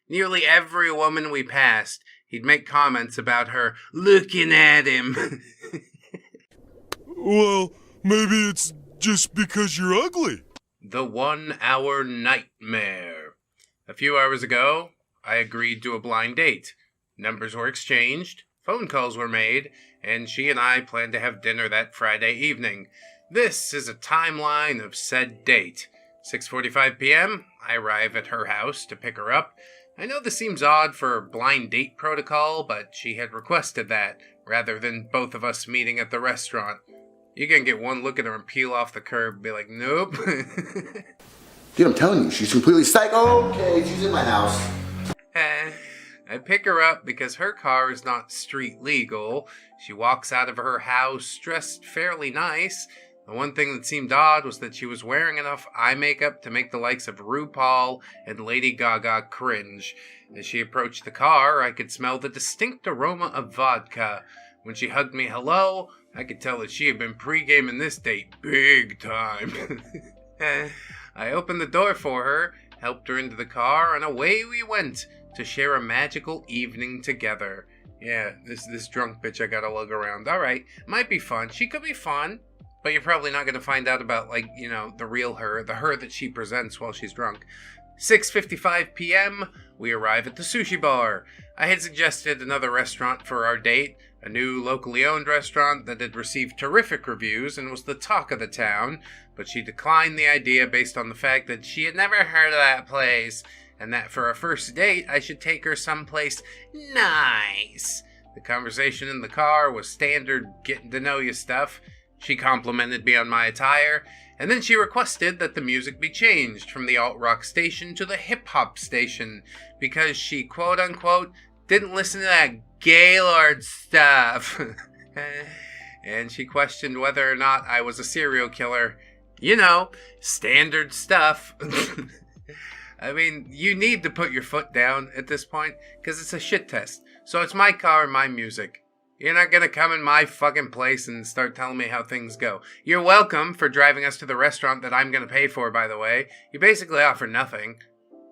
Nearly every woman we passed, he'd make comments about her looking at him. Well, maybe it's just because you're ugly. The 1 hour nightmare. A few hours ago, I agreed to a blind date. Numbers were exchanged, phone calls were made, and she and I planned to have dinner that Friday evening. This is a timeline of said date. 6:45 p.m., I arrive at her house to pick her up. I know this seems odd for blind date protocol, but she had requested that, rather than both of us meeting at the restaurant. You can get one look at her and peel off the curb and be like, nope. Dude, I'm telling you, she's completely psycho. Okay, she's in my house. I pick her up because her car is not street legal. She walks out of her house dressed fairly nice. The one thing that seemed odd was that she was wearing enough eye makeup to make the likes of RuPaul and Lady Gaga cringe. As she approached the car, I could smell the distinct aroma of vodka. When she hugged me hello, I could tell that she had been pre-gaming this date big time. I opened the door for her, helped her into the car, and away we went to share a magical evening together. Yeah, this drunk bitch I gotta lug around. Alright, might be fun. She could be fun, but you're probably not gonna find out about, the real her, the her that she presents while she's drunk. 6:55 p.m., we arrive at the sushi bar. I had suggested another restaurant for our date, a new locally owned restaurant that had received terrific reviews and was the talk of the town, but she declined the idea based on the fact that she had never heard of that place, and that for a first date I should take her someplace nice. The conversation in the car was standard getting to know you stuff. She complimented me on my attire, and then she requested that the music be changed from the alt-rock station to the hip-hop station, because she, quote-unquote, didn't listen to that Gaylord stuff. And she questioned whether or not I was a serial killer. You know, standard stuff. I mean, you need to put your foot down at this point, because it's a shit test. So it's my car and my music. You're not gonna come in my fucking place and start telling me how things go. You're welcome for driving us to the restaurant that I'm gonna pay for, by the way. You basically offer nothing.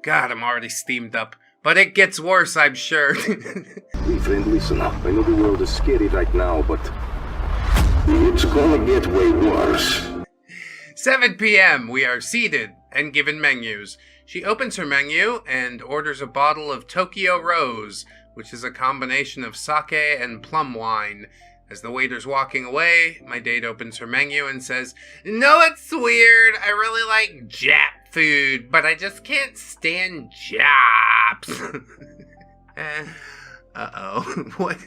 God, I'm already steamed up. But it gets worse, I'm sure. Hey friend, listen up. I know the world is scary right now, but it's gonna get way worse. 7 p.m. We are seated and given menus. She opens her menu and orders a bottle of Tokyo Rose, which is a combination of sake and plum wine. As the waiter's walking away, my date opens her menu and says, "No, it's weird. I really like Jap food, but I just can't stand Japs." Uh-oh. What?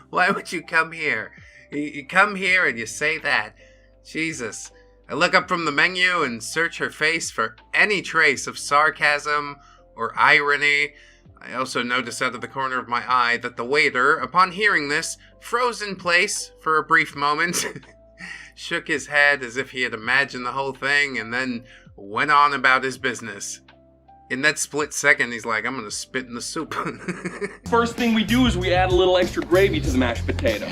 Why would you come here? You come here and you say that. Jesus. I look up from the menu and search her face for any trace of sarcasm or irony. I also notice out of the corner of my eye that the waiter, upon hearing this, froze in place for a brief moment, shook his head as if he had imagined the whole thing, and then went on about his business. In that split second, he's like, I'm gonna spit in the soup. First thing we do is we add a little extra gravy to the mashed potato.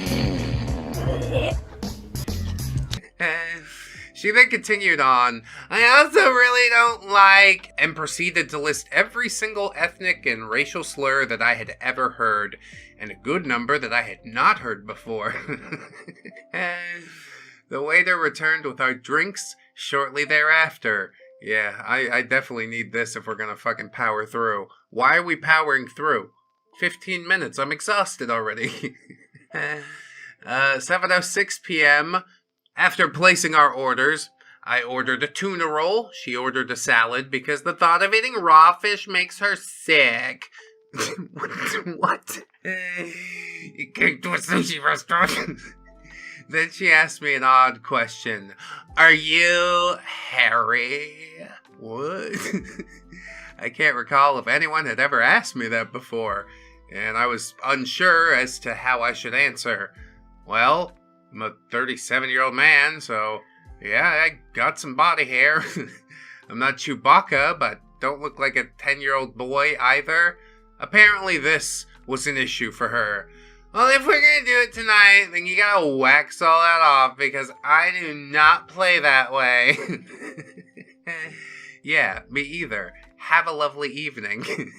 She then continued on, "I also really don't like," and proceeded to list every single ethnic and racial slur that I had ever heard, and a good number that I had not heard before. The waiter returned with our drinks shortly thereafter. Yeah, I definitely need this if we're gonna fucking power through. Why are we powering through? 15 minutes, I'm exhausted already. 7:06 p.m., after placing our orders, I ordered a tuna roll. She ordered a salad because the thought of eating raw fish makes her sick. What? You came to a sushi restaurant? Then she asked me an odd question. Are you Harry? What? I can't recall if anyone had ever asked me that before, and I was unsure as to how I should answer. Well, I'm a 37-year-old man, so yeah, I got some body hair. I'm not Chewbacca, but don't look like a 10-year-old boy either. Apparently this was an issue for her. Well, if we're gonna do it tonight, then you gotta wax all that off, because I do not play that way. Yeah, me either. Have a lovely evening.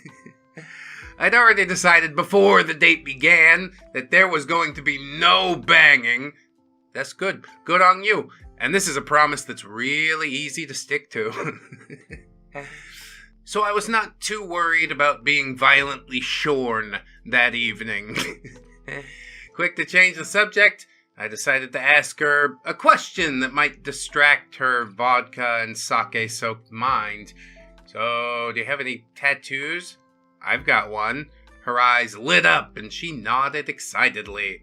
I'd already decided before the date began that there was going to be no banging. That's good. Good on you. And this is a promise that's really easy to stick to. So I was not too worried about being violently shorn that evening. Quick to change the subject, I decided to ask her a question that might distract her vodka and sake-soaked mind. So, do you have any tattoos? I've got one. Her eyes lit up and she nodded excitedly.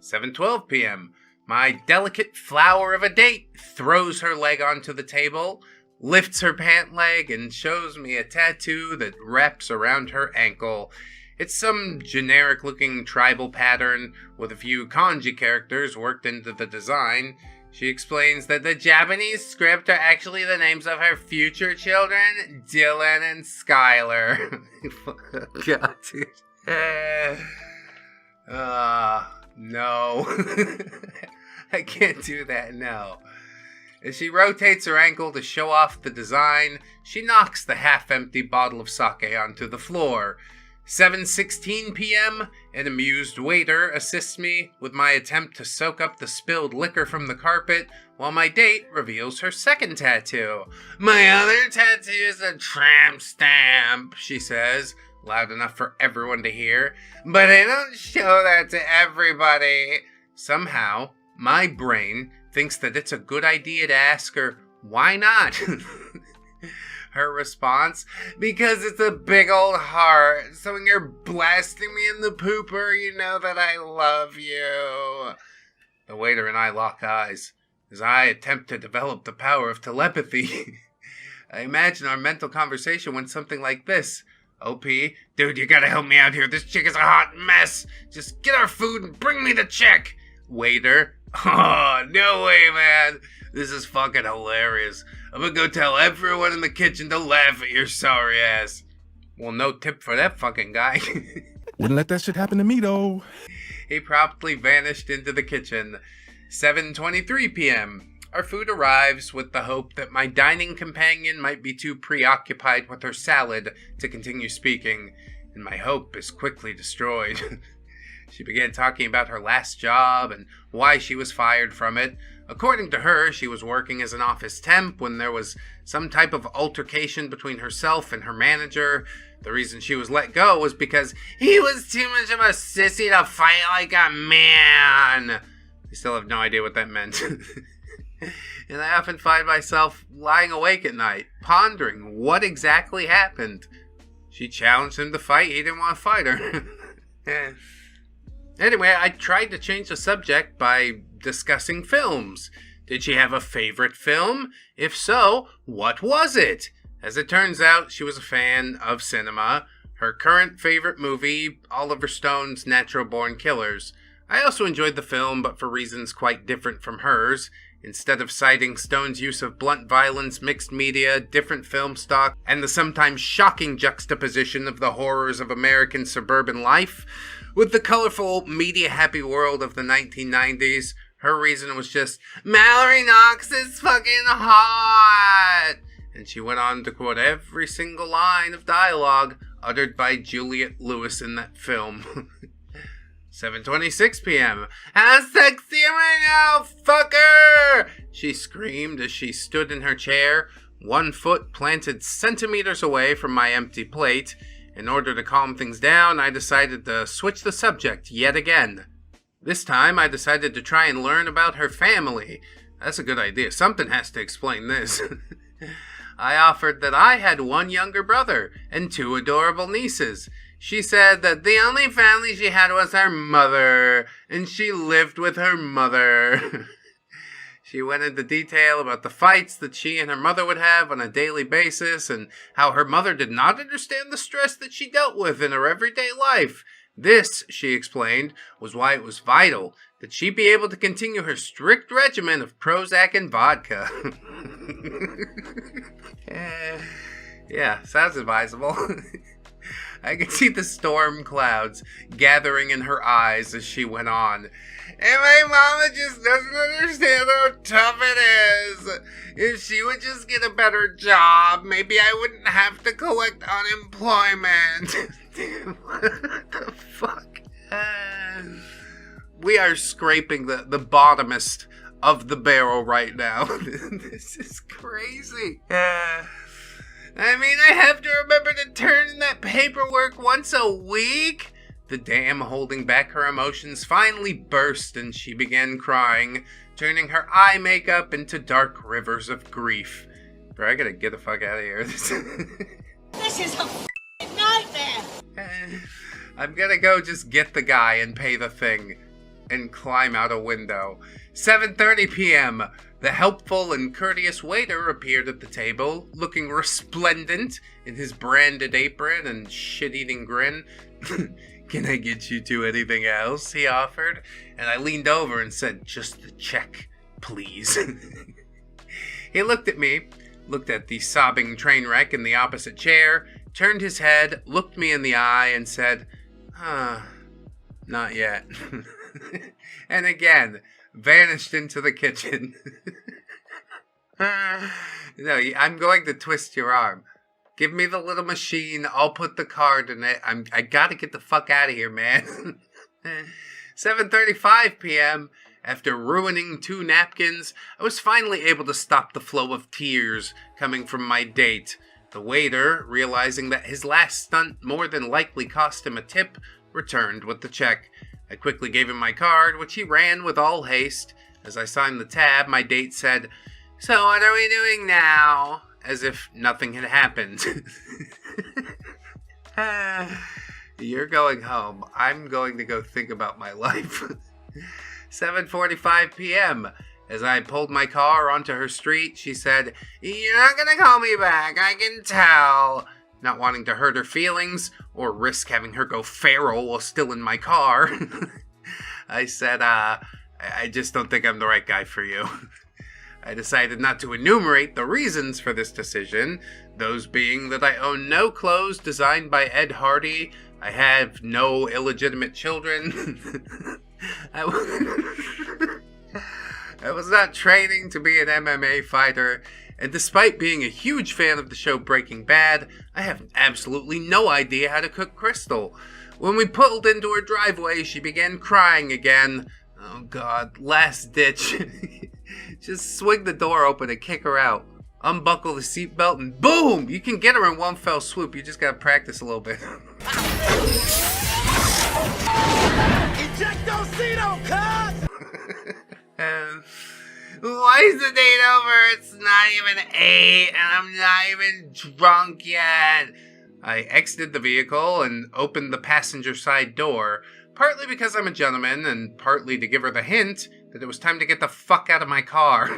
7:12 p.m. My delicate flower of a date throws her leg onto the table, lifts her pant leg, and shows me a tattoo that wraps around her ankle. It's some generic-looking tribal pattern with a few kanji characters worked into the design. She explains that the Japanese script are actually the names of her future children, Dylan and Skylar. God, dude. No. I can't do that, no. As she rotates her ankle to show off the design, she knocks the half-empty bottle of sake onto the floor. 7:16 p.m., an amused waiter assists me with my attempt to soak up the spilled liquor from the carpet, while my date reveals her second tattoo. My other tattoo is a tramp stamp, she says, loud enough for everyone to hear, but I don't show that to everybody. Somehow, my brain thinks that it's a good idea to ask her, why not? Her response, because it's a big old heart, so when you're blasting me in the pooper, you know that I love you. The waiter and I lock eyes as I attempt to develop the power of telepathy. I imagine our mental conversation went something like this. OP, dude, you gotta help me out here. This chick is a hot mess. Just get our food and bring me the check. Waiter, oh, no way, man. This is fucking hilarious. I'm gonna go tell everyone in the kitchen to laugh at your sorry ass. Well, no tip for that fucking guy. Wouldn't let that shit happen to me, though. He promptly vanished into the kitchen. 7:23 p.m. Our food arrives with the hope that my dining companion might be too preoccupied with her salad to continue speaking, and my hope is quickly destroyed. She began talking about her last job and why she was fired from it. According to her, she was working as an office temp when there was some type of altercation between herself and her manager. The reason she was let go was because he was too much of a sissy to fight like a man. I still have no idea what that meant. And I often find myself lying awake at night, pondering what exactly happened. She challenged him to fight, he didn't want to fight her. Anyway, I tried to change the subject by discussing films. Did she have a favorite film? If so, what was it? As it turns out, she was a fan of cinema. Her current favorite movie, Oliver Stone's Natural Born Killers. I also enjoyed the film, but for reasons quite different from hers. Instead of citing Stone's use of blunt violence, mixed media, different film stock, and the sometimes shocking juxtaposition of the horrors of American suburban life, with the colorful, media-happy world of the 1990s, her reason was just, Mallory Knox is fucking hot! And she went on to quote every single line of dialogue uttered by Juliette Lewis in that film. 7:26 p.m. How sexy am I now, fucker? She screamed as she stood in her chair, one foot planted centimeters away from my empty plate. In order to calm things down, I decided to switch the subject yet again. This time, I decided to try and learn about her family. That's a good idea. Something has to explain this. I offered that I had one younger brother and two adorable nieces. She said that the only family she had was her mother, and she lived with her mother. She went into detail about the fights that she and her mother would have on a daily basis, and how her mother did not understand the stress that she dealt with in her everyday life. This, she explained, was why it was vital that she be able to continue her strict regimen of Prozac and vodka. Yeah, sounds advisable. I could see the storm clouds gathering in her eyes as she went on. And my mama just doesn't understand how tough it is. If she would just get a better job, maybe I wouldn't have to collect unemployment. What the fuck? We are scraping the bottomest of the barrel right now. This is crazy. I mean, I have to remember to turn in that paperwork once a week? The dam holding back her emotions finally burst and she began crying, turning her eye makeup into dark rivers of grief. Bro, I gotta get the fuck out of here. This is a f***ing nightmare! I'm gonna go just get the guy and pay the thing and climb out a window. 7:30 p.m. The helpful and courteous waiter appeared at the table, looking resplendent in his branded apron and shit-eating grin. Can I get you to anything else? He offered, and I leaned over and said, just the check, please. He looked at me, looked at the sobbing train wreck in the opposite chair, turned his head, looked me in the eye, and said, not yet. And again, vanished into the kitchen. No, I'm going to twist your arm. Give me the little machine. I'll put the card in it. I gotta get the fuck out of here, man. 7:35 p.m. After ruining 2 napkins, I was finally able to stop the flow of tears coming from my date. The waiter, realizing that his last stunt more than likely cost him a tip, returned with the check. I quickly gave him my card, which he ran with all haste. As I signed the tab, my date said, "So what are we doing now?" As if nothing had happened. You're going home. I'm going to go think about my life. 7:45 p.m. As I pulled my car onto her street, she said, "You're not going to call me back, I can tell." Not wanting to hurt her feelings or risk having her go feral while still in my car. I said, I just don't think I'm the right guy for you. I decided not to enumerate the reasons for this decision, those being that I own no clothes designed by Ed Hardy, I have no illegitimate children, I was not training to be an MMA fighter, and despite being a huge fan of the show Breaking Bad, I have absolutely no idea how to cook Crystal. When we pulled into her driveway, she began crying again. Oh God, last ditch. Just swing the door open and kick her out. Unbuckle the seatbelt and boom! You can get her in one fell swoop. You just gotta practice a little bit. Ejectocito, cuz! Why is the date over? It's not even 8 and I'm not even drunk yet. I exited the vehicle and opened the passenger side door, partly because I'm a gentleman and partly to give her the hint that it was time to get the fuck out of my car.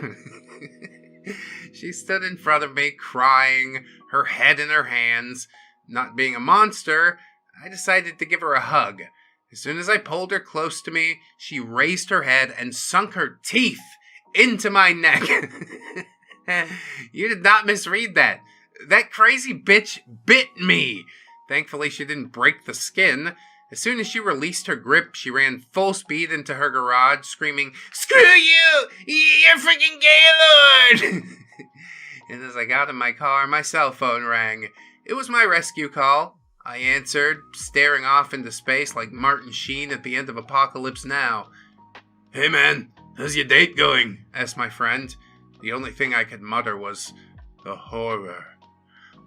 She stood in front of me, crying, her head in her hands. Not being a monster, I decided to give her a hug. As soon as I pulled her close to me, she raised her head and sunk her teeth into my neck. You did not misread that. That crazy bitch bit me. Thankfully, she didn't break the skin. As soon as she released her grip, she ran full speed into her garage, screaming, "Screw you! You're freaking Gaylord!" And as I got in my car, my cell phone rang. It was my rescue call. I answered, staring off into space like Martin Sheen at the end of Apocalypse Now. "Hey man, how's your date going?" asked my friend. The only thing I could mutter was, "The horror.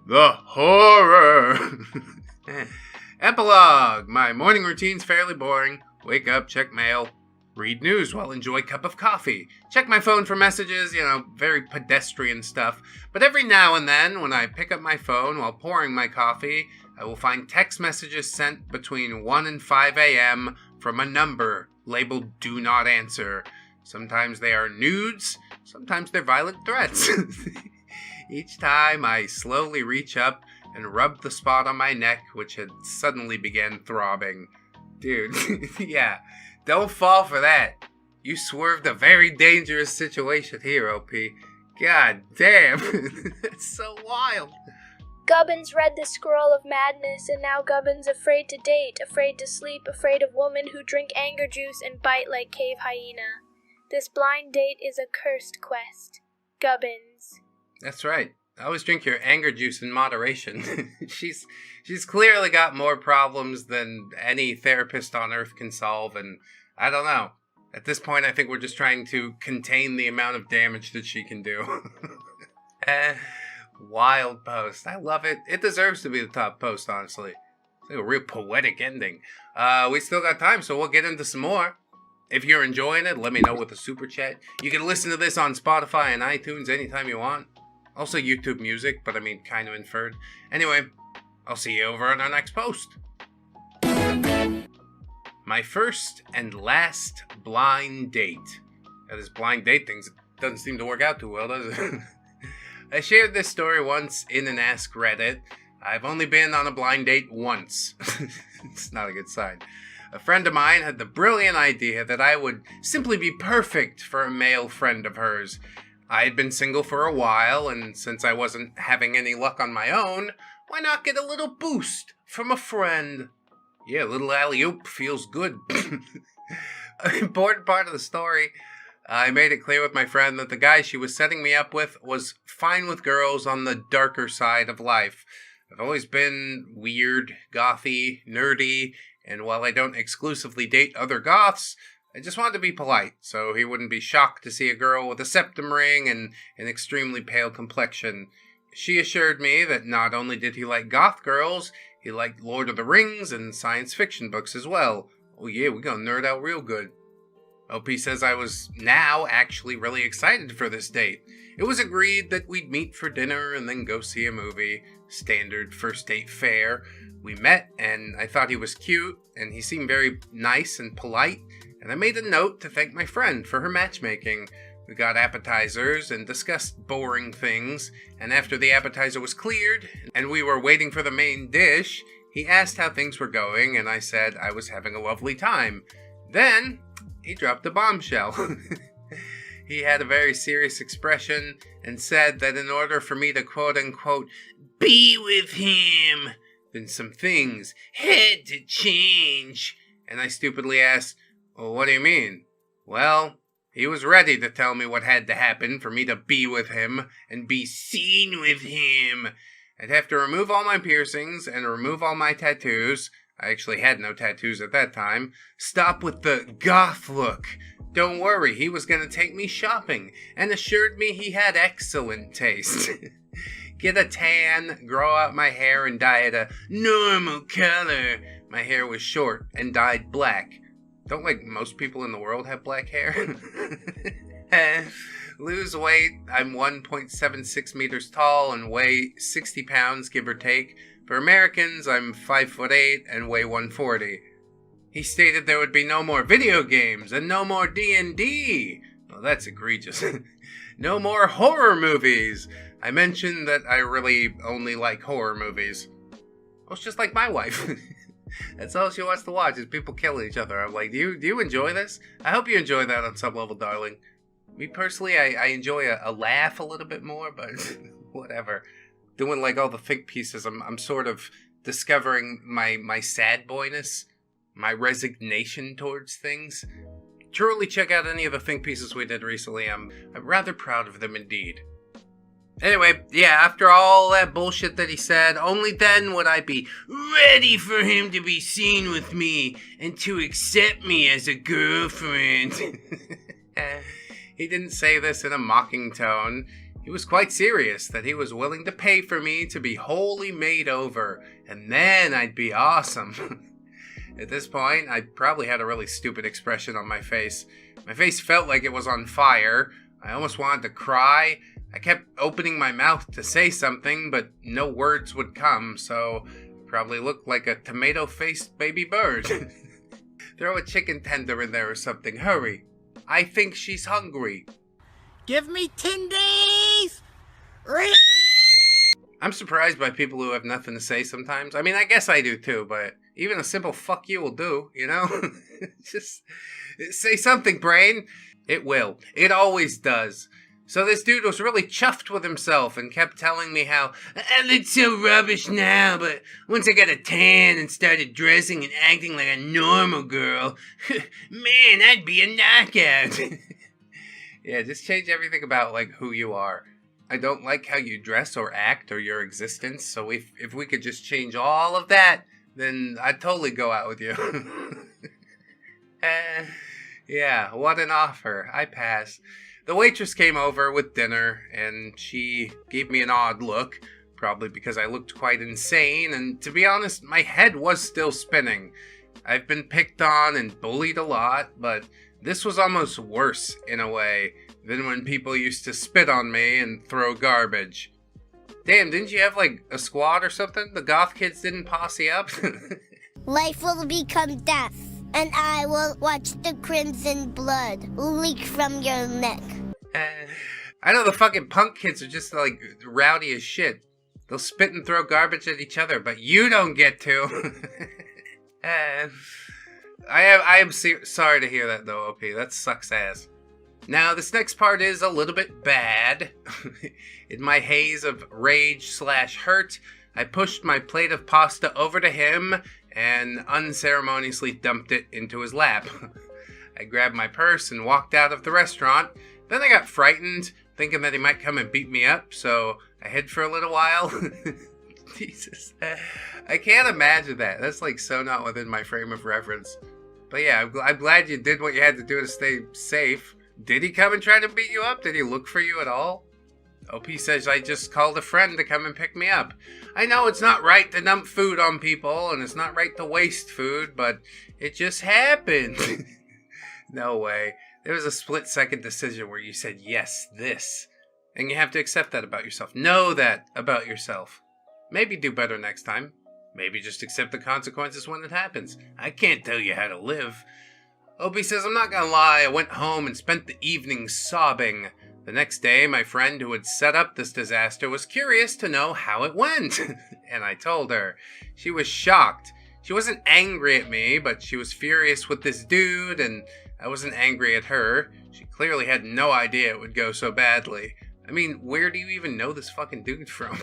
The horror." Epilogue. My morning routine's fairly boring. Wake up, check mail, read news while enjoy a cup of coffee. Check my phone for messages, very pedestrian stuff. But every now and then, when I pick up my phone while pouring my coffee, I will find text messages sent between 1 and 5 a.m. from a number labeled "Do Not Answer." Sometimes they are nudes, sometimes they're violent threats. Each time I slowly reach up and rub the spot on my neck, which had suddenly began throbbing. Dude, yeah, don't fall for that. You swerved a very dangerous situation here, OP. God damn, that's so wild. Gubbins read the scroll of madness, and now Gubbins afraid to date, afraid to sleep, afraid of women who drink anger juice and bite like cave hyena. This blind date is a cursed quest. Gubbins. That's right. Always drink your anger juice in moderation. She's clearly got more problems than any therapist on earth can solve, and I don't know. At this point, I think we're just trying to contain the amount of damage that she can do. Wild post. I love it. It deserves to be the top post, honestly. It's like a real poetic ending. We still got time, so we'll get into some more. If you're enjoying it, let me know with a super chat. You can listen to this on Spotify and iTunes anytime you want. Also YouTube Music, but I mean kind of inferred. Anyway, I'll see you over on our next post. My first and last blind date. Now, this blind date thing doesn't seem to work out too well, does it? I shared this story once in an Ask Reddit. I've only been on a blind date once. It's not a good sign. A friend of mine had the brilliant idea that I would simply be perfect for a male friend of hers. I had been single for a while, and since I wasn't having any luck on my own, why not get a little boost from a friend? Yeah, a little alley-oop feels good. An important part of the story, I made it clear with my friend that the guy she was setting me up with was fine with girls on the darker side of life. I've always been weird, gothy, nerdy, and while I don't exclusively date other goths, I just wanted to be polite, so he wouldn't be shocked to see a girl with a septum ring and an extremely pale complexion. She assured me that not only did he like goth girls, he liked Lord of the Rings and science fiction books as well. Oh yeah, we're gonna nerd out real good. OP says I was now actually really excited for this date. It was agreed that we'd meet for dinner and then go see a movie. Standard first date fare. We met and I thought he was cute and he seemed very nice and polite, and I made a note to thank my friend for her matchmaking. We got appetizers and discussed boring things, and after the appetizer was cleared and we were waiting for the main dish, he asked how things were going and I said I was having a lovely time. Then he dropped a bombshell. He had a very serious expression and said that in order for me to quote-unquote be with him, then some things had to change. And I stupidly asked, well, what do you mean? Well, he was ready to tell me what had to happen for me to be with him and be seen with him. I'd have to remove all my piercings and remove all my tattoos. I actually had no tattoos at that time. Stop with the goth look. Don't worry, he was going to take me shopping and assured me he had excellent taste. Get a tan, grow out my hair and dye it a normal color. My hair was short and dyed black. Don't like most people in the world have black hair? Lose weight. I'm 1.76 meters tall and weigh 60 pounds, give or take. For Americans, I'm 5'8" and weigh 140. He stated there would be no more video games and no more D&D. Well, that's egregious. No more horror movies. I mentioned that I really only like horror movies. Well, it's just like my wife. That's all she wants to watch is people killing each other. I'm like, do you enjoy this? I hope you enjoy that on some level, darling. Me personally, I enjoy a laugh a little bit more, but whatever. Doing like all the think pieces, I'm sort of discovering my sad boyness, my resignation towards things. Truly check out any of the think pieces we did recently. I'm rather proud of them indeed. Anyway, yeah, after all that bullshit that he said, only then would I be ready for him to be seen with me and to accept me as a girlfriend. He didn't say this in a mocking tone. He was quite serious that he was willing to pay for me to be wholly made over, and then I'd be awesome. At this point, I probably had a really stupid expression on my face. My face felt like it was on fire. I almost wanted to cry. I kept opening my mouth to say something, but no words would come, so I probably looked like a tomato-faced baby bird. Throw a chicken tender in there or something. Hurry. I think she's hungry. Give me 10 days! I'm surprised by people who have nothing to say sometimes. I mean, I guess I do too, but even a simple fuck you will do, you know? Just say something, brain. It will. It always does. So this dude was really chuffed with himself and kept telling me how I look so rubbish now, but once I got a tan and started dressing and acting like a normal girl, man, I'd be a knockout. Yeah, just change everything about like who you are. I don't like how you dress or act or your existence, so if we could just change all of that, then I'd totally go out with you. Yeah, what an offer. I pass. The waitress came over with dinner, and she gave me an odd look, probably because I looked quite insane, and to be honest, my head was still spinning. I've been picked on and bullied a lot, but this was almost worse, in a way, than when people used to spit on me and throw garbage. Damn, didn't you have, like, a squad or something? The goth kids didn't posse up? Life will become death, and I will watch the crimson blood leak from your neck. I know the fucking punk kids are just, like, rowdy as shit. They'll spit and throw garbage at each other, but you don't get to. I am sorry to hear that, though, OP. That sucks ass. Now, this next part is a little bit bad. In my haze of rage/hurt, I pushed my plate of pasta over to him and unceremoniously dumped it into his lap. I grabbed my purse and walked out of the restaurant. Then I got frightened, thinking that he might come and beat me up, so I hid for a little while. Jesus. I can't imagine that. That's like so not within my frame of reference. But yeah, I'm glad you did what you had to do to stay safe. Did he come and try to beat you up? Did he look for you at all? OP says I just called a friend to come and pick me up. I know it's not right to dump food on people, and it's not right to waste food, but it just happened. No way. There was a split-second decision where you said, yes, this. And you have to accept that about yourself. Know that about yourself. Maybe do better next time. Maybe just accept the consequences when it happens. I can't tell you how to live. Opie says, I'm not gonna lie, I went home and spent the evening sobbing. The next day, my friend who had set up this disaster was curious to know how it went. And I told her. She was shocked. She wasn't angry at me, but she was furious with this dude, and I wasn't angry at her. She clearly had no idea it would go so badly. I mean, where do you even know this fucking dude from?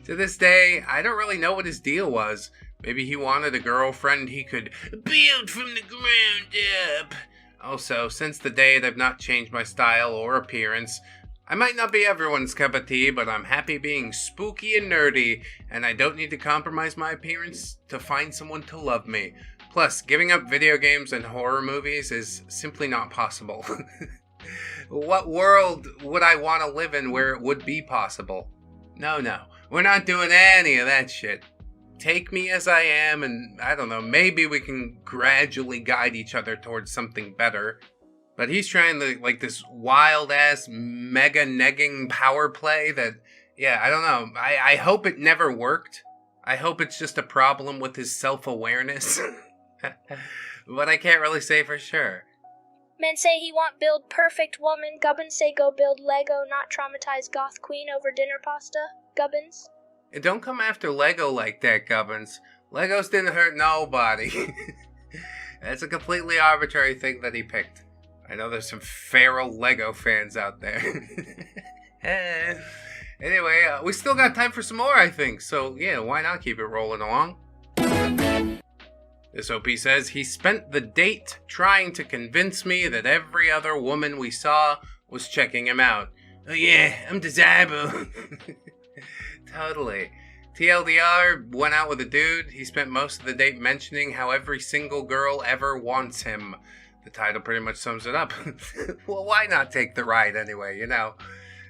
To this day, I don't really know what his deal was. Maybe he wanted a girlfriend he could build from the ground up. Also, since the date, I've not changed my style or appearance. I might not be everyone's cup of tea, but I'm happy being spooky and nerdy, and I don't need to compromise my appearance to find someone to love me. Plus, giving up video games and horror movies is simply not possible. What world would I want to live in where it would be possible? No, we're not doing any of that shit. Take me as I am, and I don't know, maybe we can gradually guide each other towards something better. But he's trying to, like, this wild-ass, mega-negging power play that, yeah, I don't know. I hope it never worked. I hope it's just a problem with his self-awareness. But I can't really say for sure. Men say he want build perfect woman. Gubbins say go build Lego, not traumatize goth queen over dinner pasta. Gubbins. Don't come after Lego like that, Gubbins. Legos didn't hurt nobody. That's a completely arbitrary thing that he picked. I know there's some feral Lego fans out there. Anyway, we still got time for some more, I think. So, yeah, why not keep it rolling along? This OP says, he spent the date trying to convince me that every other woman we saw was checking him out. Oh yeah, I'm desirable. Totally. TLDR, went out with a dude. He spent most of the date mentioning how every single girl ever wants him. The title pretty much sums it up. Well, why not take the ride anyway, you know?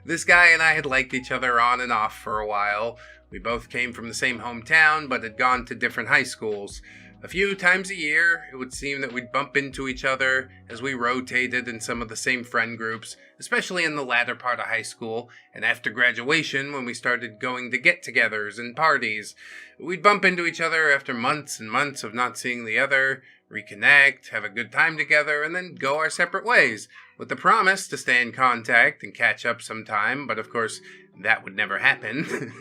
This guy and I had liked each other on and off for a while. We both came from the same hometown, but had gone to different high schools. A few times a year, it would seem that we'd bump into each other as we rotated in some of the same friend groups, especially in the latter part of high school, and after graduation when we started going to get-togethers and parties. We'd bump into each other after months and months of not seeing the other, reconnect, have a good time together, and then go our separate ways, with the promise to stay in contact and catch up sometime, but of course, that would never happen.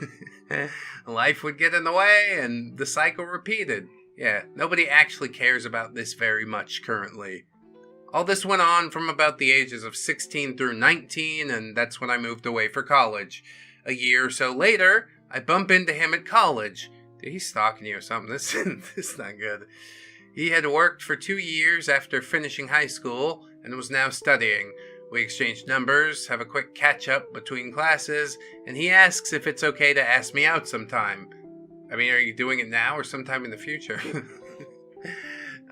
Life would get in the way, and the cycle repeated. Yeah, nobody actually cares about this very much currently. All this went on from about the ages of 16 through 19, and that's when I moved away for college. A year or so later, I bump into him at college. Dude, he's stalking you or something. This is not good. He had worked for 2 years after finishing high school and was now studying. We exchanged numbers, have a quick catch-up between classes, and he asks if it's okay to ask me out sometime. I mean, are you doing it now or sometime in the future?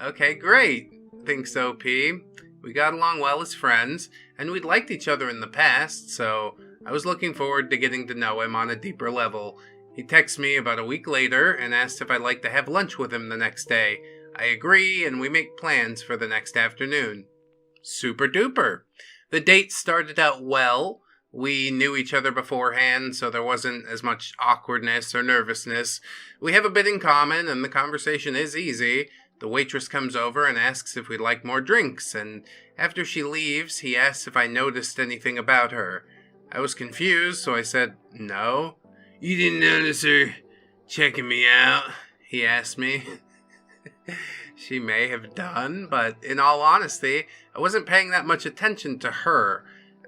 Okay, great. Thanks, OP. We got along well as friends, and we'd liked each other in the past, so I was looking forward to getting to know him on a deeper level. He texts me about a week later and asked if I'd like to have lunch with him the next day. I agree, and we make plans for the next afternoon. Super duper. The date started out well. We knew each other beforehand, so there wasn't as much awkwardness or nervousness. We have a bit in common, and the conversation is easy. The waitress comes over and asks if we'd like more drinks, and after she leaves, he asks if I noticed anything about her. I was confused, so I said, no. You didn't notice her checking me out? He asked me. She may have done, but in all honesty, I wasn't paying that much attention to her.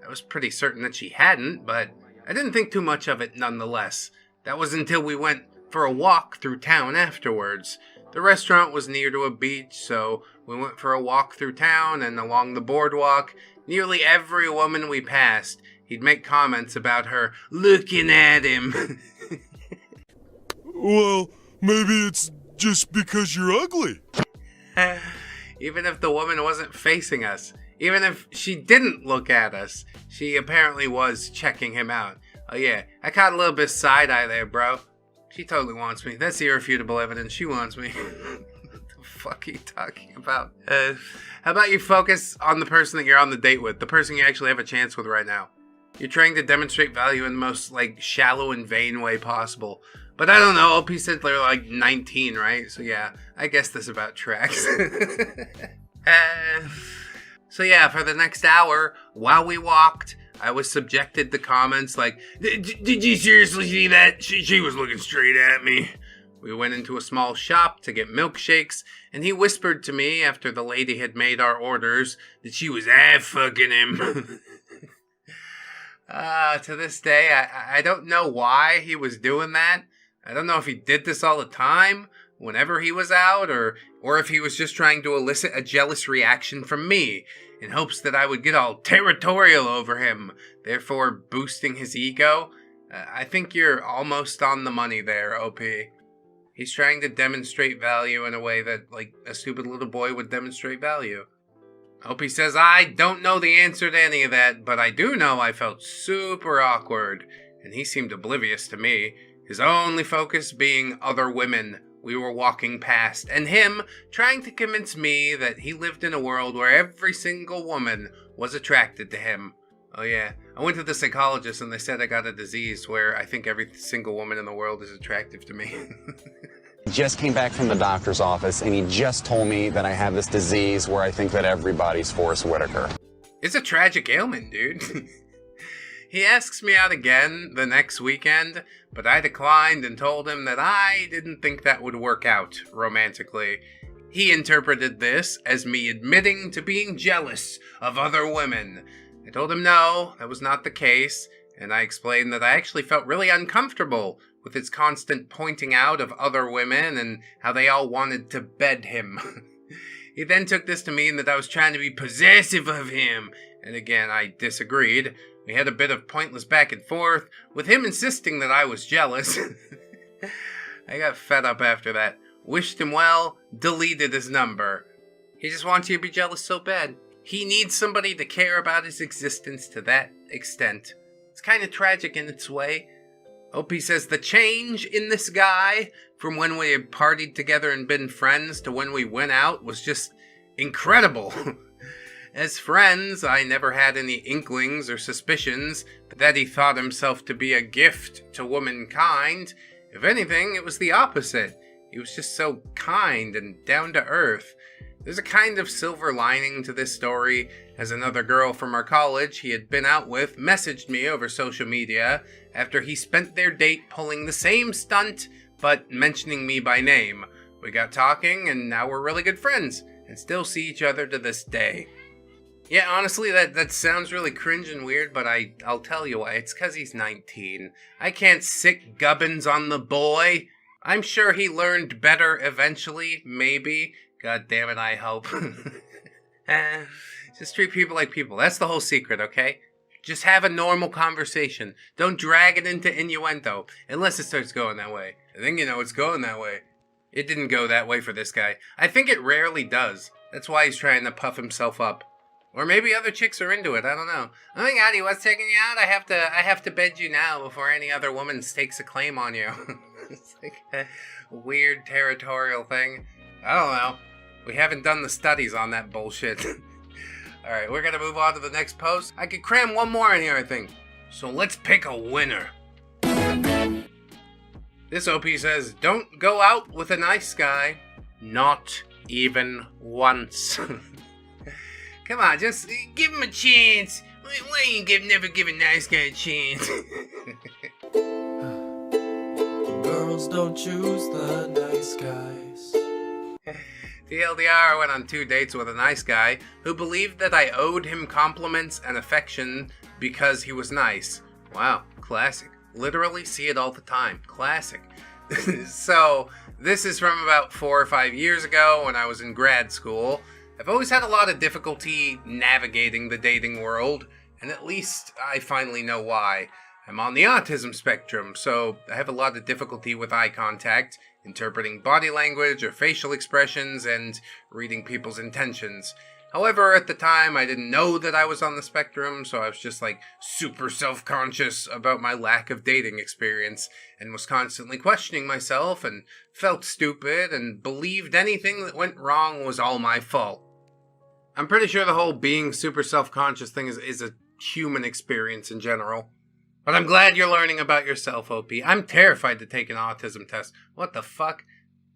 I was pretty certain that she hadn't, but I didn't think too much of it nonetheless. That was until we went for a walk through town afterwards. The restaurant was near to a beach, so we went for a walk through town and along the boardwalk. Nearly every woman we passed, he'd make comments about her looking at him. Well, maybe it's just because you're ugly. Even if the woman wasn't facing us, even if she didn't look at us, she apparently was checking him out. Oh yeah, I caught a little bit of side-eye there, bro. She totally wants me. That's irrefutable evidence. She wants me. What the fuck are you talking about? How about you focus on the person that you're on the date with, the person you actually have a chance with right now? You're trying to demonstrate value in the most, shallow and vain way possible. But I don't know, OP said they're 19, right? So yeah, I guess this about tracks. So yeah, for the next hour, while we walked, I was subjected to comments like, did you seriously see that? She was looking straight at me. We went into a small shop to get milkshakes, and he whispered to me after the lady had made our orders that she was fucking him. To this day, I don't know why he was doing that. I don't know if he did this all the time, whenever he was out, or if he was just trying to elicit a jealous reaction from me, in hopes that I would get all territorial over him, therefore boosting his ego. I think you're almost on the money there, OP. He's trying to demonstrate value in a way that, a stupid little boy would demonstrate value. OP says, I don't know the answer to any of that, but I do know I felt super awkward, and he seemed oblivious to me, his only focus being other women we were walking past, and him trying to convince me that he lived in a world where every single woman was attracted to him. Oh yeah, I went to the psychologist and they said I got a disease where I think every single woman in the world is attractive to me. Just came back from the doctor's office and he just told me that I have this disease where I think that everybody's Forrest Whitaker. It's a tragic ailment, dude. He asks me out again the next weekend, but I declined and told him that I didn't think that would work out romantically. He interpreted this as me admitting to being jealous of other women. I told him no, that was not the case, and I explained that I actually felt really uncomfortable with his constant pointing out of other women and how they all wanted to bed him. He then took this to mean that I was trying to be possessive of him, and again I disagreed. We had a bit of pointless back and forth, with him insisting that I was jealous. I got fed up after that. Wished him well, deleted his number. He just wants you to be jealous so bad. He needs somebody to care about his existence to that extent. It's kind of tragic in its way. OP says the change in this guy from when we had partied together and been friends to when we went out was just incredible. As friends, I never had any inklings or suspicions that he thought himself to be a gift to womankind. If anything, it was the opposite. He was just so kind and down to earth. There's a kind of silver lining to this story, as another girl from our college he had been out with messaged me over social media after he spent their date pulling the same stunt, but mentioning me by name. We got talking, and now we're really good friends, and still see each other to this day. Yeah, honestly, that sounds really cringe and weird, but I'll tell you why. It's because he's 19. I can't sick gubbins on the boy. I'm sure he learned better eventually, maybe. God damn it, I hope. Just treat people like people. That's the whole secret, okay? Just have a normal conversation. Don't drag it into innuendo, unless it starts going that way. And then you know it's going that way. It didn't go that way for this guy. I think it rarely does. That's why he's trying to puff himself up. Or maybe other chicks are into it, I don't know. Oh my god, he was taking you out? I have to bed you now before any other woman stakes a claim on you. It's like a weird territorial thing. I don't know. We haven't done the studies on that bullshit. Alright, we're gonna move on to the next post. I could cram one more in here, I think. So let's pick a winner. This OP says, don't go out with a nice guy. Not even once. Come on, just give him a chance. Why you never give a nice guy a chance? Girls don't choose the nice guys. TLDR went on 2 dates with a nice guy who believed that I owed him compliments and affection because he was nice. Wow, classic. Literally see it all the time. Classic. So, this is from about 4 or 5 years ago when I was in grad school. I've always had a lot of difficulty navigating the dating world, and at least I finally know why. I'm on the autism spectrum, so I have a lot of difficulty with eye contact, interpreting body language or facial expressions, and reading people's intentions. However, at the time, I didn't know that I was on the spectrum, so I was just like super self-conscious about my lack of dating experience, and was constantly questioning myself, and felt stupid, and believed anything that went wrong was all my fault. I'm pretty sure the whole being super self-conscious thing is a human experience in general. But I'm glad you're learning about yourself, OP. I'm terrified to take an autism test. What the fuck?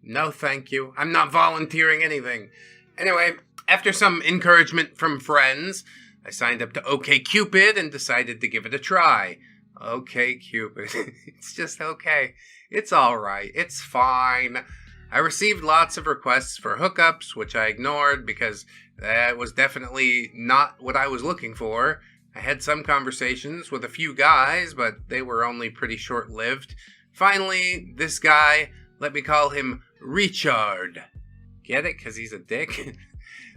No thank you. I'm not volunteering anything. Anyway, after some encouragement from friends, I signed up to OkCupid and decided to give it a try. OkCupid. It's just okay. It's alright. It's fine. I received lots of requests for hookups, which I ignored because that was definitely not what I was looking for. I had some conversations with a few guys, but they were only pretty short-lived. Finally, this guy, let me call him Richard. Get it? 'Cause he's a dick?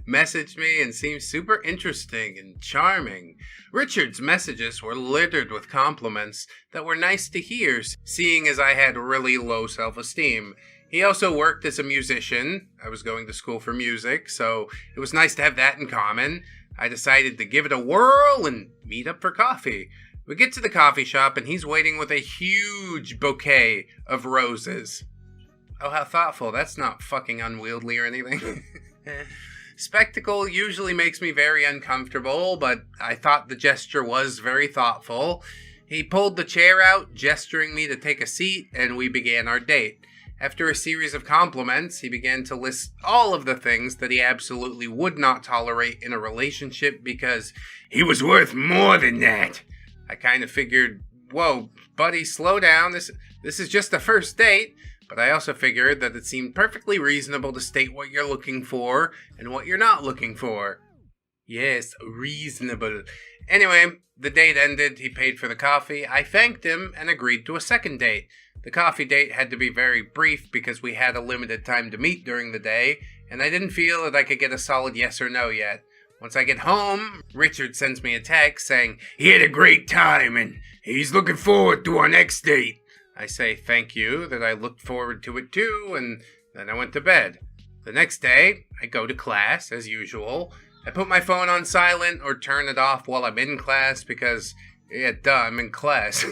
Messaged me and seemed super interesting and charming. Richard's messages were littered with compliments that were nice to hear, seeing as I had really low self-esteem. He also worked as a musician. I was going to school for music, so it was nice to have that in common. I decided to give it a whirl and meet up for coffee. We get to the coffee shop and he's waiting with a huge bouquet of roses. Oh, how thoughtful. That's not fucking unwieldy or anything. Spectacle usually makes me very uncomfortable, but I thought the gesture was very thoughtful. He pulled the chair out, gesturing me to take a seat, and we began our date. After a series of compliments, he began to list all of the things that he absolutely would not tolerate in a relationship because he was worth more than that. I kind of figured, whoa, buddy, slow down. This is just the first date. But I also figured that it seemed perfectly reasonable to state what you're looking for and what you're not looking for. Yes, reasonable. Anyway, the date ended. He paid for the coffee. I thanked him and agreed to a second date. The coffee date had to be very brief because we had a limited time to meet during the day, and I didn't feel that I could get a solid yes or no yet. Once I get home, Richard sends me a text saying he had a great time and he's looking forward to our next date. I say thank you, that I looked forward to it too, and then I went to bed. The next day, I go to class, as usual. I put my phone on silent or turn it off while I'm in class because, yeah, duh, I'm in class.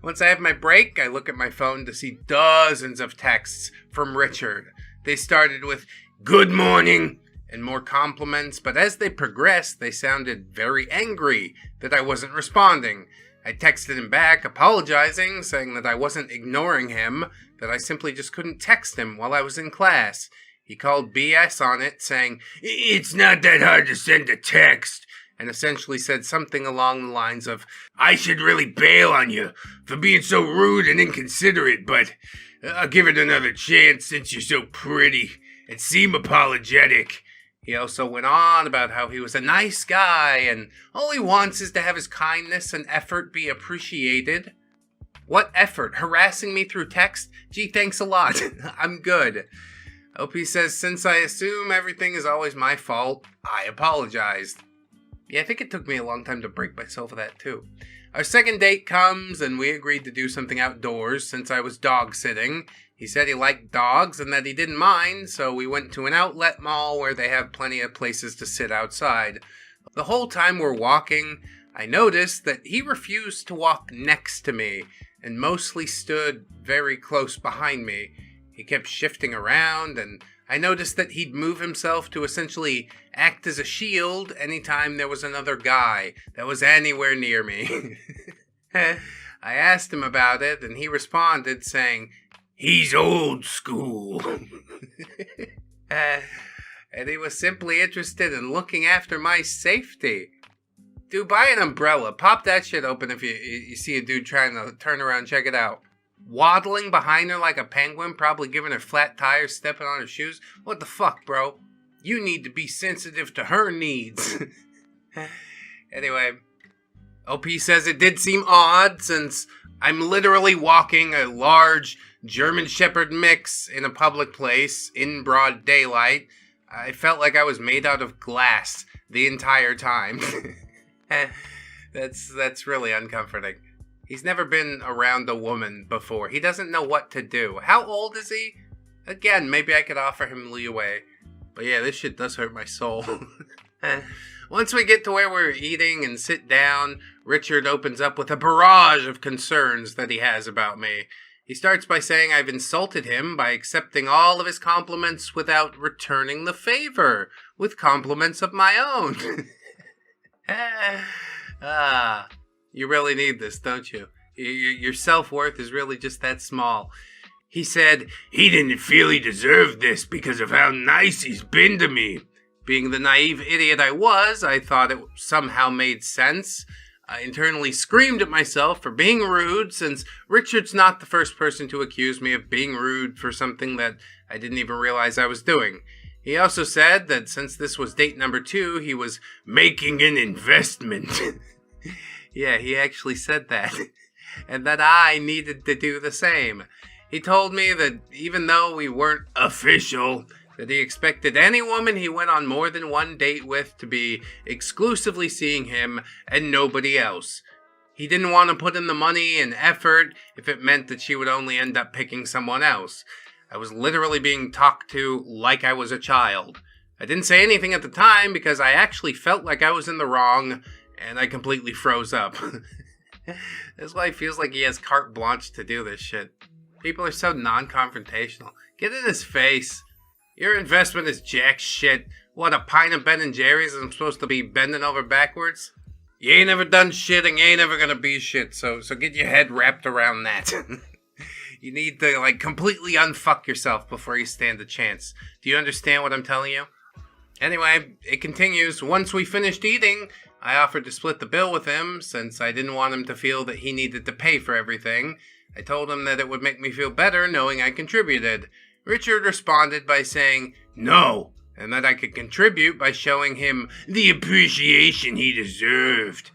Once I have my break, I look at my phone to see dozens of texts from Richard. They started with, "Good morning," and more compliments, but as they progressed, they sounded very angry that I wasn't responding. I texted him back, apologizing, saying that I wasn't ignoring him, that I simply just couldn't text him while I was in class. He called BS on it, saying, "It's not that hard to send a text," and essentially said something along the lines of, "I should really bail on you for being so rude and inconsiderate, but I'll give it another chance since you're so pretty and seem apologetic." He also went on about how he was a nice guy and all he wants is to have his kindness and effort be appreciated. What effort? Harassing me through text? Gee, thanks a lot. I'm good. OP says, since I assume everything is always my fault, I apologized. Yeah, I think it took me a long time to break myself of that too. Our second date comes and we agreed to do something outdoors since I was dog sitting. He said he liked dogs and that he didn't mind, so we went to an outlet mall where they have plenty of places to sit outside. The whole time we're walking, I noticed that he refused to walk next to me and mostly stood very close behind me. He kept shifting around, and I noticed that he'd move himself to essentially act as a shield anytime there was another guy that was anywhere near me. I asked him about it, and he responded saying, "He's old school." And he was simply interested in looking after my safety. Dude, buy an umbrella. Pop that shit open if you see a dude trying to turn around, check it out. Waddling behind her like a penguin, probably giving her flat tires, stepping on her shoes. What the fuck, bro? You need to be sensitive to her needs. Anyway, OP says it did seem odd since I'm literally walking a large German Shepherd mix in a public place in broad daylight. I felt like I was made out of glass the entire time. That's really uncomforting. He's never been around a woman before. He doesn't know what to do. How old is he? Again, maybe I could offer him leeway. But yeah, this shit does hurt my soul. Once we get to where we're eating and sit down, Richard opens up with a barrage of concerns that he has about me. He starts by saying I've insulted him by accepting all of his compliments without returning the favor with compliments of my own. You really need this, don't you? Your self-worth is really just that small. He said he didn't feel he deserved this because of how nice he's been to me. Being the naive idiot I was, I thought it somehow made sense. I internally screamed at myself for being rude, since Richard's not the first person to accuse me of being rude for something that I didn't even realize I was doing. He also said that since this was date number 2, he was making an investment. Yeah, he actually said that. And that I needed to do the same. He told me that even though we weren't official, that he expected any woman he went on more than one date with to be exclusively seeing him and nobody else. He didn't want to put in the money and effort if it meant that she would only end up picking someone else. I was literally being talked to like I was a child. I didn't say anything at the time because I actually felt like I was in the wrong, and I completely froze up. This guy feels like he has carte blanche to do this shit. People are so non-confrontational. Get in his face. Your investment is jack shit. What, a pint of Ben & Jerry's and I'm supposed to be bending over backwards? You ain't ever done shit and you ain't ever gonna be shit, so get your head wrapped around that. You need to, completely unfuck yourself before you stand a chance. Do you understand what I'm telling you? Anyway, it continues. Once we finished eating, I offered to split the bill with him, since I didn't want him to feel that he needed to pay for everything. I told him that it would make me feel better knowing I contributed. Richard responded by saying no, and that I could contribute by showing him the appreciation he deserved.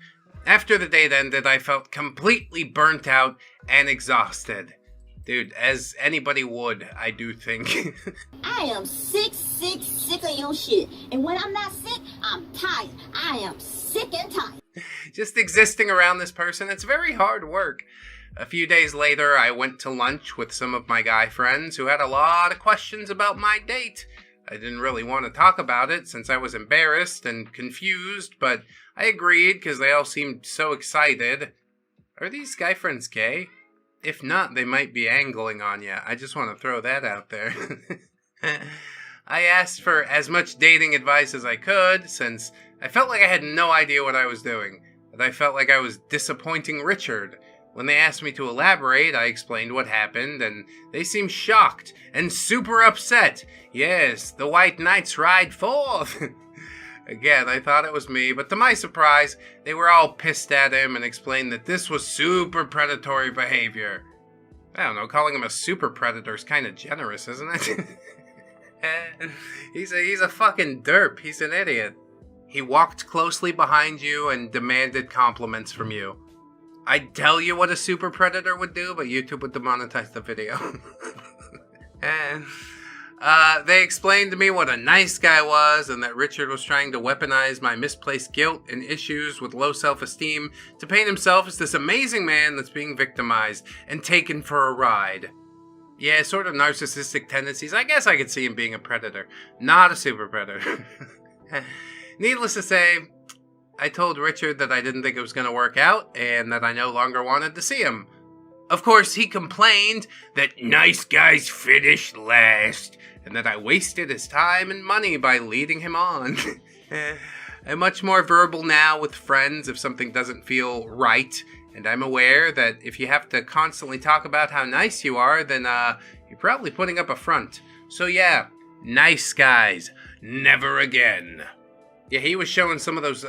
After the date ended, I felt completely burnt out and exhausted. Dude, as anybody would, I do think. I am sick of your shit. And when I'm not sick, I'm tired. I am sick and tired. Just existing around this person, it's very hard work. A few days later, I went to lunch with some of my guy friends who had a lot of questions about my date. I didn't really want to talk about it since I was embarrassed and confused, but I agreed because they all seemed so excited. Are these guy friends gay? If not, they might be angling on you. I just want to throw that out there. I asked for as much dating advice as I could, since I felt like I had no idea what I was doing, but I felt like I was disappointing Richard. When they asked me to elaborate, I explained what happened, and they seemed shocked and super upset. Yes, the White Knights ride forth. Again, I thought it was me, but to my surprise, they were all pissed at him and explained that this was super predatory behavior. I don't know, calling him a super predator is kind of generous, isn't it? He's a fucking derp. He's an idiot. He walked closely behind you and demanded compliments from you. I'd tell you what a super predator would do, but YouTube would demonetize the video. And they explained to me what a nice guy was and that Richard was trying to weaponize my misplaced guilt and issues with low self-esteem to paint himself as this amazing man that's being victimized and taken for a ride. Yeah, sort of narcissistic tendencies. I guess I could see him being a predator, not a super predator. Needless to say, I told Richard that I didn't think it was going to work out and that I no longer wanted to see him. Of course, he complained that nice guys finish last and that I wasted his time and money by leading him on. I'm much more verbal now with friends if something doesn't feel right, and I'm aware that if you have to constantly talk about how nice you are, then you're probably putting up a front. So yeah, nice guys, never again. Yeah, he was showing some of those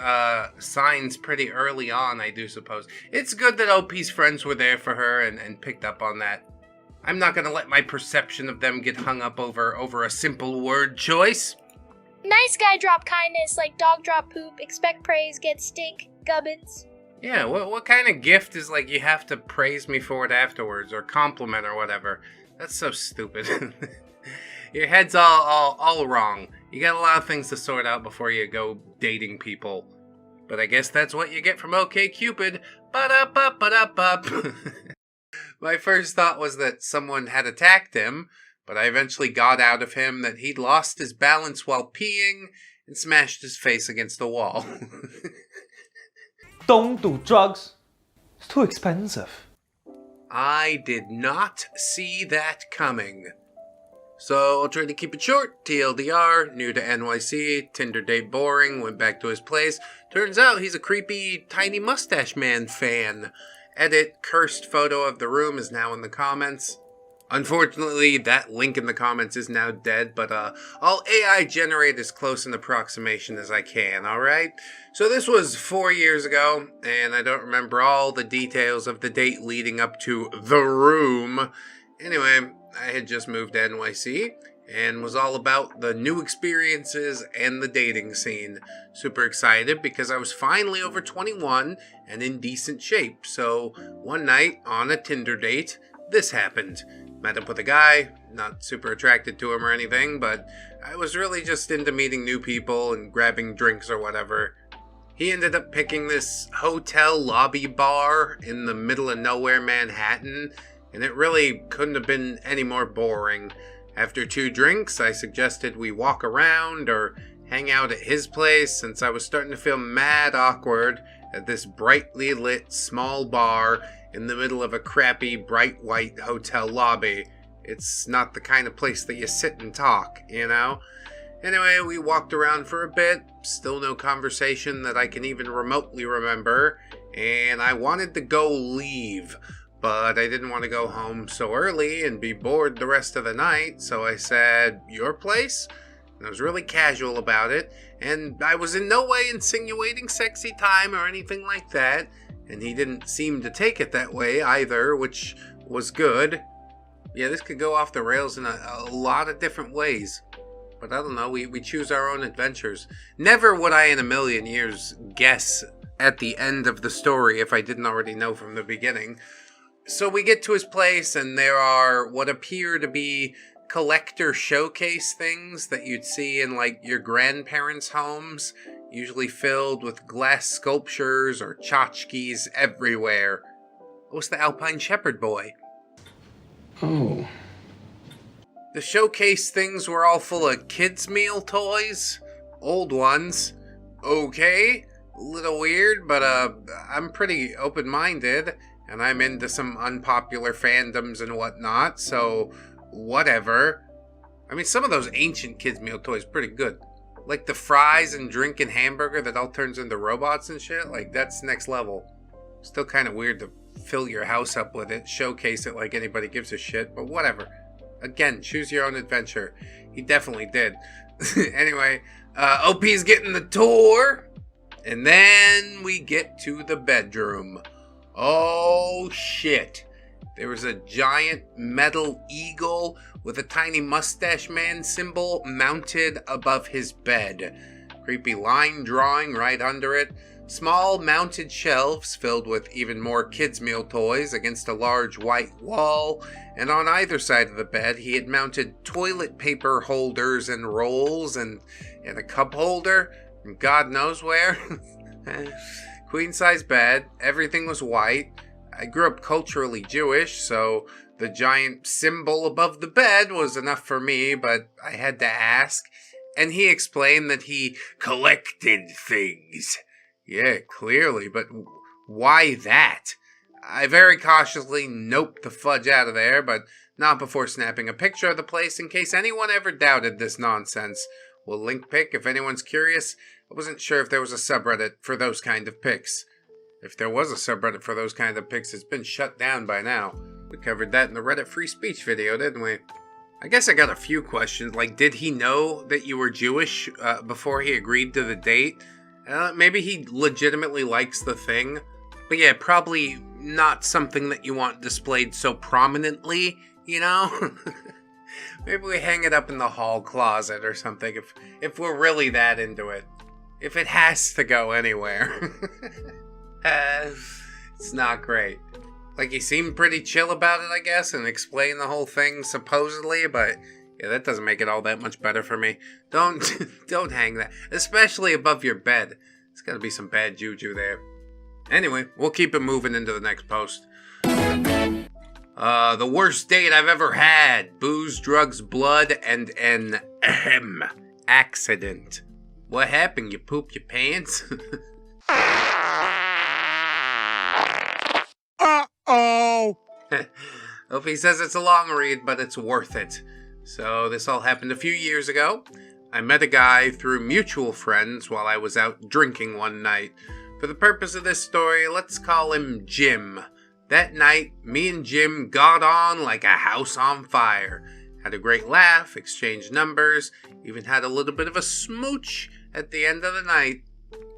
signs pretty early on, I do suppose. It's good that OP's friends were there for her and picked up on that. I'm not going to let my perception of them get hung up over a simple word choice. Nice guy drop kindness like dog drop poop, expect praise, get stink, gubbins. Yeah, what kind of gift is like you have to praise me for it afterwards or compliment or whatever? That's so stupid. Your head's all wrong. You got a lot of things to sort out before you go dating people. But I guess that's what you get from OkCupid. Ba-da-ba-ba-da-ba. My first thought was that someone had attacked him, but I eventually got out of him that he'd lost his balance while peeing and smashed his face against the wall. Don't do drugs. It's too expensive. I did not see that coming. So I'll try to keep it short. TLDR, new to NYC, Tinder date boring, went back to his place. Turns out he's a creepy, tiny mustache-man fan. Edit, cursed photo of the room is now in the comments. Unfortunately, that link in the comments is now dead, but I'll AI generate as close an approximation as I can, alright? So this was 4 years ago, and I don't remember all the details of the date leading up to the room. Anyway, I had just moved to NYC and was all about the new experiences and the dating scene. Super excited because I was finally over 21 and in decent shape. So one night on a Tinder date, this happened. Met up with a guy, not super attracted to him or anything, but I was really just into meeting new people and grabbing drinks or whatever. He ended up picking this hotel lobby bar in the middle of nowhere Manhattan, and it really couldn't have been any more boring. After 2 drinks, I suggested we walk around or hang out at his place since I was starting to feel mad awkward at this brightly lit small bar in the middle of a crappy bright white hotel lobby. It's not the kind of place that you sit and talk, you know? Anyway, we walked around for a bit, still no conversation that I can even remotely remember, and I wanted to go leave. But I didn't want to go home so early and be bored the rest of the night, so I said, "Your place?" And I was really casual about it, and I was in no way insinuating sexy time or anything like that, and he didn't seem to take it that way either, which was good. Yeah, this could go off the rails in a lot of different ways. But I don't know, we choose our own adventures. Never would I in a million years guess at the end of the story if I didn't already know from the beginning. So we get to his place, and there are what appear to be collector showcase things that you'd see in, like, your grandparents' homes, usually filled with glass sculptures or tchotchkes everywhere. What's the Alpine Shepherd boy? Oh. The showcase things were all full of kids' meal toys. Old ones. Okay, a little weird, but I'm pretty open-minded. And I'm into some unpopular fandoms and whatnot, so whatever. I mean, some of those ancient kids' meal toys are pretty good. Like the fries and drink and hamburger that all turns into robots and shit. Like, that's next level. Still kind of weird to fill your house up with it, showcase it like anybody gives a shit, but whatever. Again, choose your own adventure. He definitely did. Anyway, OP's getting the tour, and then we get to the bedroom. Oh shit. There was a giant metal eagle with a tiny mustache-man symbol mounted above his bed. Creepy line drawing right under it. Small mounted shelves filled with even more kids' meal toys against a large white wall. And on either side of the bed, he had mounted toilet paper holders and rolls and a cup holder from God knows where. Queen-size bed. Everything was white. I grew up culturally Jewish, so the giant symbol above the bed was enough for me, but I had to ask. And he explained that he collected things. Yeah, clearly, but why that? I very cautiously noped the fudge out of there, but not before snapping a picture of the place in case anyone ever doubted this nonsense. We'll link pic if anyone's curious. I wasn't sure if there was a subreddit for those kind of pics. If there was a subreddit for those kind of pics, it's been shut down by now. We covered that in the Reddit free speech video, didn't we? I guess I got a few questions, like did he know that you were Jewish before he agreed to the date? Maybe he legitimately likes the thing. But yeah, probably not something that you want displayed so prominently, you know? Maybe we hang it up in the hall closet or something if we're really that into it. If it has to go anywhere. It's not great. Like, he seemed pretty chill about it, I guess, and explained the whole thing, supposedly, but yeah, that doesn't make it all that much better for me. Don't hang that, especially above your bed. There's gotta be some bad juju there. Anyway, we'll keep it moving into the next post. The worst date I've ever had. Booze, drugs, blood, and an accident. What happened? You pooped your pants? Uh-oh! Hope he says it's a long read, but it's worth it. So this all happened a few years ago. I met a guy through mutual friends while I was out drinking one night. For the purpose of this story, let's call him Jim. That night, me and Jim got on like a house on fire. Had a great laugh, exchanged numbers, even had a little bit of a smooch at the end of the night.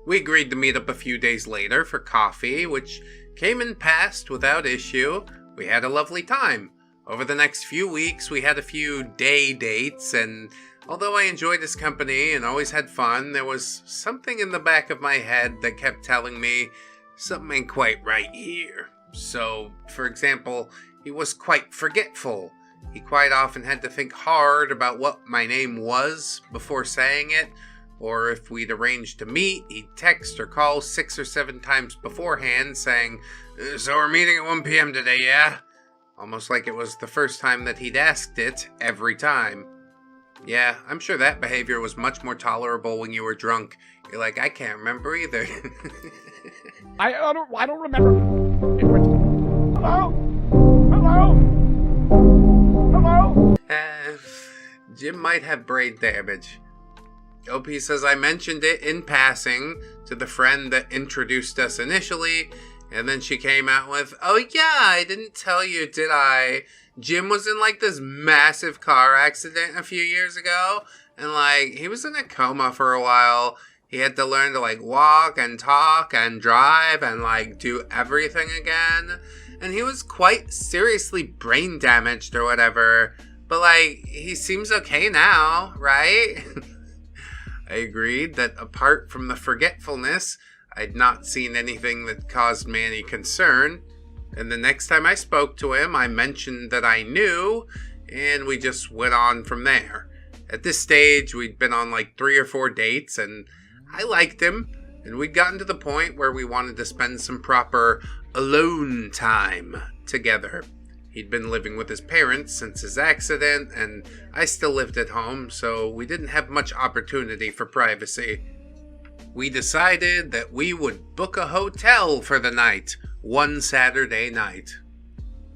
We agreed to meet up a few days later for coffee, which came and passed without issue. We had a lovely time. Over the next few weeks, we had a few day dates, and although I enjoyed his company and always had fun, there was something in the back of my head that kept telling me something ain't quite right here. So, for example, he was quite forgetful. He quite often had to think hard about what my name was before saying it, or if we'd arranged to meet, he'd text or call 6 or 7 times beforehand saying, "So we're meeting at 1 p.m. today, yeah?" Almost like it was the first time that he'd asked it every time. Yeah, I'm sure that behavior was much more tolerable when you were drunk. You're like, I can't remember either. I don't remember. Hello? Hello? Hello? Jim might have brain damage. OP says, I mentioned it in passing to the friend that introduced us initially, and then she came out with, "Oh yeah, I didn't tell you, did I? Jim was in like this massive car accident a few years ago, and like he was in a coma for a while. He had to learn to like walk and talk and drive and like do everything again. And he was quite seriously brain damaged or whatever, but like he seems okay now, right?" I agreed that apart from the forgetfulness, I'd not seen anything that caused me any concern. And the next time I spoke to him, I mentioned that I knew, and we just went on from there. At this stage, we'd been on like 3 or 4 dates, and I liked him, and we'd gotten to the point where we wanted to spend some proper alone time together. He'd been living with his parents since his accident, and I still lived at home, so we didn't have much opportunity for privacy. We decided that we would book a hotel for the night, one Saturday night.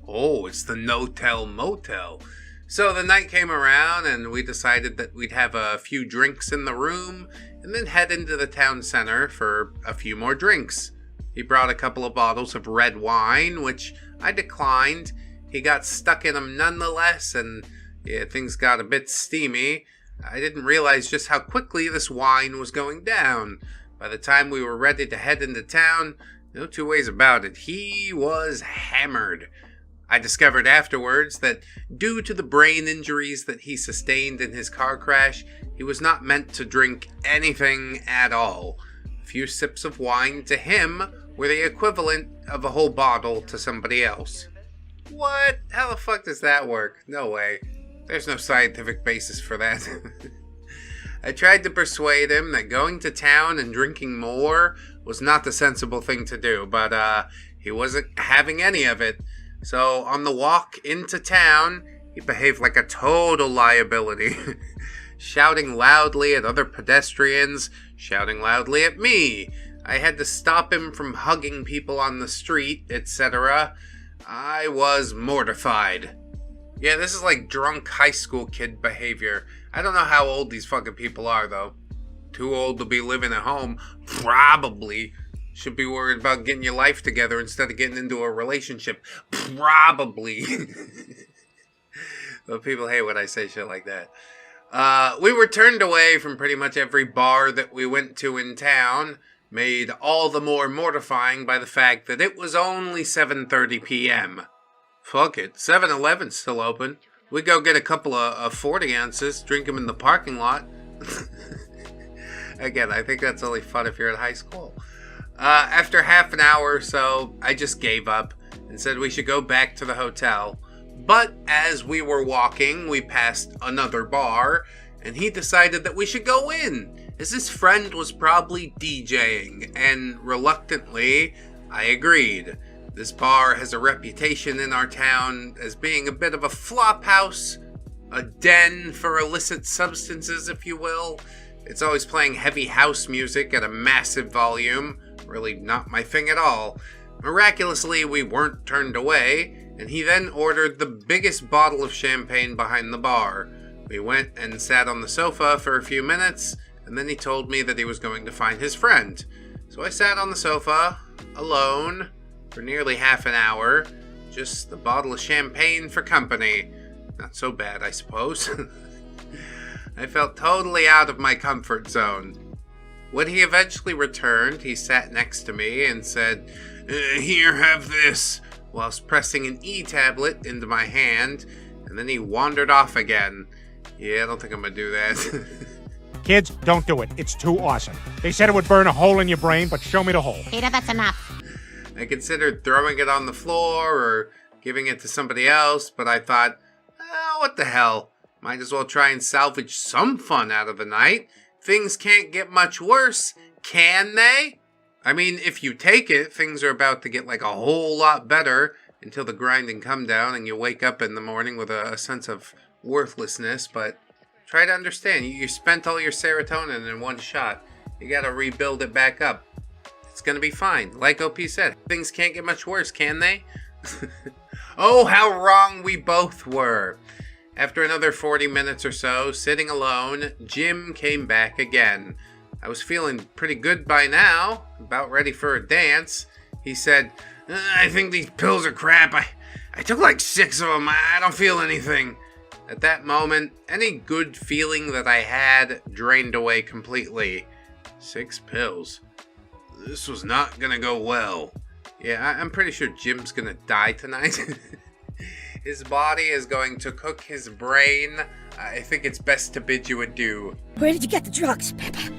Oh, it's the no-tell motel. So the night came around, and we decided that we'd have a few drinks in the room, and then head into the town center for a few more drinks. He brought a couple of bottles of red wine, which I declined. He got stuck in them nonetheless, and yeah, things got a bit steamy. I didn't realize just how quickly this wine was going down. By the time we were ready to head into town, no two ways about it, he was hammered. I discovered afterwards that due to the brain injuries that he sustained in his car crash, he was not meant to drink anything at all. A few sips of wine to him were the equivalent of a whole bottle to somebody else. What? How the fuck does that work? No way. There's no scientific basis for that. I tried to persuade him that going to town and drinking more was not the sensible thing to do, but he wasn't having any of it. So on the walk into town, he behaved like a total liability, shouting loudly at other pedestrians, shouting loudly at me. I had to stop him from hugging people on the street, etc. I was mortified. Yeah, this is like drunk high school kid behavior. I don't know how old these fucking people are, though. Too old to be living at home, probably. Should be worried about getting your life together instead of getting into a relationship, probably. But people hate when I say shit like that. We were turned away from pretty much every bar that we went to in town, made all the more mortifying by the fact that it was only 7:30 p.m. Fuck it, 7-Eleven's still open. We go get a couple of 40 ounces, drink them in the parking lot. Again, I think that's only fun if you're in high school. After half an hour or so, I just gave up and said we should go back to the hotel. But as we were walking, we passed another bar, and he decided that we should go in, as his friend was probably DJing, and reluctantly, I agreed. This bar has a reputation in our town as being a bit of a flop house, a den for illicit substances, if you will. It's always playing heavy house music at a massive volume. Really not my thing at all. Miraculously, we weren't turned away, and he then ordered the biggest bottle of champagne behind the bar. We went and sat on the sofa for a few minutes, and then he told me that he was going to find his friend. So I sat on the sofa, alone, for nearly half an hour. Just the bottle of champagne for company. Not so bad, I suppose. I felt totally out of my comfort zone. When he eventually returned, he sat next to me and said, "Here, have this," whilst pressing an e-tablet into my hand, and then he wandered off again. Yeah, I don't think I'm gonna do that. Kids, don't do it. It's too awesome. They said it would burn a hole in your brain, but show me the hole. Peter, that's enough. I considered throwing it on the floor or giving it to somebody else, but I thought, what the hell? Might as well try and salvage some fun out of the night. Things can't get much worse, can they? I mean, if you take it, things are about to get like a whole lot better until the grinding come down and you wake up in the morning with a sense of worthlessness, but try to understand, you spent all your serotonin in one shot. You gotta rebuild it back up. It's gonna be fine. Like OP said, things can't get much worse, can they? Oh, how wrong we both were. After another 40 minutes or so, sitting alone, Jim came back again. I was feeling pretty good by now, about ready for a dance. He said, "I think these pills are crap. I took like 6 of them. I don't feel anything." At that moment, any good feeling that I had drained away completely. 6 pills. This was not gonna go well. Yeah, I'm pretty sure Jim's gonna die tonight. His body is going to cook his brain. I think it's best to bid you adieu. Where did you get the drugs, Peppa?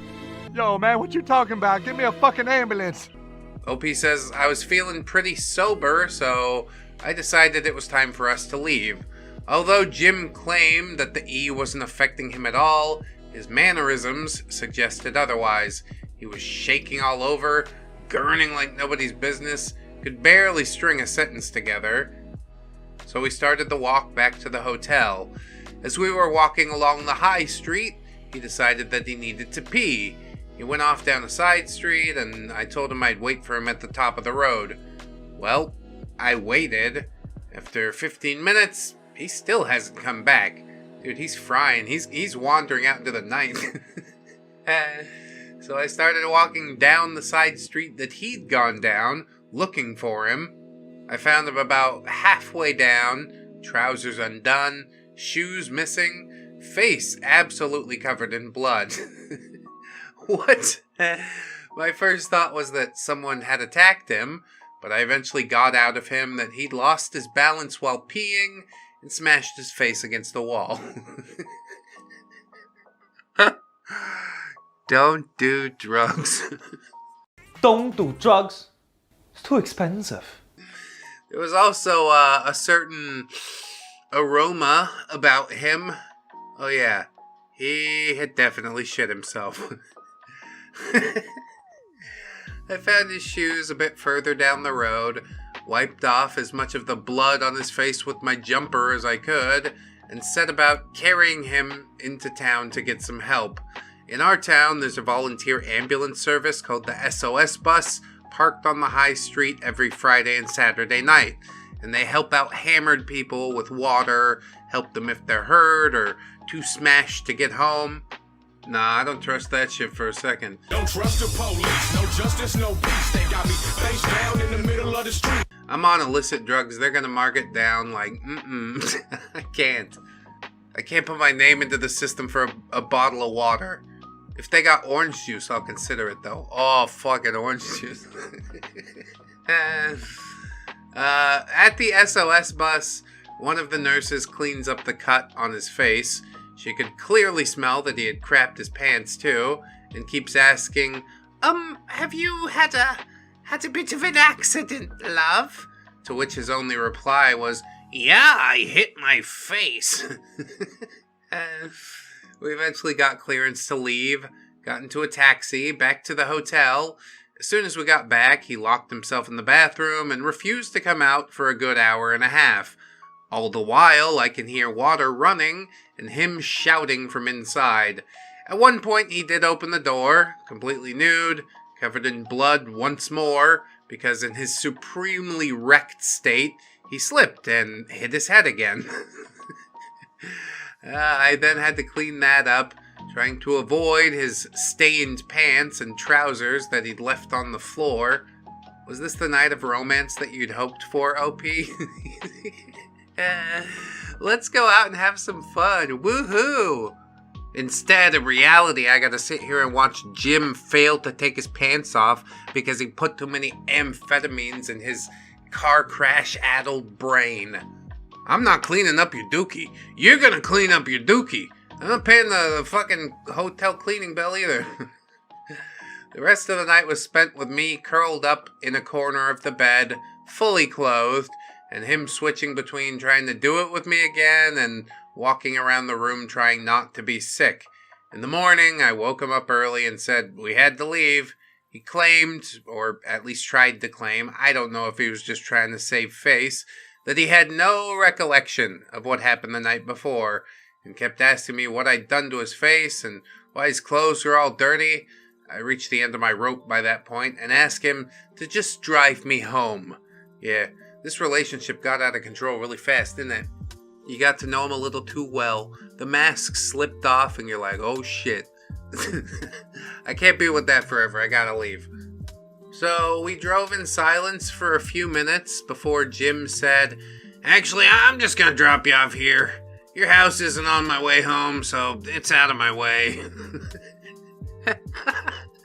Yo, man, what you talking about? Give me a fucking ambulance. OP says I was feeling pretty sober, so I decided it was time for us to leave. Although Jim claimed that the E wasn't affecting him at all, his mannerisms suggested otherwise. He was shaking all over, gurning like nobody's business, could barely string a sentence together. So we started the walk back to the hotel. As we were walking along the high street, he decided that he needed to pee. He went off down a side street, and I told him I'd wait for him at the top of the road. Well, I waited. After 15 minutes, he still hasn't come back. Dude, he's frying. He's wandering out into the night. So I started walking down the side street that he'd gone down, looking for him. I found him about halfway down, trousers undone, shoes missing, face absolutely covered in blood. What? My first thought was that someone had attacked him, but I eventually got out of him that he'd lost his balance while peeing and smashed his face against the wall. Don't do drugs. Don't do drugs. It's too expensive. There was also a certain aroma about him. Oh yeah, he had definitely shit himself. I found his shoes a bit further down the road, wiped off as much of the blood on his face with my jumper as I could, and set about carrying him into town to get some help. In our town, there's a volunteer ambulance service called the SOS Bus, parked on the high street every Friday and Saturday night. And they help out hammered people with water, help them if they're hurt or too smashed to get home. Nah, I don't trust that shit for a second. Don't trust the police, no justice, no peace. They got me face down in the middle of the street. I'm on illicit drugs, they're gonna mark it down like, I can't put my name into the system for a bottle of water. If they got orange juice, I'll consider it though. Oh, fucking orange juice. At the SOS bus, one of the nurses cleans up the cut on his face. She could clearly smell that he had crapped his pants too, and keeps asking, have you had a bit of an accident, love? To which his only reply was, yeah, I hit my face. We eventually got clearance to leave, got into a taxi, back to the hotel. As soon as we got back, he locked himself in the bathroom and refused to come out for a good hour and a half. All the while, I can hear water running and him shouting from inside. At one point, he did open the door, completely nude, covered in blood once more, because in his supremely wrecked state, he slipped and hit his head again. I then had to clean that up, trying to avoid his stained pants and trousers that he'd left on the floor. Was this the night of romance that you'd hoped for, OP? Let's go out and have some fun. Woohoo! Instead, in reality, I gotta sit here and watch Jim fail to take his pants off because he put too many amphetamines in his car crash-addled brain. I'm not cleaning up your dookie. You're gonna clean up your dookie. I'm not paying the fucking hotel cleaning bill either. The rest of the night was spent with me curled up in a corner of the bed, fully clothed, and him switching between trying to do it with me again and walking around the room trying not to be sick. In the morning, I woke him up early and said we had to leave. He claimed, or at least tried to claim, I don't know if he was just trying to save face, that he had no recollection of what happened the night before, and kept asking me what I'd done to his face and why his clothes were all dirty. I reached the end of my rope by that point and asked him to just drive me home. Yeah, this relationship got out of control really fast, didn't it? You got to know him a little too well. The mask slipped off and you're like, oh shit. I can't be with that forever, I gotta leave. So we drove in silence for a few minutes before Jim said, actually, I'm just gonna drop you off here. Your house isn't on my way home, so it's out of my way.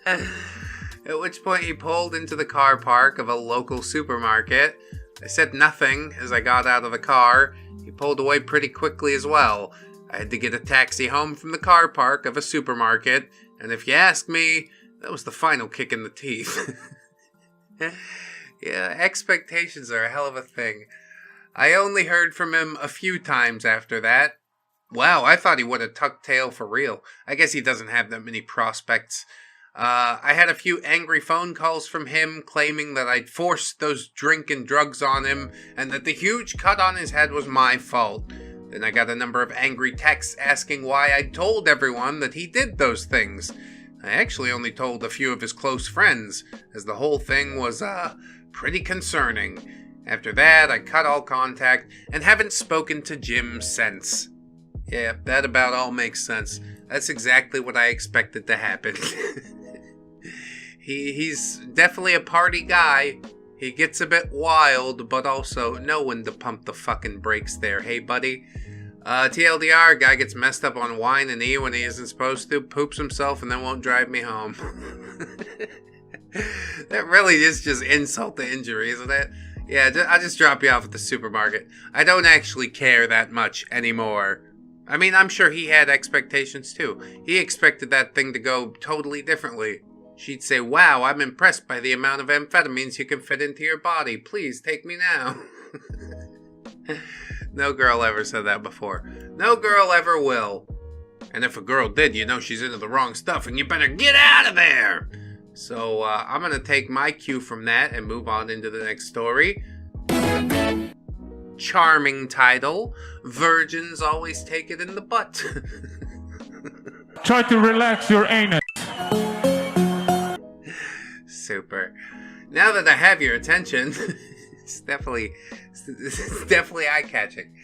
At which point he pulled into the car park of a local supermarket. I said nothing as I got out of the car. He pulled away pretty quickly as well. I had to get a taxi home from the car park of a supermarket, and if you ask me, that was the final kick in the teeth. Yeah, expectations are a hell of a thing. I only heard from him a few times after that. Wow, I thought he would have tucked tail for real. I guess he doesn't have that many prospects. I had a few angry phone calls from him claiming that I'd forced those drink and drugs on him and that the huge cut on his head was my fault. Then I got a number of angry texts asking why I'd told everyone that he did those things. I actually only told a few of his close friends, as the whole thing was, pretty concerning. After that, I cut all contact and haven't spoken to Jim since. Yeah, that about all makes sense. That's exactly what I expected to happen. He's definitely a party guy. He gets a bit wild, but also knowing to pump the fucking brakes there. Hey, buddy. TLDR, guy gets messed up on wine and E when he isn't supposed to, poops himself, and then won't drive me home. That really is just insult to injury, isn't it? Yeah, I'll just drop you off at the supermarket. I don't actually care that much anymore. I mean, I'm sure he had expectations too. He expected that thing to go totally differently. She'd say, wow, I'm impressed by the amount of amphetamines you can fit into your body. Please take me now. No girl ever said that before. No girl ever will. And if a girl did, you know she's into the wrong stuff and you better get out of there. So I'm going to take my cue from that and move on into the next story. Charming title. Virgins always take it in the butt. Try to relax your anus. Super. Now that I have your attention, it's definitely eye-catching.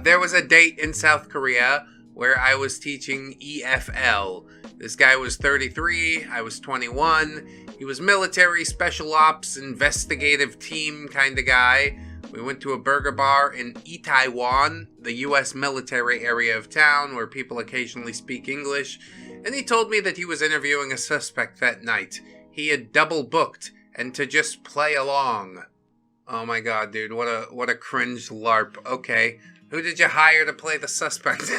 There was a date in South Korea where I was teaching EFL. This guy was 33, I was 21. He was military, special ops, investigative team kind of guy. We went to a burger bar in Itaewon, the US military area of town where people occasionally speak English, and he told me that he was interviewing a suspect that night. He had double booked, and to just play along. Oh my god, dude, what a cringe LARP. Okay, who did you hire to play the suspect?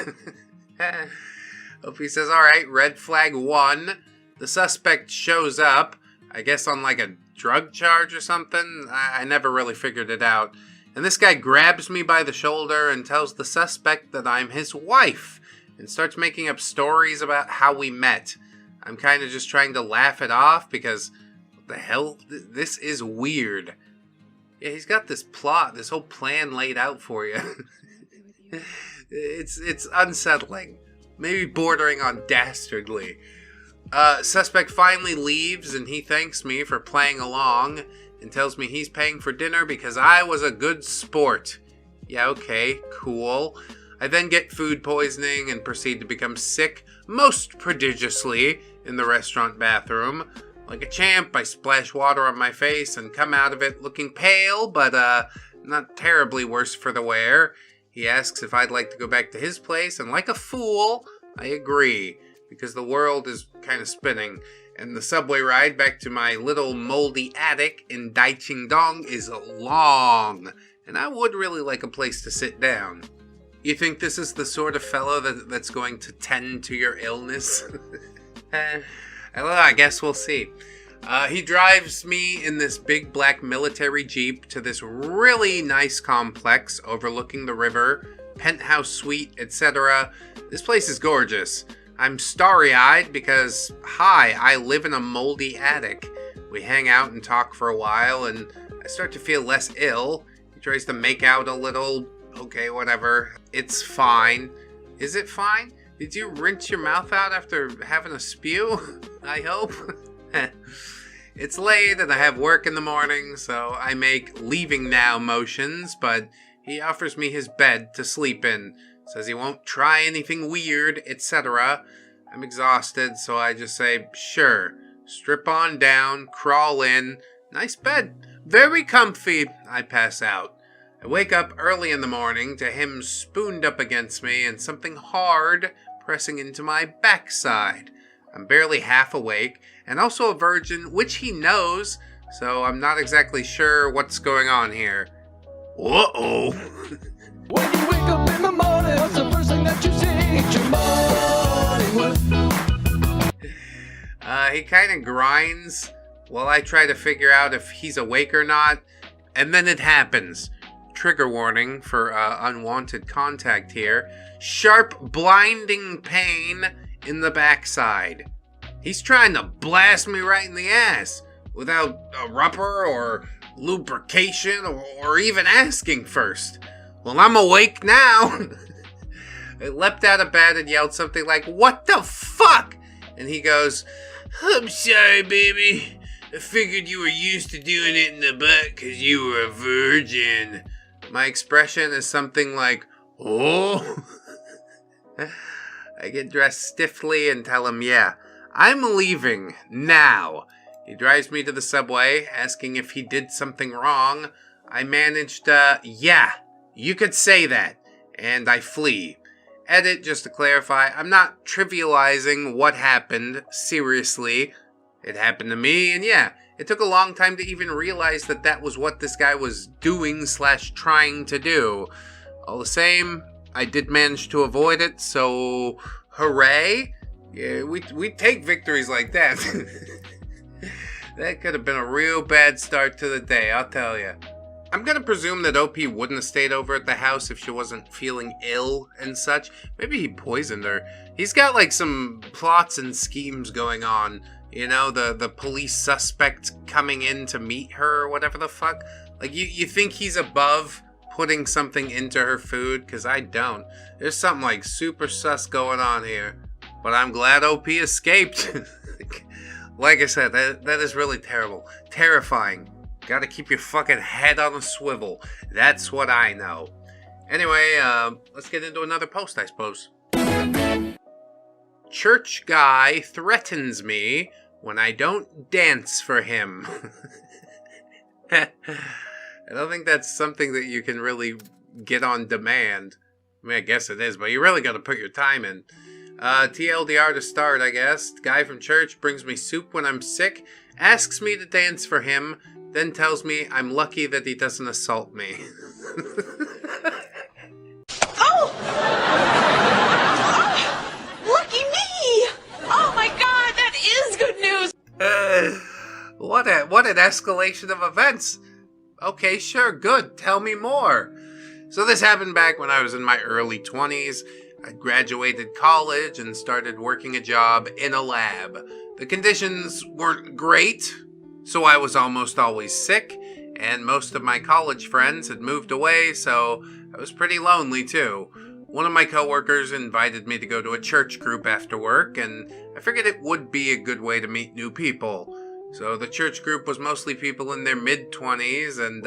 Hope he says, alright, red flag 1. The suspect shows up, I guess on like a drug charge or something. I never really figured it out. And this guy grabs me by the shoulder and tells the suspect that I'm his wife, and starts making up stories about how we met. I'm kind of just trying to laugh it off because, what the hell, this is weird. Yeah, he's got this plot, this whole plan laid out for you. It's unsettling. Maybe bordering on dastardly. Suspect finally leaves and he thanks me for playing along and tells me he's paying for dinner because I was a good sport. Yeah, okay, cool. I then get food poisoning and proceed to become sick most prodigiously in the restaurant bathroom. Like a champ, I splash water on my face and come out of it looking pale, but not terribly worse for the wear. He asks if I'd like to go back to his place, and like a fool, I agree, because the world is kind of spinning, and the subway ride back to my little moldy attic in Daichingdong is long, and I would really like a place to sit down. You think this is the sort of fellow that's going to tend to your illness? I guess we'll see. He drives me in this big black military Jeep to this really nice complex overlooking the river, penthouse suite, etc. This place is gorgeous. I'm starry-eyed because, hi, I live in a moldy attic. We hang out and talk for a while, and I start to feel less ill. He tries to make out a little. Okay, whatever. It's fine. Is it fine? Did you rinse your mouth out after having a spew? I hope. It's late and I have work in the morning, so I make leaving now motions, but he offers me his bed to sleep in. Says he won't try anything weird, etc. I'm exhausted, so I just say, sure. Strip on down, crawl in. Nice bed. Very comfy. I pass out. I wake up early in the morning to him spooned up against me and something hard pressing into my backside. I'm barely half awake, and also a virgin, which he knows, so I'm not exactly sure what's going on here. Uh-oh. When you wake up in the morning, what's the first thing that you see? It's your morning wood. He kind of grinds while I try to figure out if he's awake or not, and then it happens. Trigger warning for unwanted contact here. Sharp, blinding pain in the backside. He's trying to blast me right in the ass without a rubber or lubrication or even asking first. Well, I'm awake now. I leapt out of bed and yelled something like, "What the fuck?" And he goes, "I'm sorry, baby. I figured you were used to doing it in the butt because you were a virgin." My expression is something like, "Oh." I get dressed stiffly and tell him, yeah, I'm leaving now. He drives me to the subway, asking if he did something wrong. I managed, yeah, you could say that. And I flee. Edit, just to clarify, I'm not trivializing what happened, seriously. It happened to me, and yeah, it took a long time to even realize that that was what this guy was doing / trying to do. All the same, I did manage to avoid it, so hooray. Yeah, we take victories like that. That could have been a real bad start to the day, I'll tell you. I'm gonna presume that OP wouldn't have stayed over at the house if she wasn't feeling ill and such. Maybe he poisoned her. He's got like some plots and schemes going on. You know, the police suspect coming in to meet her or whatever the fuck. Like, you think he's above putting something into her food? Because I don't. There's something like super sus going on here. But I'm glad OP escaped. Like I said, that is really terrible. Terrifying. Gotta keep your fucking head on a swivel. That's what I know. Anyway, let's get into another post, I suppose. Church guy threatens me when I don't dance for him. I don't think that's something that you can really get on demand. I mean, I guess it is, but you really gotta put your time in. TLDR to start, I guess. Guy from church brings me soup when I'm sick, asks me to dance for him, then tells me I'm lucky that he doesn't assault me. Oh! Lucky me! Oh my god, that is good news! What an escalation of events. Okay, sure, good. Tell me more. So this happened back when I was in my early 20s. I graduated college and started working a job in a lab. The conditions weren't great, so I was almost always sick, and most of my college friends had moved away, so I was pretty lonely too. One of my coworkers invited me to go to a church group after work, and I figured it would be a good way to meet new people. So the church group was mostly people in their mid-20s, and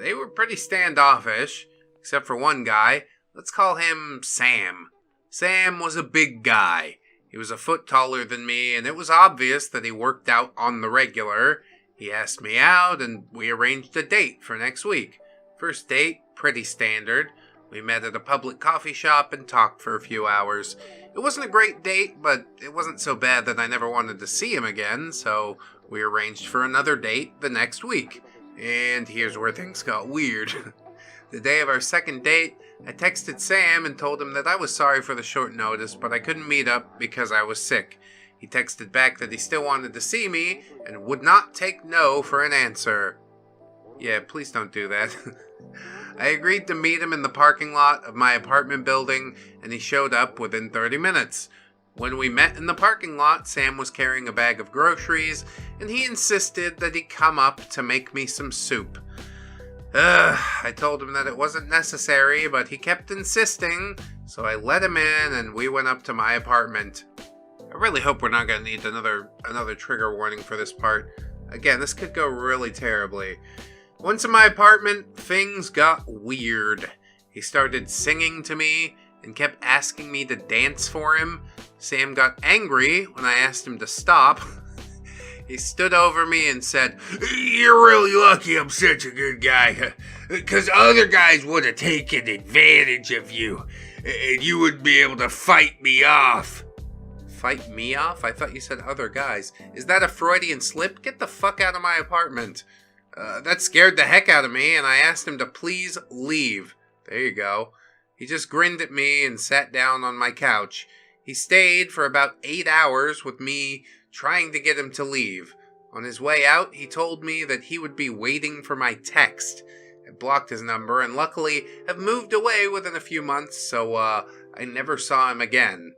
they were pretty standoffish, except for one guy. Let's call him Sam. Sam was a big guy. He was a foot taller than me, and it was obvious that he worked out on the regular. He asked me out, and we arranged a date for next week. First date, pretty standard. We met at a public coffee shop and talked for a few hours. It wasn't a great date, but it wasn't so bad that I never wanted to see him again, so we arranged for another date the next week. And here's where things got weird. The day of our second date, I texted Sam and told him that I was sorry for the short notice, but I couldn't meet up because I was sick. He texted back that he still wanted to see me and would not take no for an answer. Yeah, please don't do that. I agreed to meet him in the parking lot of my apartment building, and he showed up within 30 minutes. When we met in the parking lot, Sam was carrying a bag of groceries, and he insisted that he come up to make me some soup. I told him that it wasn't necessary, but he kept insisting, so I let him in and we went up to my apartment. I really hope we're not going to need another trigger warning for this part. Again, this could go really terribly. Once in my apartment, things got weird. He started singing to me and kept asking me to dance for him. Sam got angry when I asked him to stop. He stood over me and said, "You're really lucky I'm such a good guy, because other guys would have taken advantage of you, and you would be able to fight me off." Fight me off? I thought you said other guys. Is that a Freudian slip? Get the fuck out of my apartment. That scared the heck out of me, and I asked him to please leave. There you go. He just grinned at me and sat down on my couch. He stayed for about 8 hours with me trying to get him to leave. On his way out, he told me that he would be waiting for my text. I blocked his number and luckily have moved away within a few months, so I never saw him again.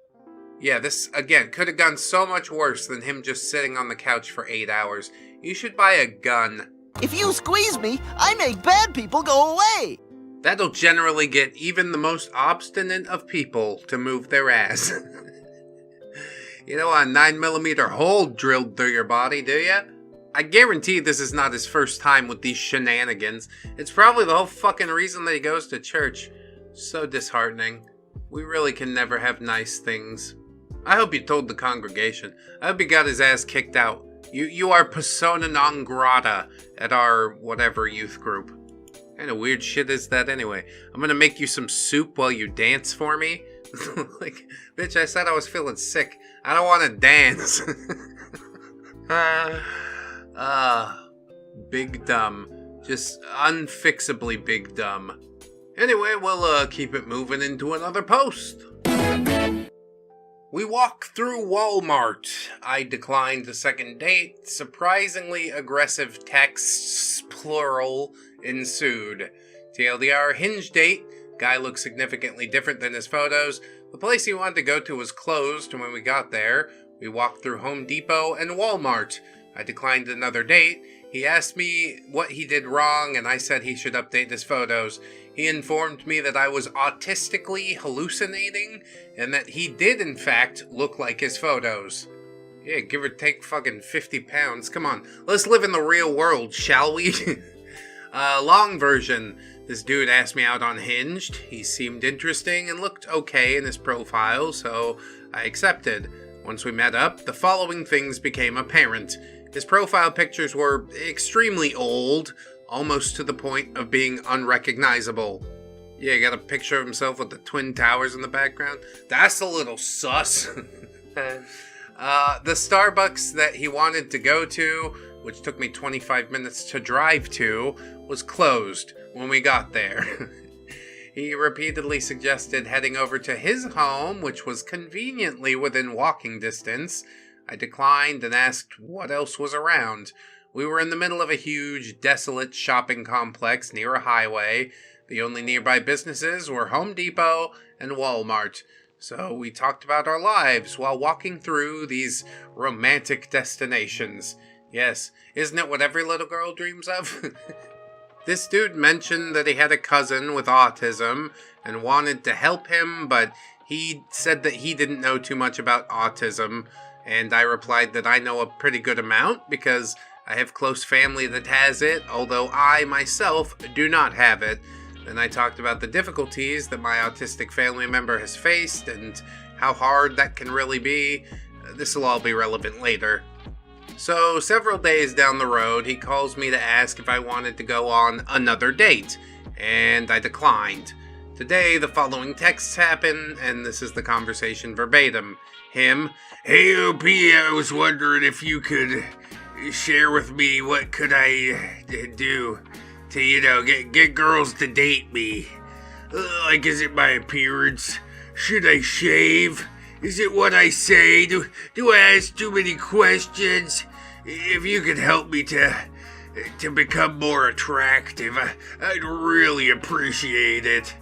Yeah, this, again, could have gone so much worse than him just sitting on the couch for 8 hours. You should buy a gun. If you squeeze me, I make bad people go away. That'll generally get even the most obstinate of people to move their ass. You don't want a 9mm hole drilled through your body, do you? I guarantee this is not his first time with these shenanigans. It's probably the whole fucking reason that he goes to church. So disheartening. We really can never have nice things. I hope you told the congregation. I hope he got his ass kicked out. You are persona non grata at our whatever youth group. What kind of weird shit is that anyway? I'm gonna make you some soup while you dance for me? Like, bitch, I said I was feeling sick. I don't want to dance. Big dumb. Just unfixably big dumb. Anyway, we'll keep it moving into another post. We walk through Walmart. I declined the second date. Surprisingly aggressive texts, plural, ensued. TLDR, Hinge date. Guy looked significantly different than his photos. The place he wanted to go to was closed when we got there. We walked through Home Depot and Walmart. I declined another date. He asked me what he did wrong, and I said he should update his photos. He informed me that I was autistically hallucinating, and that he did, in fact, look like his photos. Yeah, give or take fucking 50 pounds. Come on, let's live in the real world, shall we? Long version. This dude asked me out on Hinged. He seemed interesting and looked okay in his profile, so I accepted. Once we met up, the following things became apparent. His profile pictures were extremely old, almost to the point of being unrecognizable. Yeah, got a picture of himself with the Twin Towers in the background. That's a little sus. The Starbucks that he wanted to go to, which took me 25 minutes to drive to, was closed when we got there. He repeatedly suggested heading over to his home, which was conveniently within walking distance. I declined and asked what else was around. We were in the middle of a huge, desolate shopping complex near a highway. The only nearby businesses were Home Depot and Walmart. So we talked about our lives while walking through these romantic destinations. Yes, isn't it what every little girl dreams of? This dude mentioned that he had a cousin with autism and wanted to help him, but he said that he didn't know too much about autism, and I replied that I know a pretty good amount because I have close family that has it, although I myself do not have it. Then I talked about the difficulties that my autistic family member has faced and how hard that can really be. This will all be relevant later. So, several days down the road, he calls me to ask if I wanted to go on another date, and I declined. Today, the following texts happen, and this is the conversation verbatim. Him, "Hey OP, I was wondering if you could share with me what could I do to, get girls to date me. Like, is it my appearance? Should I shave? Is it what I say? Do I ask too many questions? If you could help me to become more attractive, I'd really appreciate it."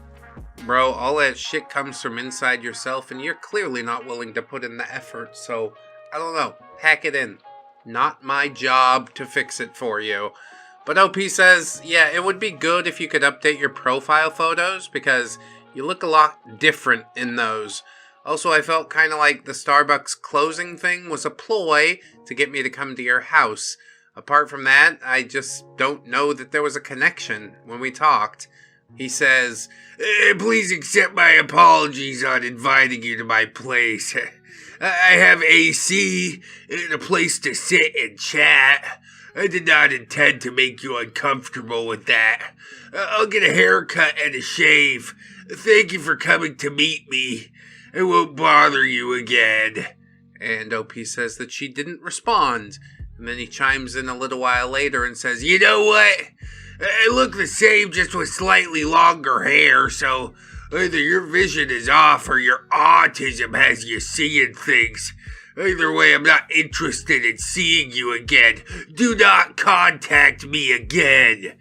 Bro, all that shit comes from inside yourself, and you're clearly not willing to put in the effort, so, I don't know, pack it in. Not my job to fix it for you. But OP says, yeah, it would be good if you could update your profile photos, because you look a lot different in those. Also, I felt kind of like the Starbucks closing thing was a ploy to get me to come to your house. Apart from that, I just don't know that there was a connection when we talked. He says, "Please accept my apologies on inviting you to my place. I have AC and a place to sit and chat. I did not intend to make you uncomfortable with that. I'll get a haircut and a shave. Thank you for coming to meet me. I won't bother you again." And OP says that she didn't respond. And then he chimes in a little while later and says, "You know what? I look the same, just with slightly longer hair, so either your vision is off or your autism has you seeing things. Either way, I'm not interested in seeing you again. Do not contact me again."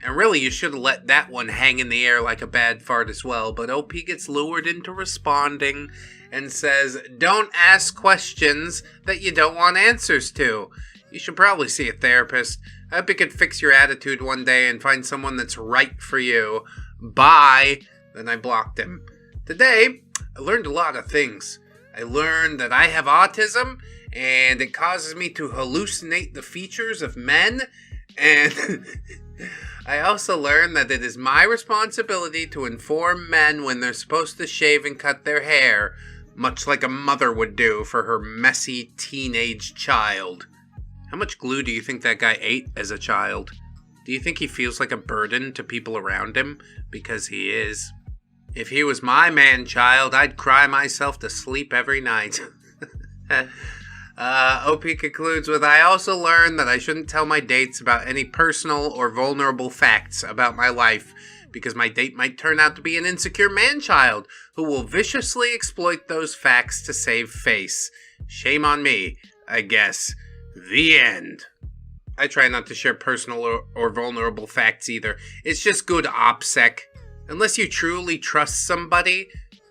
And really, you should have let that one hang in the air like a bad fart as well, but OP gets lured into responding and says, "Don't ask questions that you don't want answers to. You should probably see a therapist. I hope you could fix your attitude one day and find someone that's right for you. Bye." Then I blocked him. Today, I learned a lot of things. I learned that I have autism, and it causes me to hallucinate the features of men, and I also learned that it is my responsibility to inform men when they're supposed to shave and cut their hair, much like a mother would do for her messy teenage child. How much glue do you think that guy ate as a child? Do you think he feels like a burden to people around him? Because he is. If he was my man-child, I'd cry myself to sleep every night. OP concludes with, I also learned that I shouldn't tell my dates about any personal or vulnerable facts about my life, because my date might turn out to be an insecure man-child who will viciously exploit those facts to save face. Shame on me, I guess. The end. I try not to share personal or vulnerable facts either. It's just good OPSEC. Unless you truly trust somebody,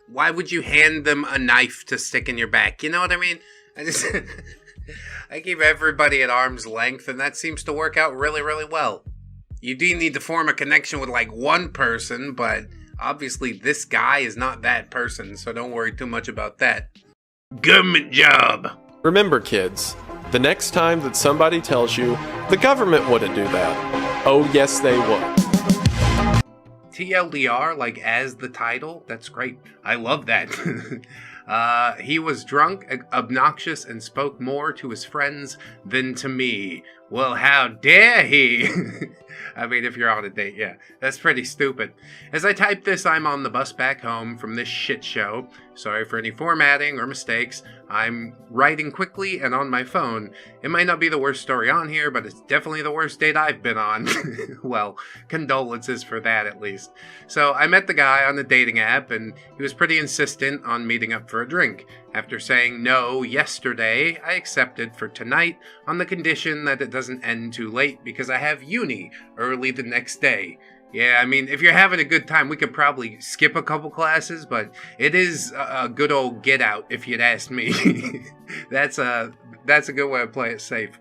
why would you hand them a knife to stick in your back? You know what I mean? I keep everybody at arm's length, and that seems to work out really, really well. You do need to form a connection with like one person, but obviously this guy is not that person, so don't worry too much about that. Government job. Remember, kids, the next time that somebody tells you the government wouldn't do that, oh yes they would. TLDR, like as the title, that's great. I love that. He was drunk, obnoxious, and spoke more to his friends than to me. Well, how dare he? I mean, if you're on a date, yeah. That's pretty stupid. As I type this, I'm on the bus back home from this shit show. Sorry for any formatting or mistakes. I'm writing quickly and on my phone. It might not be the worst story on here, but it's definitely the worst date I've been on. Well, condolences for that at least. So I met the guy on the dating app, and he was pretty insistent on meeting up for a drink. After saying no yesterday, I accepted for tonight on the condition that it doesn't end too late because I have uni early the next day. Yeah, I mean, if you're having a good time, we could probably skip a couple classes, but it is a good old get out, if you'd ask me. That's a good way to play it safe.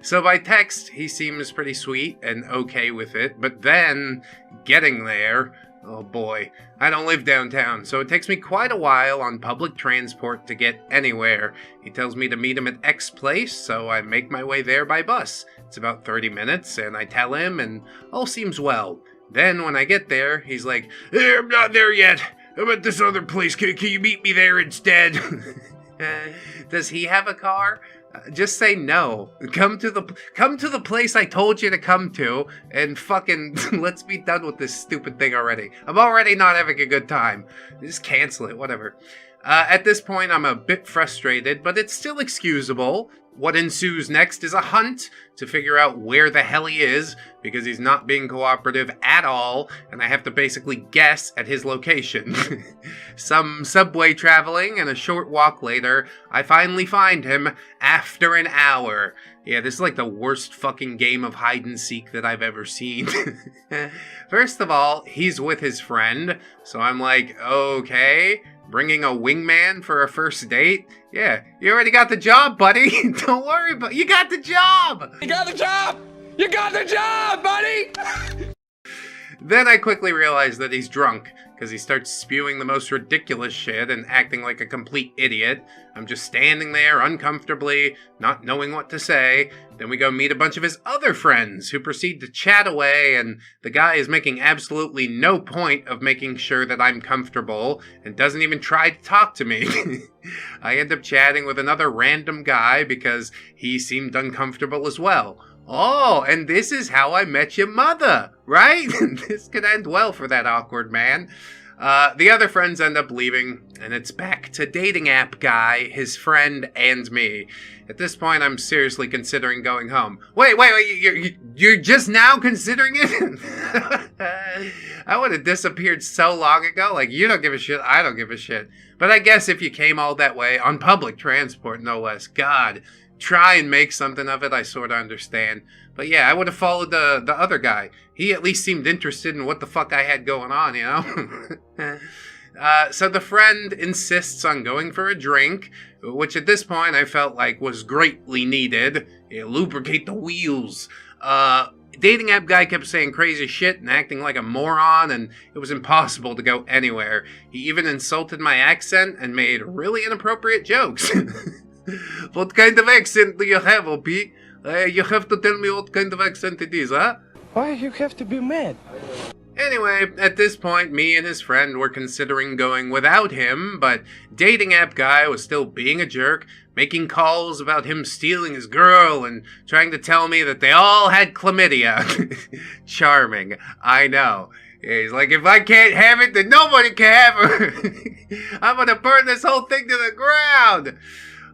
So by text, he seems pretty sweet and okay with it, but then getting there, oh boy, I don't live downtown, so it takes me quite a while on public transport to get anywhere. He tells me to meet him at X place, so I make my way there by bus. It's about 30 minutes, and I tell him, and all seems well. Then, when I get there, he's like, hey, I'm not there yet. I'm at this other place. Can you meet me there instead? Does he have a car? Just say no. Come to the place I told you to come to, and fucking let's be done with this stupid thing already. I'm already not having a good time. Just cancel it, whatever. At this point, I'm a bit frustrated, but it's still excusable. What ensues next is a hunt to figure out where the hell he is, because he's not being cooperative at all, and I have to basically guess at his location. Some subway traveling, and a short walk later, I finally find him after an hour. Yeah, this is like the worst fucking game of hide and seek that I've ever seen. First of all, he's with his friend, so I'm like, okay, bringing a wingman for a first date? Yeah, you already got the job, buddy. Don't worry about it. You got the job! You got the job! You got the job, buddy! Then I quickly realize that he's drunk, because he starts spewing the most ridiculous shit and acting like a complete idiot. I'm just standing there uncomfortably, not knowing what to say. Then we go meet a bunch of his other friends, who proceed to chat away, and the guy is making absolutely no point of making sure that I'm comfortable, and doesn't even try to talk to me. I end up chatting with another random guy, because he seemed uncomfortable as well. Oh, and this is how I met your mother, right? This could end well for that awkward man. The other friends end up leaving, and it's back to dating app guy, his friend, and me. At this point, I'm seriously considering going home. Wait, you're just now considering it? I would have disappeared so long ago. Like, you don't give a shit, I don't give a shit. But I guess if you came all that way, on public transport, no less, God, try and make something of it, I sort of understand. But yeah, I would have followed the other guy. He at least seemed interested in what the fuck I had going on, you know? So the friend insists on going for a drink, which at this point I felt like was greatly needed. Yeah, lubricate the wheels. Dating app guy kept saying crazy shit and acting like a moron, and it was impossible to go anywhere. He even insulted my accent and made really inappropriate jokes. What kind of accent do you have, OP? You have to tell me what kind of accent it is, huh? Why you have to be mad? Anyway, at this point, me and his friend were considering going without him, but dating app guy was still being a jerk, making calls about him stealing his girl and trying to tell me that they all had chlamydia. Charming, I know. He's like, if I can't have it, then nobody can have her. I'm gonna burn this whole thing to the ground.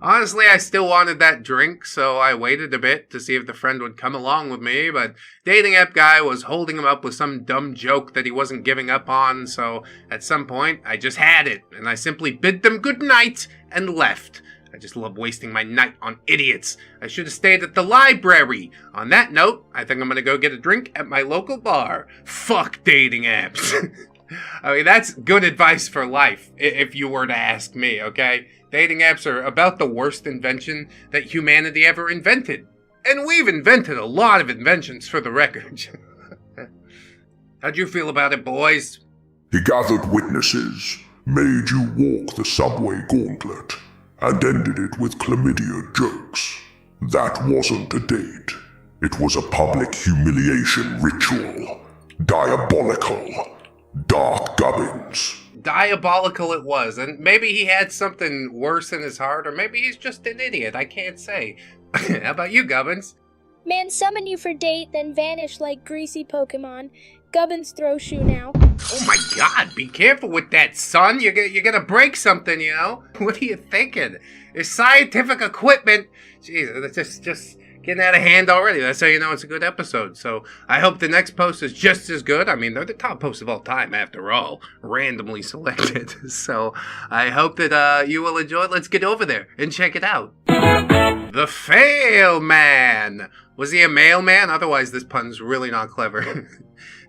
Honestly, I still wanted that drink, so I waited a bit to see if the friend would come along with me, but dating app guy was holding him up with some dumb joke that he wasn't giving up on, so at some point, I just had it, and I simply bid them good night and left. I just love wasting my night on idiots. I should have stayed at the library. On that note, I think I'm gonna go get a drink at my local bar. Fuck dating apps. I mean, that's good advice for life, if you were to ask me, okay? Dating apps are about the worst invention that humanity ever invented. And we've invented a lot of inventions, for the record. How'd you feel about it, boys? He gathered witnesses, made you walk the subway gauntlet, and ended it with chlamydia jokes. That wasn't a date. It was a public humiliation ritual. Diabolical. Dark Gubbins. Diabolical it was, and maybe he had something worse in his heart, or maybe he's just an idiot, I can't say. How about you, Gubbins? Man summon you for date, then vanish like greasy Pokemon. Gubbins throw shoe now. Oh my god, be careful with that, son. You're gonna break something, you know? What are you thinking? It's scientific equipment. Jeez, it's just getting out of hand already. That's how you know it's a good episode. So I hope the next post is just as good. I mean, they're the top posts of all time, after all. Randomly selected. So I hope that you will enjoy it. Let's get over there and check it out. The Fail Man. Was he a mailman? Otherwise, this pun's really not clever.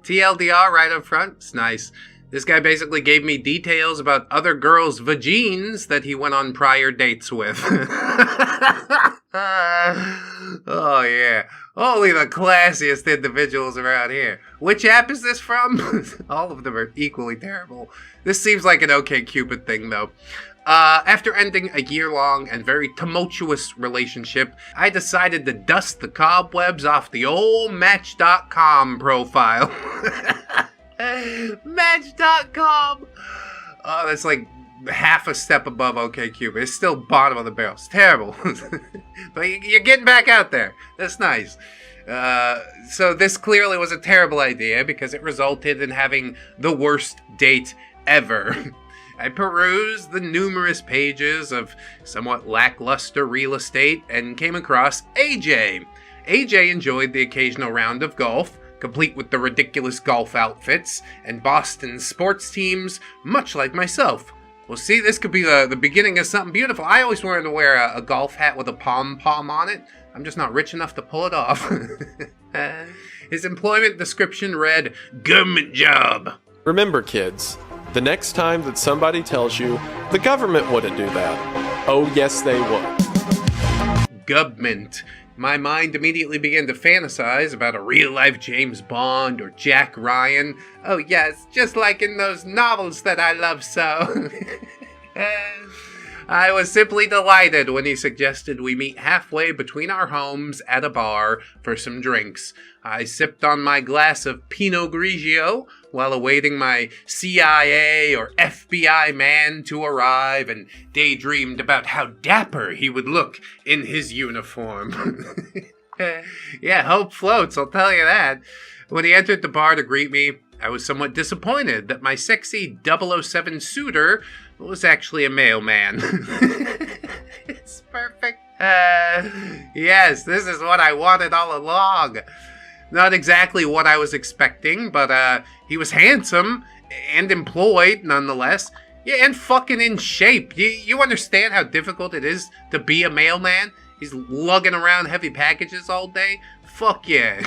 TLDR right up front. It's nice. This guy basically gave me details about other girls' vagines that he went on prior dates with. Oh, yeah. Only the classiest individuals around here. Which app is this from? All of them are equally terrible. This seems like an OkCupid thing, though. After ending a year-long and very tumultuous relationship, I decided to dust the cobwebs off the old Match.com profile. Match.com! Oh, that's like half a step above OkCupid. It's still bottom of the barrel. It's terrible. But you're getting back out there. That's nice. So this clearly was a terrible idea because it resulted in having the worst date ever. I perused the numerous pages of somewhat lackluster real estate and came across AJ. AJ enjoyed the occasional round of golf, complete with the ridiculous golf outfits and Boston sports teams, much like myself. Well, see, this could be the beginning of something beautiful. I always wanted to wear a golf hat with a pom-pom on it. I'm just not rich enough to pull it off. His employment description read, government job. Remember, kids, the next time that somebody tells you the government wouldn't do that, oh yes they would. Government. My mind immediately began to fantasize about a real-life James Bond or Jack Ryan. Oh yes, just like in those novels that I love so. I was simply delighted when he suggested we meet halfway between our homes at a bar for some drinks. I sipped on my glass of Pinot Grigio while awaiting my CIA or FBI man to arrive and daydreamed about how dapper he would look in his uniform. Yeah, hope floats, I'll tell you that. When he entered the bar to greet me, I was somewhat disappointed that my sexy 007 suitor was actually a mailman. It's perfect. Yes, this is what I wanted all along. Not exactly what I was expecting, but he was handsome and employed nonetheless. Yeah, and fucking in shape. You understand how difficult it is to be a mailman? He's lugging around heavy packages all day? Fuck yeah.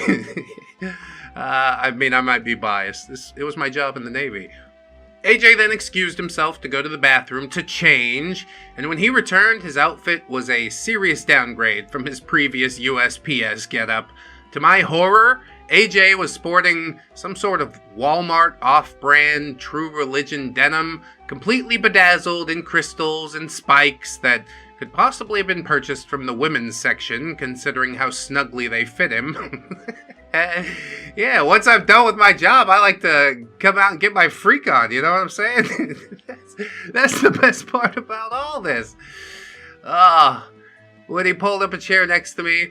I mean, I might be biased. It was my job in the Navy. AJ then excused himself to go to the bathroom to change, and when he returned, his outfit was a serious downgrade from his previous USPS getup. To my horror, AJ was sporting some sort of Walmart off-brand True Religion denim, completely bedazzled in crystals and spikes that could possibly have been purchased from the women's section, considering how snugly they fit him. Yeah, once I'm done with my job, I like to come out and get my freak on, you know what I'm saying? That's the best part about all this. When he pulled up a chair next to me,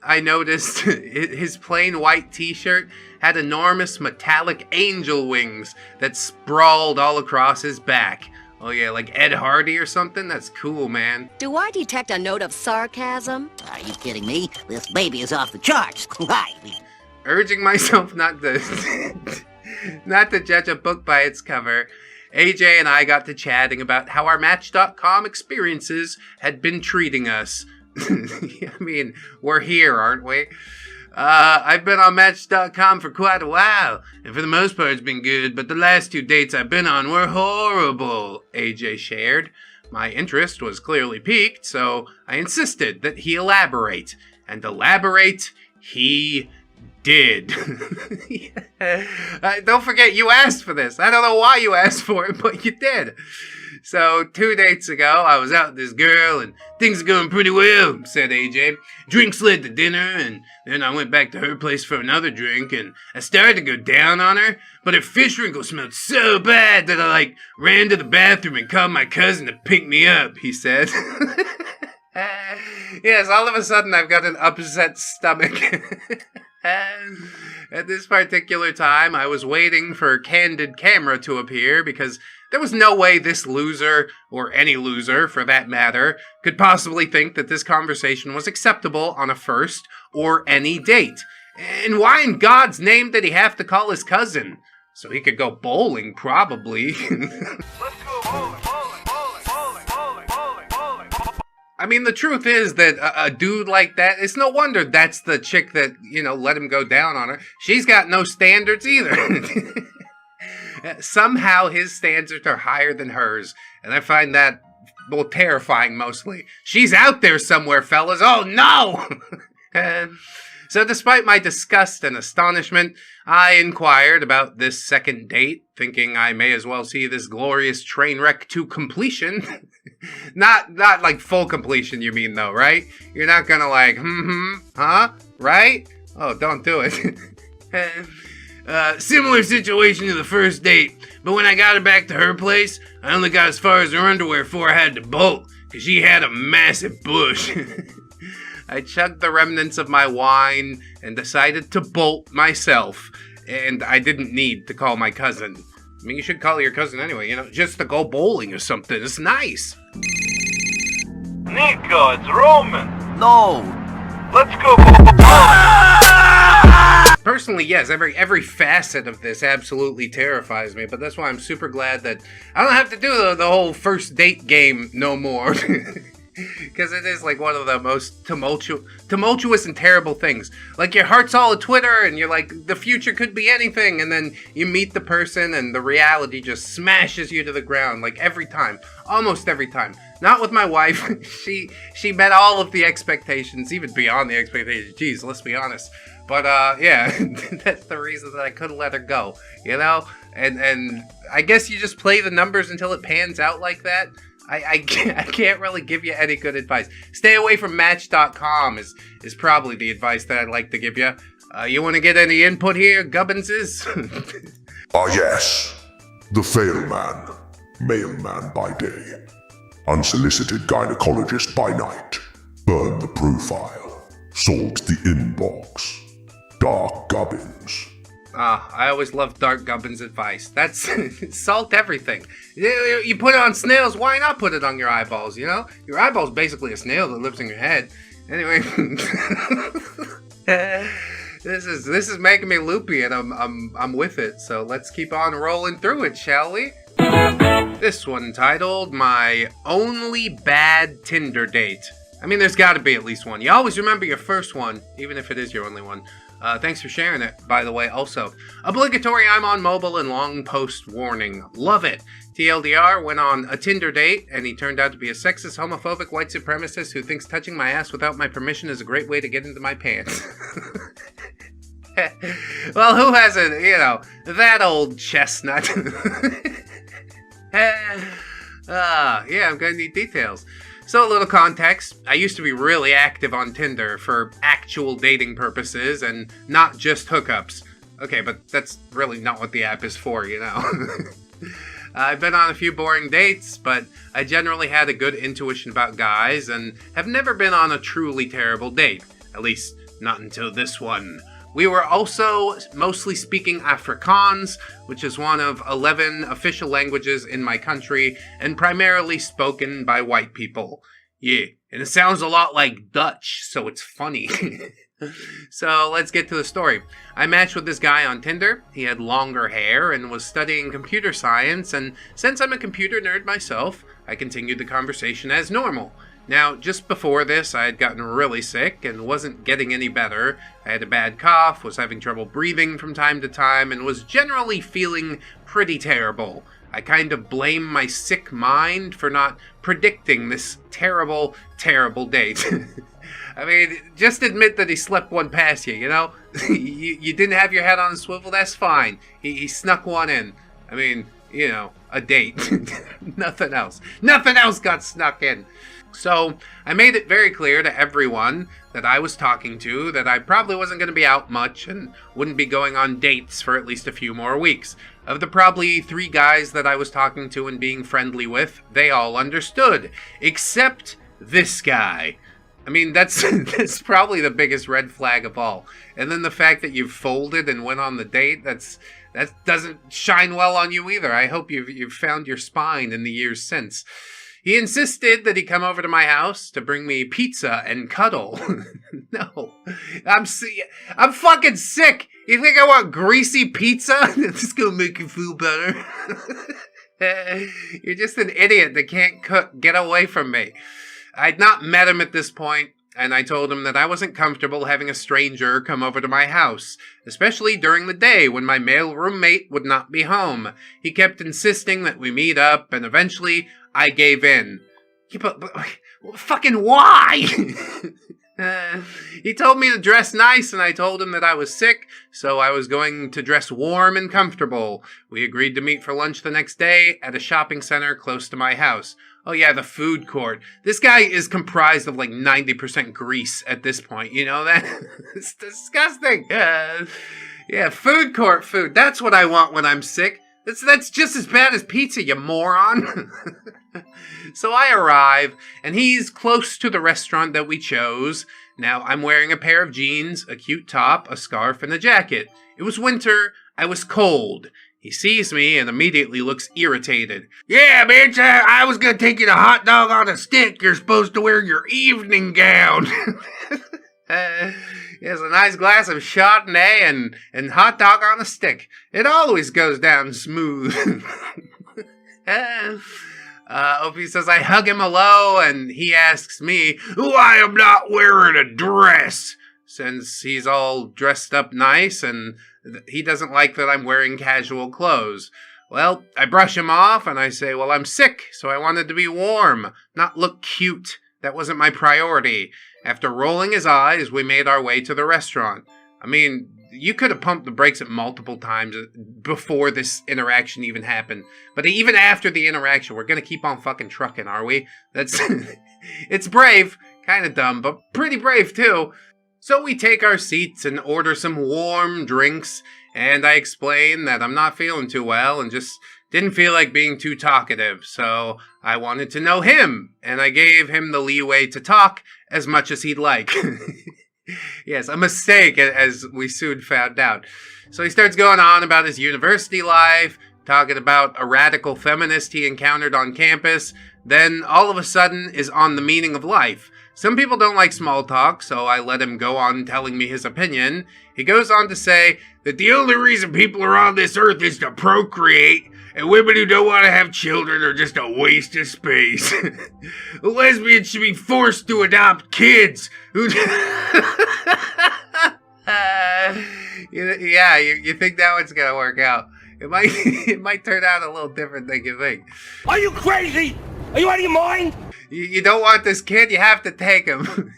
I noticed his plain white t-shirt had enormous metallic angel wings that sprawled all across his back. Oh yeah, like Ed Hardy or something? That's cool, man. Do I detect a note of sarcasm? Are you kidding me? This baby is off the charts. Why? Urging myself not to not to judge a book by its cover, AJ and I got to chatting about how our Match.com experiences had been treating us. I mean, we're here, aren't we? I've been on Match.com for quite a while, and for the most part it's been good, but the last 2 dates I've been on were horrible, AJ shared. My interest was clearly piqued, so I insisted that he elaborate. And elaborate he did. Don't forget, you asked for this. I don't know why you asked for it, but you did. So 2 dates ago, I was out with this girl, and things are going pretty well, said AJ. Drinks led to dinner, and then I went back to her place for another drink, and I started to go down on her, but her fish wrinkle smelled so bad that I, ran to the bathroom and called my cousin to pick me up, he said. Yes, all of a sudden I've got an upset stomach. At this particular time, I was waiting for Candid Camera to appear because there was no way this loser, or any loser for that matter, could possibly think that this conversation was acceptable on a first or any date. And why in God's name did he have to call his cousin? So he could go bowling, probably. I mean, the truth is that a dude like that, it's no wonder that's the chick that, let him go down on her. She's got no standards either. Somehow his standards are higher than hers, and I find that, terrifying mostly. She's out there somewhere, fellas. Oh, no! So despite my disgust and astonishment, I inquired about this second date, thinking I may as well see this glorious train wreck to completion. Not like full completion, you mean, though, right? You're not gonna huh? Right? Oh, don't do it. Similar situation to the first date, but when I got her back to her place, I only got as far as her underwear before I had to bolt, because she had a massive bush. I chugged the remnants of my wine and decided to bolt myself, and I didn't need to call my cousin. I mean, you should call your cousin anyway, just to go bowling or something. It's nice. Nico, it's Roman. No. Let's go. Personally, yes, every facet of this absolutely terrifies me, but that's why I'm super glad that I don't have to do the whole first date game no more. Because it is one of the most tumultuous and terrible things. Your heart's all at Twitter and you're the future could be anything, and then you meet the person and the reality just smashes you to the ground every time. Almost every time. Not with my wife. She met all of the expectations, even beyond the expectations. Jeez, let's be honest. But yeah, that's the reason that I couldn't let her go, And I guess you just play the numbers until it pans out like that. I can't really give you any good advice. Stay away from Match.com is probably the advice that I'd like to give you. You want to get any input here, Gubbinses? Yes. The fail man. Mailman by day. Unsolicited gynecologist by night. Burn the profile. Salt the inbox. Dark Gubbins. I always love Dark Gubbins' advice. That's salt everything. You put it on snails, why not put it on your eyeballs, Your eyeball's basically a snail that lives in your head. Anyway, this is making me loopy, and I'm with it. So let's keep on rolling through it, shall we? This one titled My Only Bad Tinder Date. I mean, there's got to be at least one. You always remember your first one, even if it is your only one. Thanks for sharing it, by the way, also. Obligatory I'm on mobile and long post warning. Love it. TLDR went on a Tinder date, and he turned out to be a sexist, homophobic, white supremacist who thinks touching my ass without my permission is a great way to get into my pants. Well, who hasn't, that old chestnut. Yeah, I'm gonna need details. So a little context, I used to be really active on Tinder for actual dating purposes and not just hookups. Okay, but that's really not what the app is for, I've been on a few boring dates, but I generally had a good intuition about guys and have never been on a truly terrible date. At least, not until this one. We were also mostly speaking Afrikaans, which is one of 11 official languages in my country, and primarily spoken by white people. Yeah, and it sounds a lot like Dutch, so it's funny. So let's get to the story. I matched with this guy on Tinder. He had longer hair and was studying computer science, and since I'm a computer nerd myself, I continued the conversation as normal. Now, just before this, I had gotten really sick and wasn't getting any better. I had a bad cough, was having trouble breathing from time to time, and was generally feeling pretty terrible. I kind of blame my sick mind for not predicting this terrible, terrible date. I mean, just admit that he slept one past you, you know? you didn't have your head on a swivel, that's fine. He snuck one in. I mean, you know, a date. Nothing else. Nothing else got snuck in. So, I made it very clear to everyone that I was talking to that I probably wasn't going to be out much and wouldn't be going on dates for at least a few more weeks. Of the probably 3 guys that I was talking to and being friendly with, they all understood. Except this guy. I mean, that's probably the biggest red flag of all. And then the fact that you've folded and went on the date, that doesn't shine well on you either. I hope you've found your spine in the years since. He insisted that he come over to my house to bring me pizza and cuddle. No, I'm fucking sick. You think I want greasy pizza? This is gonna make you feel better. You're just an idiot that can't cook. Get away from me. I'd not met him at this point, and I told him that I wasn't comfortable having a stranger come over to my house, especially during the day when my male roommate would not be home. He kept insisting that we meet up, and eventually I gave in. Yeah, but fucking why? He told me to dress nice, and I told him that I was sick, so I was going to dress warm and comfortable. We agreed to meet for lunch the next day at a shopping center close to my house. Oh yeah, the food court. This guy is comprised of like 90% grease at this point, you know that? It's disgusting. Yeah, food court food. That's what I want when I'm sick. That's just as bad as pizza, you moron. So I arrive, and he's close to the restaurant that we chose. Now, I'm wearing a pair of jeans, a cute top, a scarf, and a jacket. It was winter. I was cold. He sees me and immediately looks irritated. Yeah, bitch, I was gonna take you to hot dog on a stick. You're supposed to wear your evening gown. Here's a nice glass of Chardonnay and hot dog on a stick. It always goes down smooth. Opie says I hug him hello, and he asks me, why I'm not wearing a dress, since he's all dressed up nice, and he doesn't like that I'm wearing casual clothes. Well, I brush him off, and I say, well, I'm sick, so I wanted to be warm, not look cute. That wasn't my priority. After rolling his eyes, we made our way to the restaurant. I mean, you could have pumped the brakes at multiple times before this interaction even happened. But even after the interaction, we're gonna keep on fucking trucking, are we? That's... It's brave. Kind of dumb, but pretty brave, too. So we take our seats and order some warm drinks, and I explain that I'm not feeling too well and just didn't feel like being too talkative, so I wanted to know him, and I gave him the leeway to talk as much as he'd like. Yes, a mistake, as we soon found out. So he starts going on about his university life, talking about a radical feminist he encountered on campus, then all of a sudden is on the meaning of life. Some people don't like small talk, so I let him go on telling me his opinion. He goes on to say that the only reason people are on this earth is to procreate, and women who don't want to have children are just a waste of space. Lesbians should be forced to adopt kids. You think that one's gonna work out. It might turn out a little different than you think. Are you crazy? Are you out of your mind? You don't want this kid, you have to take him.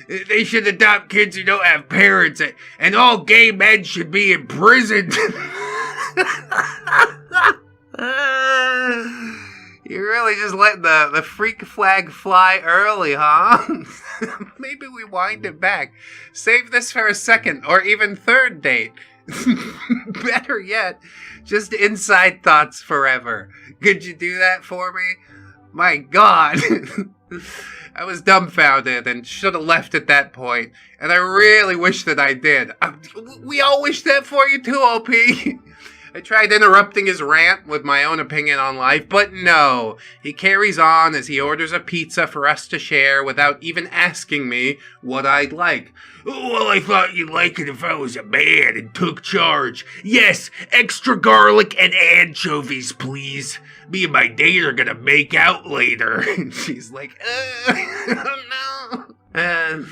They should adopt kids who don't have parents, and all gay men should be imprisoned. You're really just letting the freak flag fly early, huh? Maybe we wind it back. Save this for a second or even third date. Better yet, just inside thoughts forever. Could you do that for me? My God. I was dumbfounded and should have left at that point, and I really wish that I did. We all wish that for you too, OP. I tried interrupting his rant with my own opinion on life, but no. He carries on as he orders a pizza for us to share without even asking me what I'd like. Well, I thought you'd like it if I was a man and took charge. Yes, extra garlic and anchovies, please. Me and my date are gonna make out later. She's like, oh no.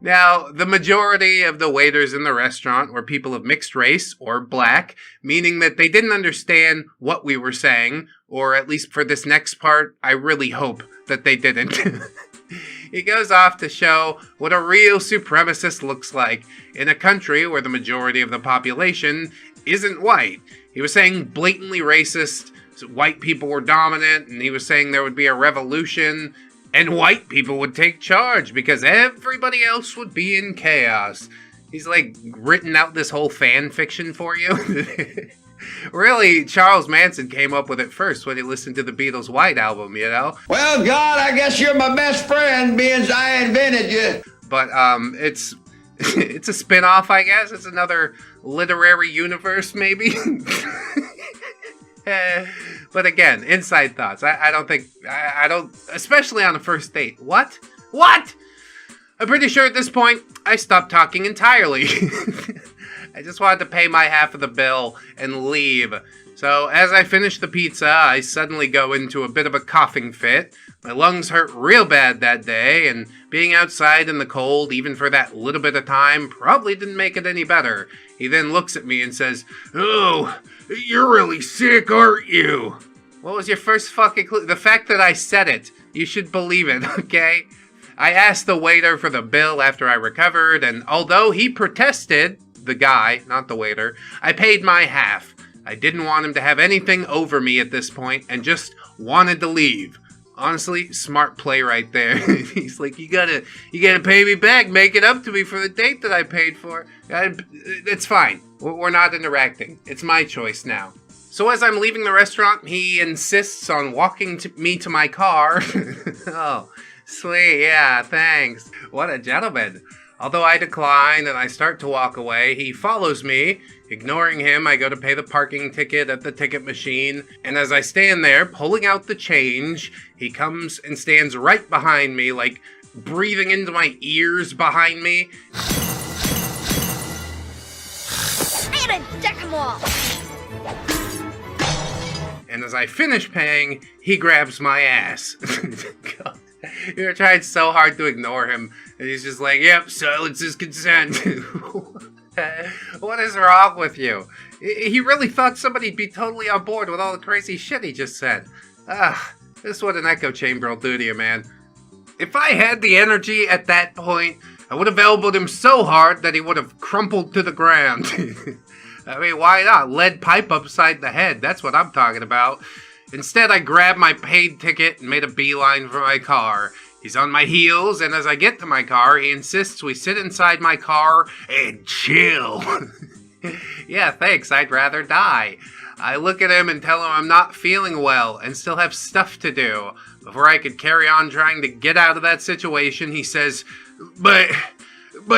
Now, the majority of the waiters in the restaurant were people of mixed race or black, meaning that they didn't understand what we were saying, or at least for this next part, I really hope that they didn't. He goes off to show what a real supremacist looks like in a country where the majority of the population isn't white. He was saying blatantly racist, so white people were dominant, and he was saying there would be a revolution, and white people would take charge because everybody else would be in chaos. He's like written out this whole fan fiction for you. Really, Charles Manson came up with it first when he listened to the Beatles' White Album, you know? Well, God, I guess you're my best friend, being I invented you. But, it's a spin-off, I guess. It's another literary universe, maybe? But again, inside thoughts. I don't, especially on a first date. What? I'm pretty sure at this point, I stopped talking entirely. I just wanted to pay my half of the bill and leave. So as I finish the pizza, I suddenly go into a bit of a coughing fit. My lungs hurt real bad that day, and being outside in the cold, even for that little bit of time, probably didn't make it any better. He then looks at me and says, "Oh, you're really sick, aren't you?" What was your first fucking clue? The fact that I said it. You should believe it, okay? I asked the waiter for the bill after I recovered, and although he protested, the guy, not the waiter, I paid my half. I didn't want him to have anything over me at this point, and just wanted to leave. Honestly, smart play right there. He's like, you gotta pay me back, make it up to me for the date that I paid for. It's fine. We're not interacting. It's my choice now. So as I'm leaving the restaurant, he insists on walking me to my car. Oh, sweet, yeah, thanks. What a gentleman. Although I decline and I start to walk away, he follows me. Ignoring him, I go to pay the parking ticket at the ticket machine, and as I stand there, pulling out the change, he comes and stands right behind me, like breathing into my ears behind me. I gotta deck 'em all. And as I finish paying, he grabs my ass. God. You're trying so hard to ignore him, and he's just like, yep, silence is consent. What is wrong with you? He really thought somebody'd be totally on board with all the crazy shit he just said. This is what an echo chamber will do to you, man. If I had the energy at that point, I would have elbowed him so hard that he would have crumpled to the ground. I mean, why not? Lead pipe upside the head, that's what I'm talking about. Instead, I grabbed my paid ticket and made a beeline for my car. He's on my heels, and as I get to my car, he insists we sit inside my car and chill. Yeah, thanks, I'd rather die. I look at him and tell him I'm not feeling well and still have stuff to do. Before I could carry on trying to get out of that situation, he says, But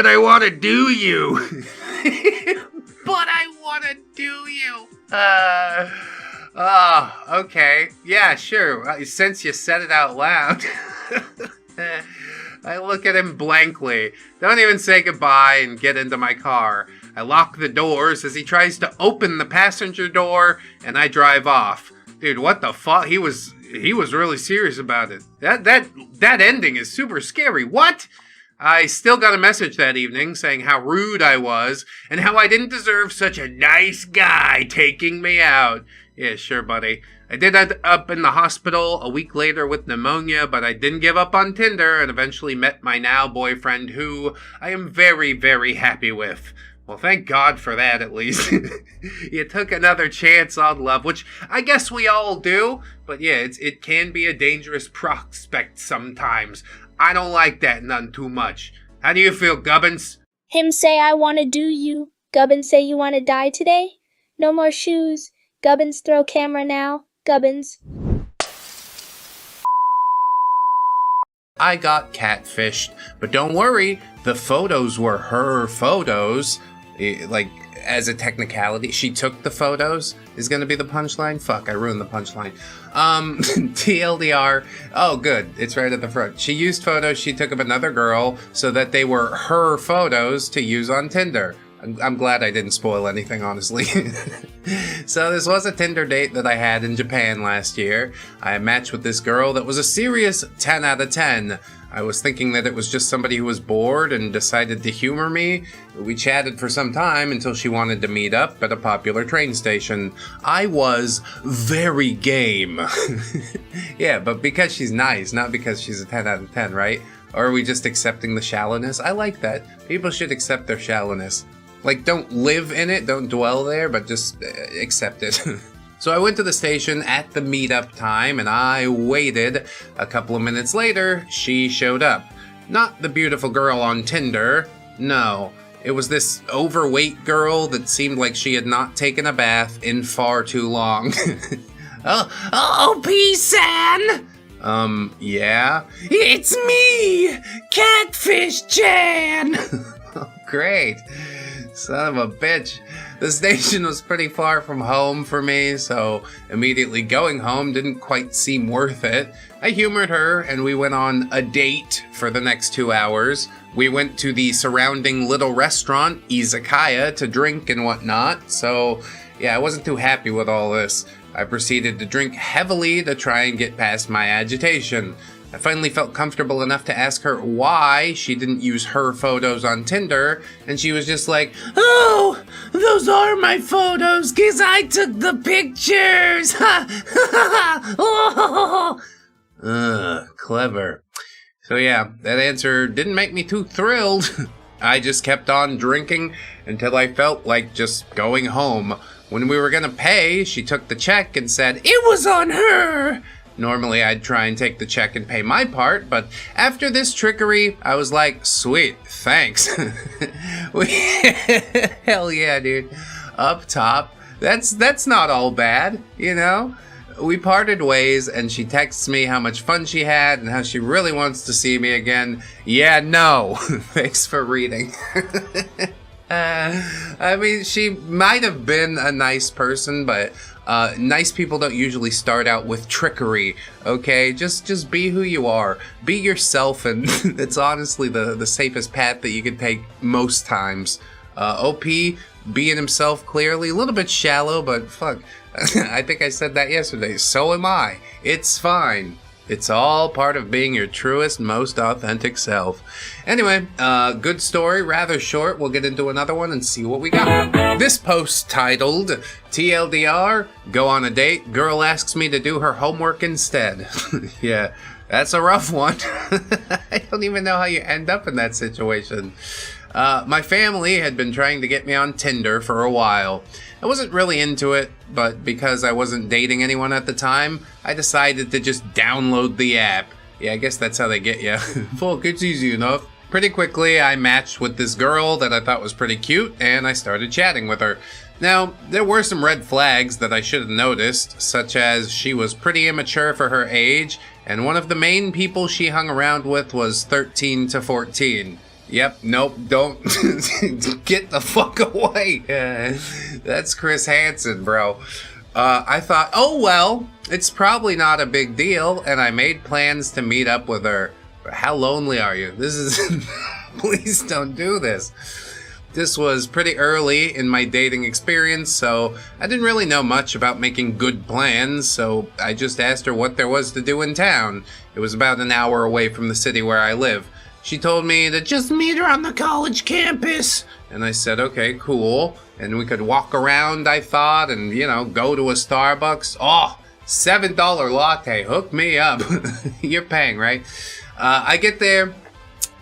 I want to do you. But I want to do you. Okay. Yeah, sure. Since you said it out loud. I look at him blankly. Don't even say goodbye and get into my car. I lock the doors as he tries to open the passenger door, and I drive off. Dude, what the fuck? He was really serious about it. That ending is super scary. What? I still got a message that evening saying how rude I was and how I didn't deserve such a nice guy taking me out. Yeah, sure, buddy. I did end up in the hospital a week later with pneumonia, but I didn't give up on Tinder and eventually met my now boyfriend, who I am very, very happy with. Well, thank God for that, at least. You took another chance on love, which I guess we all do, but yeah, it can be a dangerous prospect sometimes. I don't like that none too much. How do you feel, Gubbins? Him say I wanna do you. Gubbins say you wanna die today? No more shoes. Gubbins throw camera now. Gubbins. I got catfished. But don't worry, the photos were her photos. Like, as a technicality, she took the photos is going to be the punchline. Fuck, I ruined the punchline. TLDR. Oh, good. It's right at the front. She used photos she took of another girl so that they were her photos to use on Tinder. I'm glad I didn't spoil anything, honestly. So this was a Tinder date that I had in Japan last year. I matched with this girl that was a serious 10 out of 10. I was thinking that it was just somebody who was bored and decided to humor me. We chatted for some time until she wanted to meet up at a popular train station. I was very game. Yeah, but because she's nice, not because she's a 10 out of 10, right? Or are we just accepting the shallowness? I like that. People should accept their shallowness. Like, don't live in it, don't dwell there, but just accept it. So I went to the station at the meetup time, and I waited. A couple of minutes later, she showed up. Not the beautiful girl on Tinder, no. It was this overweight girl that seemed like she had not taken a bath in far too long. P-san! Yeah? It's me, Catfish Chan! Oh, great. Son of a bitch. The station was pretty far from home for me, so immediately going home didn't quite seem worth it. I humored her, and we went on a date for the next 2 hours. We went to the surrounding little restaurant, Izakaya, to drink and whatnot, so yeah, I wasn't too happy with all this. I proceeded to drink heavily to try and get past my agitation. I finally felt comfortable enough to ask her why she didn't use her photos on Tinder, and she was just like, "Oh, those are my photos, 'cause I took the pictures!" Clever. So yeah, that answer didn't make me too thrilled. I just kept on drinking until I felt like just going home. When we were gonna pay, she took the check and said, "It was on her!" Normally, I'd try and take the check and pay my part, but after this trickery, I was like, sweet, thanks. Hell yeah, dude. Up top. That's not all bad, you know? We parted ways, and she texts me how much fun she had and how she really wants to see me again. Yeah, no. Thanks for reading. I mean, she might have been a nice person, but nice people don't usually start out with trickery, okay? Just be who you are. Be yourself, and it's honestly the safest path that you can take most times. OP, being himself clearly, a little bit shallow, but fuck. I think I said that yesterday. So am I. It's fine. It's all part of being your truest, most authentic self. Anyway, good story, rather short. We'll get into another one and see what we got. This post titled, TLDR, go on a date, girl asks me to do her homework instead. Yeah, that's a rough one. I don't even know how you end up in that situation. My family had been trying to get me on Tinder for a while. I wasn't really into it, but because I wasn't dating anyone at the time, I decided to just download the app. Yeah, I guess that's how they get you. Fuck, it's easy enough. Pretty quickly, I matched with this girl that I thought was pretty cute, and I started chatting with her. Now, there were some red flags that I should have noticed, such as she was pretty immature for her age, and one of the main people she hung around with was 13 to 14. Yep, nope, don't. Get the fuck away. That's Chris Hansen, bro. I thought, oh well, it's probably not a big deal, and I made plans to meet up with her. How lonely are you? This is... Please don't do this. This was pretty early in my dating experience, so I didn't really know much about making good plans, so I just asked her what there was to do in town. It was about an hour away from the city where I live. She told me to just meet her on the college campus. And I said, okay, cool. And we could walk around, I thought, and, you know, go to a Starbucks. Oh, $7 latte. Hook me up. You're paying, right? I get there,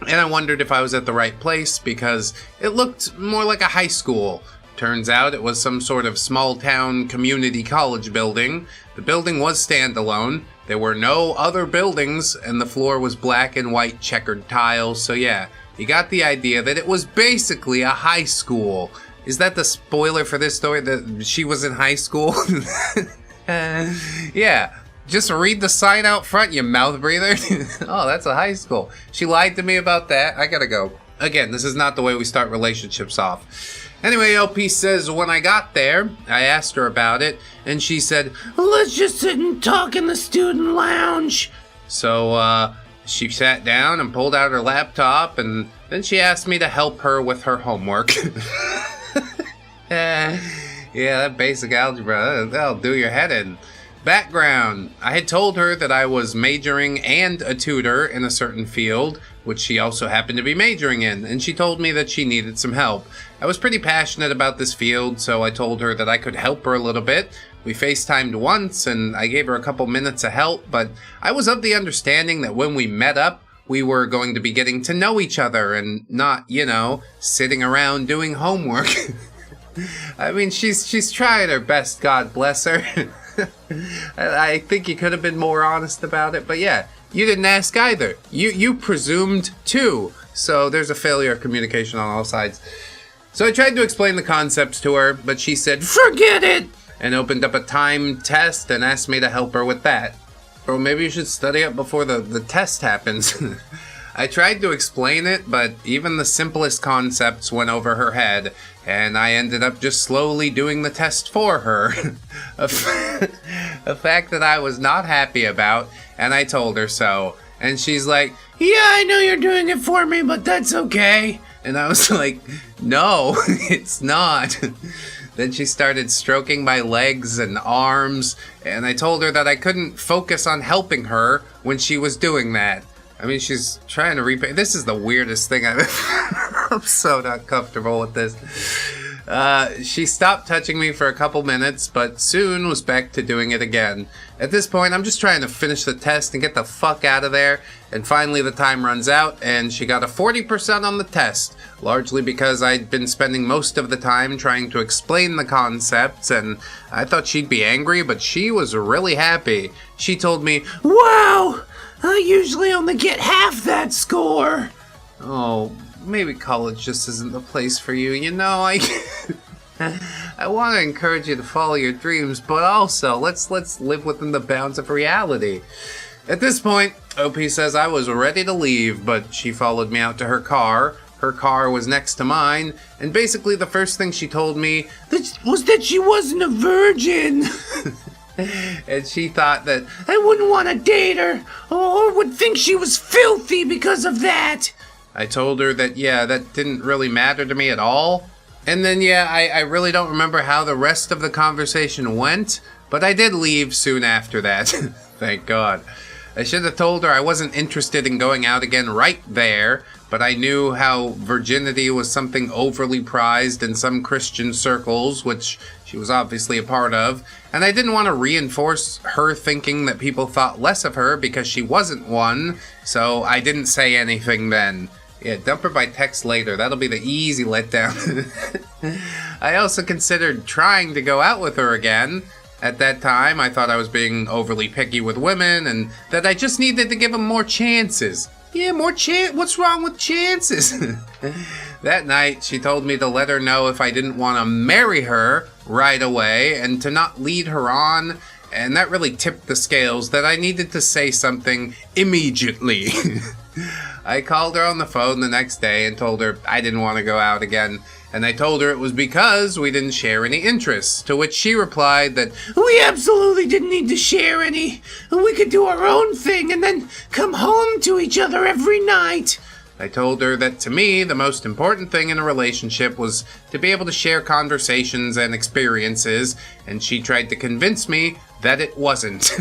and I wondered if I was at the right place because it looked more like a high school. Turns out it was some sort of small-town community college building. The building was standalone. There were no other buildings, and the floor was black and white checkered tiles, so yeah, you got the idea that it was basically a high school. Is that the spoiler for this story, that she was in high school? Yeah, Just read the sign out front, you mouth breather. Oh, that's a high school. She lied to me about that. I gotta go. Again, this is not the way we start relationships off. Anyway, LP says, when I got there, I asked her about it, and she said, let's just sit and talk in the student lounge. So, she sat down and pulled out her laptop, and then she asked me to help her with her homework. Yeah, that basic algebra, that'll do your head in. Background. I had told her that I was majoring and a tutor in a certain field, which she also happened to be majoring in, and she told me that she needed some help. I was pretty passionate about this field, so I told her that I could help her a little bit. We FaceTimed once, and I gave her a couple minutes of help, but I was of the understanding that when we met up, we were going to be getting to know each other and not, sitting around doing homework. I mean, she's trying her best, God bless her. I think you could have been more honest about it, but yeah, you didn't ask either. You presumed too, so there's a failure of communication on all sides. So I tried to explain the concepts to her, but she said, forget it, and opened up a timed test and asked me to help her with that. Bro, maybe you should study up before the test happens. I tried to explain it, but even the simplest concepts went over her head, and I ended up just slowly doing the test for her. A fact that I was not happy about, and I told her so. And she's like, yeah, I know you're doing it for me, but that's okay. And I was like, no, it's not. Then she started stroking my legs and arms, and I told her that I couldn't focus on helping her when she was doing that. I mean, she's trying to repay. This is the weirdest thing I've I'm so not comfortable with this. She stopped touching me for a couple minutes, but soon was back to doing it again. At this point, I'm just trying to finish the test and get the fuck out of there. And finally, the time runs out, and she got a 40% on the test, largely because I'd been spending most of the time trying to explain the concepts, and I thought she'd be angry, but she was really happy. She told me, wow! I usually only get half that score. Oh, maybe college just isn't the place for you. I want to encourage you to follow your dreams, but also let's live within the bounds of reality. At this point, OP says I was ready to leave, but she followed me out to her car. Her car was next to mine, and basically the first thing she told me was that she wasn't a virgin. And she thought that I wouldn't want to date her, or would think she was filthy because of that. I told her that, that didn't really matter to me at all. And then, I really don't remember how the rest of the conversation went, but I did leave soon after that. Thank God. I should have told her I wasn't interested in going out again right there, but I knew how virginity was something overly prized in some Christian circles, which she was obviously a part of, and I didn't want to reinforce her thinking that people thought less of her because she wasn't one, so I didn't say anything then. Yeah, dump her by text later. That'll be the easy letdown. I also considered trying to go out with her again. At that time, I thought I was being overly picky with women and that I just needed to give them more chances. Yeah, what's wrong with chances? That night, she told me to let her know if I didn't want to marry her right away and to not lead her on. And that really tipped the scales that I needed to say something immediately. I called her on the phone the next day and told her I didn't want to go out again. And I told her it was because we didn't share any interests, to which she replied that we absolutely didn't need to share any. We could do our own thing and then come home to each other every night. I told her that to me, the most important thing in a relationship was to be able to share conversations and experiences, and she tried to convince me that it wasn't.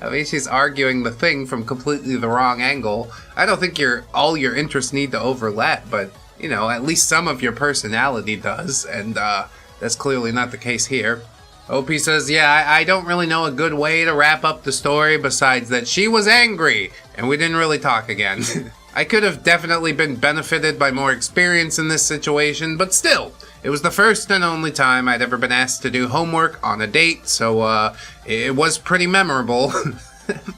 I mean, she's arguing the thing from completely the wrong angle. I don't think all your interests need to overlap, but at least some of your personality does, and that's clearly not the case here. OP says, I don't really know a good way to wrap up the story besides that she was angry, and we didn't really talk again. I could have definitely been benefited by more experience in this situation, but still, it was the first and only time I'd ever been asked to do homework on a date, so it was pretty memorable.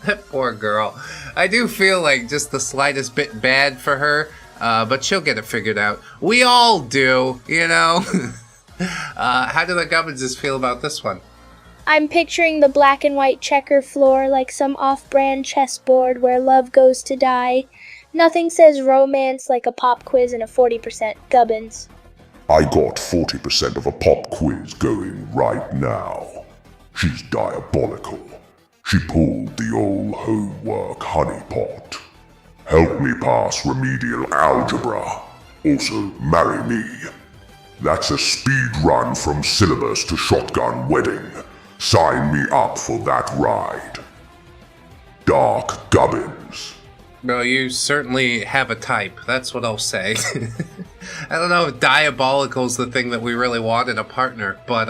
That poor girl. I do feel like just the slightest bit bad for her. But she'll get it figured out. We all do, How do the Gubbinses feel about this one? I'm picturing the black and white checker floor like some off-brand chessboard where love goes to die. Nothing says romance like a pop quiz and a 40% gubbins. I got 40% of a pop quiz going right now. She's diabolical. She pulled the old homework honeypot. Help me pass remedial algebra. Also, marry me. That's a speed run from syllabus to shotgun wedding. Sign me up for that ride. Dark Gubbins. Well, you certainly have a type. That's what I'll say. I don't know if diabolical's the thing that we really want in a partner, but,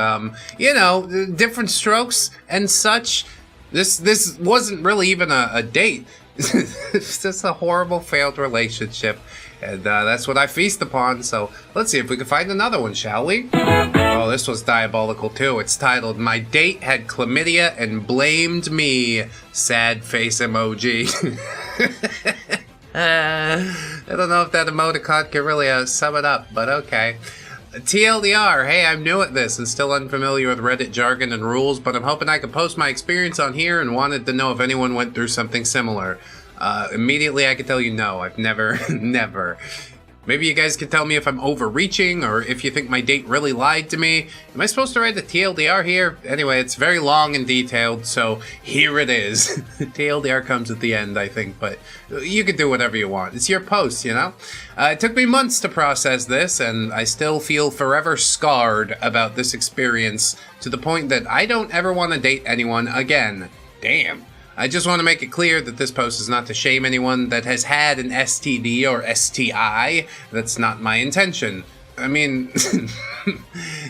different strokes and such. This wasn't really even a date. It's just a horrible failed relationship. And that's what I feast upon, so let's see if we can find another one, shall we? Oh, this was diabolical too. It's titled, My Date Had Chlamydia and Blamed Me. Sad face emoji. I don't know if that emoticon can really sum it up, but okay. TLDR, hey, I'm new at this and still unfamiliar with Reddit jargon and rules, but I'm hoping I can post my experience on here and wanted to know if anyone went through something similar. Immediately I could tell you no, I've never. Maybe you guys can tell me if I'm overreaching or if you think my date really lied to me. Am I supposed to write the TLDR here? Anyway, it's very long and detailed, so here it is. TLDR comes at the end, I think, but you can do whatever you want. It's your post, you know? It took me months to process this, and I still feel forever scarred about this experience to the point that I don't ever want to date anyone again. Damn. I just want to make it clear that this post is not to shame anyone that has had an STD or STI. That's not my intention. I mean,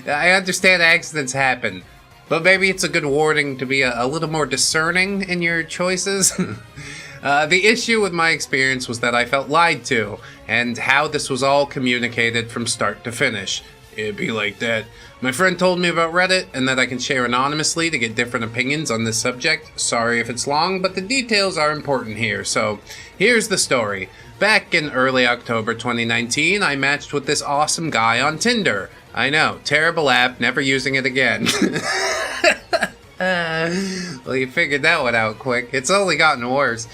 I understand accidents happen, but maybe it's a good warning to be a little more discerning in your choices. The issue with my experience was that I felt lied to, and how this was all communicated from start to finish. It'd be like that. My friend told me about Reddit and that I can share anonymously to get different opinions on this subject. Sorry if it's long, but the details are important here. So, here's the story. Back in early October 2019, I matched with this awesome guy on Tinder. I know, terrible app, never using it again. Well, you figured that one out quick. It's only gotten worse.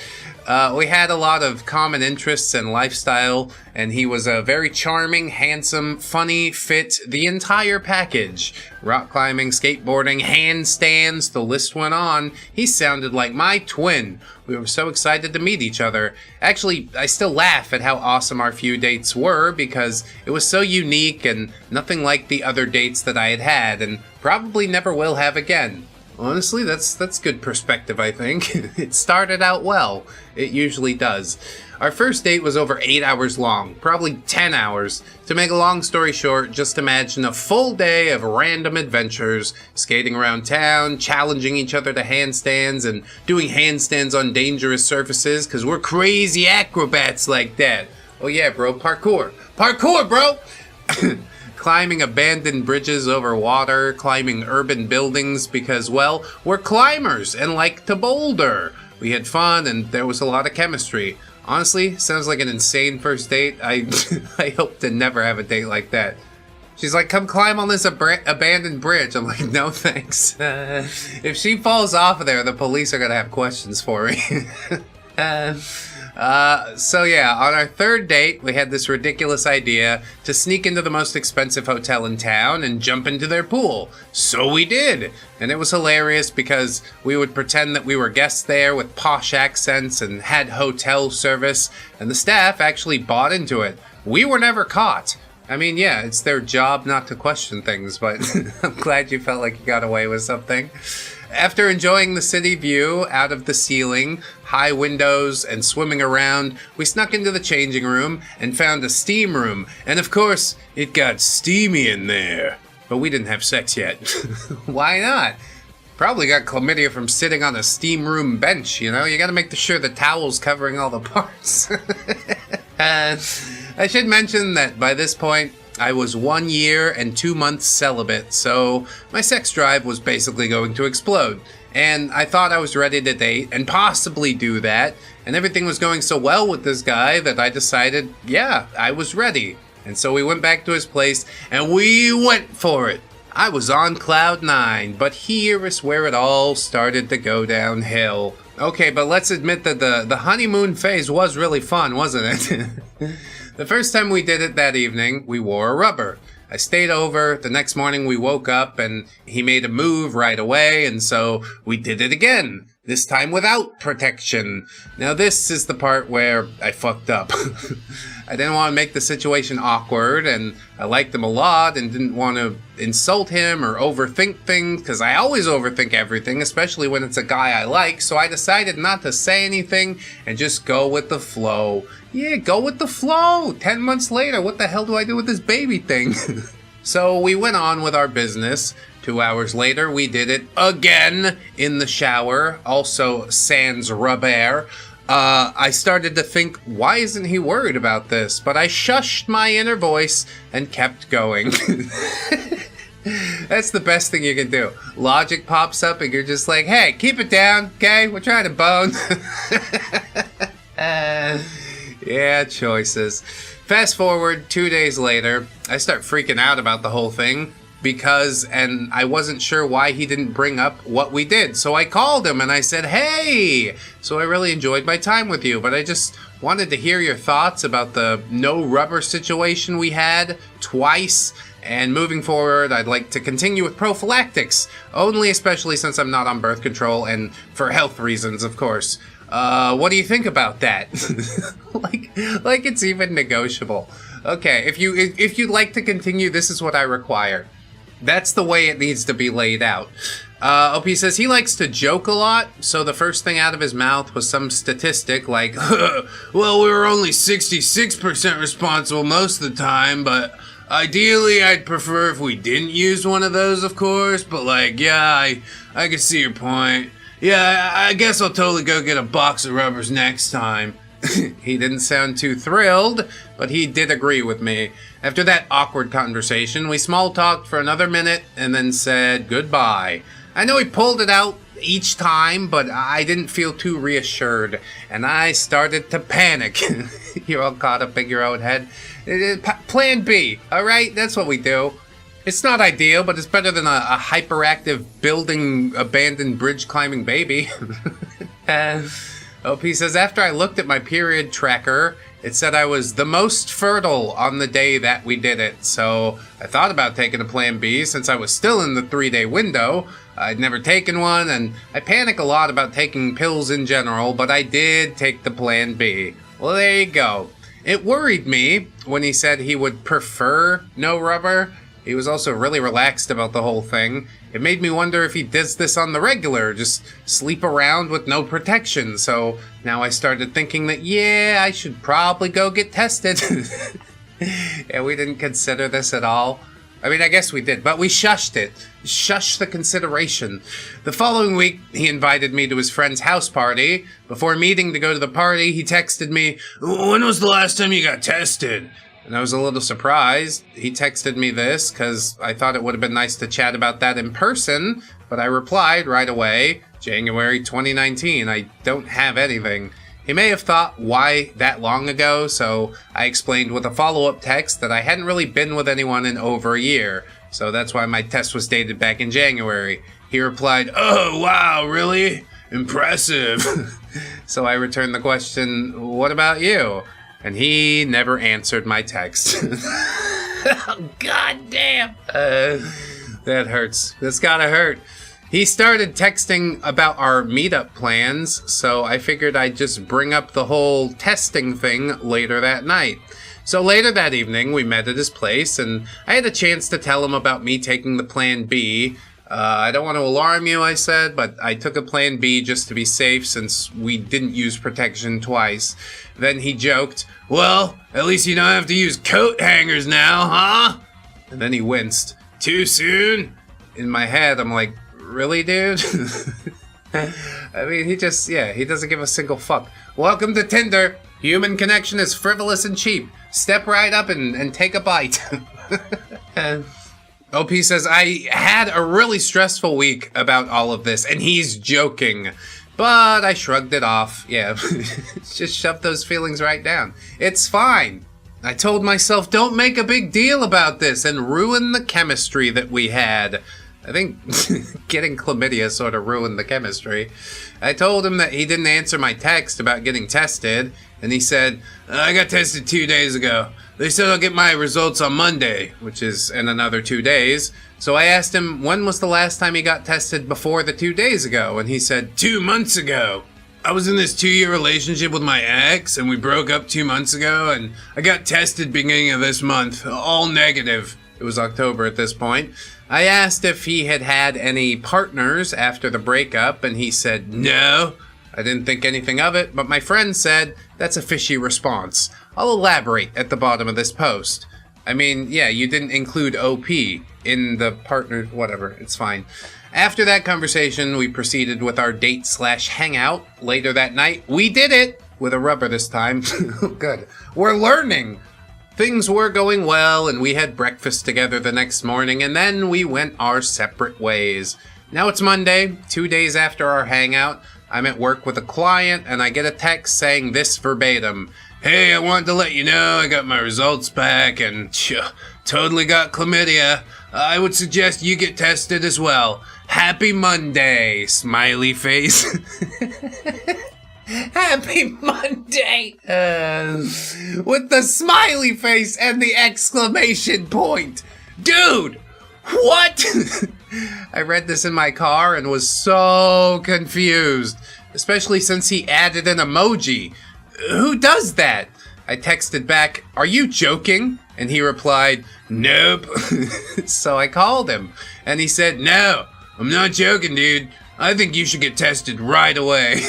We had a lot of common interests and lifestyle, and he was a very charming, handsome, funny, fit, the entire package. Rock climbing, skateboarding, handstands, the list went on. He sounded like my twin. We were so excited to meet each other. Actually, I still laugh at how awesome our few dates were because it was so unique and nothing like the other dates that I had had and probably never will have again. Honestly, that's good perspective, I think. It started out well. It usually does. Our first date was over 8 hours long, probably 10 hours. To make a long story short, just imagine a full day of random adventures, skating around town, challenging each other to handstands, and doing handstands on dangerous surfaces, because we're crazy acrobats like that. Oh yeah, bro, parkour. Parkour, bro! Climbing abandoned bridges over water, climbing urban buildings because, well, we're climbers and like to boulder. We had fun and there was a lot of chemistry. Honestly, sounds like an insane first date. I hope to never have a date like that. She's like, come climb on this abandoned bridge. I'm like, no thanks. If she falls off of there, the police are gonna have questions for me. So yeah, on our third date, we had this ridiculous idea to sneak into the most expensive hotel in town and jump into their pool. So we did! And it was hilarious because we would pretend that we were guests there with posh accents and had hotel service, and the staff actually bought into it. We were never caught. I mean, yeah, it's their job not to question things, but I'm glad you felt like you got away with something. After enjoying the city view out of the ceiling, high windows, and swimming around, we snuck into the changing room and found a steam room. And of course, it got steamy in there. But we didn't have sex yet. Why not? Probably got chlamydia from sitting on a steam room bench, you know? You gotta make sure the towel's covering all the parts. I should mention that by this point, I was 1 year and 2 months celibate, so my sex drive was basically going to explode. And I thought I was ready to date and possibly do that, and everything was going so well with this guy that I decided, yeah, I was ready. And so we went back to his place, and we went for it. I was on cloud 9, but here is where it all started to go downhill. Okay, but let's admit that the honeymoon phase was really fun, wasn't it? The first time we did it that evening, we wore a rubber. I stayed over. The next morning we woke up and he made a move right away, and so we did it again. This time without protection. Now this is the part where I fucked up. I didn't want to make the situation awkward, and I liked him a lot and didn't want to insult him or overthink things, because I always overthink everything, especially when it's a guy I like, so I decided not to say anything and just go with the flow. Yeah, go with the flow! 10 months later, what the hell do I do with this baby thing? So we went on with our business. 2 hours later, we did it again in the shower, also sans rubber. I started to think, why isn't he worried about this? But I shushed my inner voice and kept going. That's the best thing you can do. Logic pops up and you're just like, hey, keep it down, okay? We're trying to bone. Yeah, choices. Fast forward 2 days later, I start freaking out about the whole thing and I wasn't sure why he didn't bring up what we did. So I called him and I said, hey, so I really enjoyed my time with you, but I just wanted to hear your thoughts about the no rubber situation we had twice. And moving forward, I'd like to continue with prophylactics, especially since I'm not on birth control and for health reasons, of course. What do you think about that? like it's even negotiable. Okay, if you'd like to continue, this is what I require. That's the way it needs to be laid out. OP says he likes to joke a lot, so the first thing out of his mouth was some statistic like, well, we were only 66% responsible most of the time, but ideally I'd prefer if we didn't use one of those, of course, but yeah, I can see your point. Yeah, I guess I'll totally go get a box of rubbers next time. He didn't sound too thrilled, but he did agree with me. After that awkward conversation, we small talked for another minute and then said goodbye. I know he pulled it out each time, but I didn't feel too reassured, and I started to panic. You're all caught up in your own head. Plan B, alright? That's what we do. It's not ideal, but it's better than a hyperactive, building, abandoned, bridge-climbing baby. OP says, after I looked at my period tracker, it said I was the most fertile on the day that we did it. So I thought about taking a plan B since I was still in the 3-day window. I'd never taken one, and I panic a lot about taking pills in general, but I did take the plan B. Well, there you go. It worried me when he said he would prefer no rubber. He was also really relaxed about the whole thing. It made me wonder if he does this on the regular, just sleep around with no protection. So now I started thinking that, yeah, I should probably go get tested. Yeah, we didn't consider this at all. I mean, I guess we did, but we shushed it. Shushed the consideration. The following week, he invited me to his friend's house party. Before meeting to go to the party, he texted me, when was the last time you got tested? And I was a little surprised. He texted me this because I thought it would have been nice to chat about that in person, but I replied right away, January 2019, I don't have anything. He may have thought, why that long ago? So I explained with a follow-up text that I hadn't really been with anyone in over a year, so that's why my test was dated back in January. He replied, oh, wow, really? Impressive. So I returned the question, what about you? And he never answered my text. Oh, God damn. That hurts. That's gotta hurt. He started texting about our meetup plans, so I figured I'd just bring up the whole testing thing later that night. So later that evening, we met at his place, and I had a chance to tell him about me taking the plan B. I don't want to alarm you, I said, but I took a plan B just to be safe since we didn't use protection twice. Then he joked, well, at least you don't have to use coat hangers now, huh? And then he winced. Too soon? In my head, I'm like, really, dude? I mean, he doesn't give a single fuck. Welcome to Tinder. Human connection is frivolous and cheap. Step right up and take a bite. OP says, I had a really stressful week about all of this, and he's joking. But I shrugged it off. Yeah, just shove those feelings right down. It's fine. I told myself, don't make a big deal about this and ruin the chemistry that we had. I think getting chlamydia sort of ruined the chemistry. I told him that he didn't answer my text about getting tested, and he said, I got tested 2 days ago. They said I'll get my results on Monday, which is in another 2 days. So I asked him, when was the last time he got tested before the 2 days ago? And he said, 2 months ago. I was in this 2-year relationship with my ex, and we broke up 2 months ago, and I got tested beginning of this month, all negative. It was October at this point. I asked if he had had any partners after the breakup, and he said no. I didn't think anything of it, but my friend said, that's a fishy response. I'll elaborate at the bottom of this post. I mean, yeah, you didn't include OP in the partner, whatever, it's fine. After that conversation, we proceeded with our date/hangout. Later that night, we did it! With a rubber this time. Good. We're learning! Things were going well, and we had breakfast together the next morning, and then we went our separate ways. Now it's Monday, 2 days after our hangout. I'm at work with a client, and I get a text saying this verbatim. Hey, I wanted to let you know I got my results back, and totally got chlamydia. I would suggest you get tested as well. Happy Monday, smiley face. Happy Monday! With the smiley face and the exclamation point. Dude, what? I read this in my car and was so confused, especially since he added an emoji. Who does that? I texted back, are you joking? And he replied, nope. So I called him, and he said, no, I'm not joking, dude. I think you should get tested right away.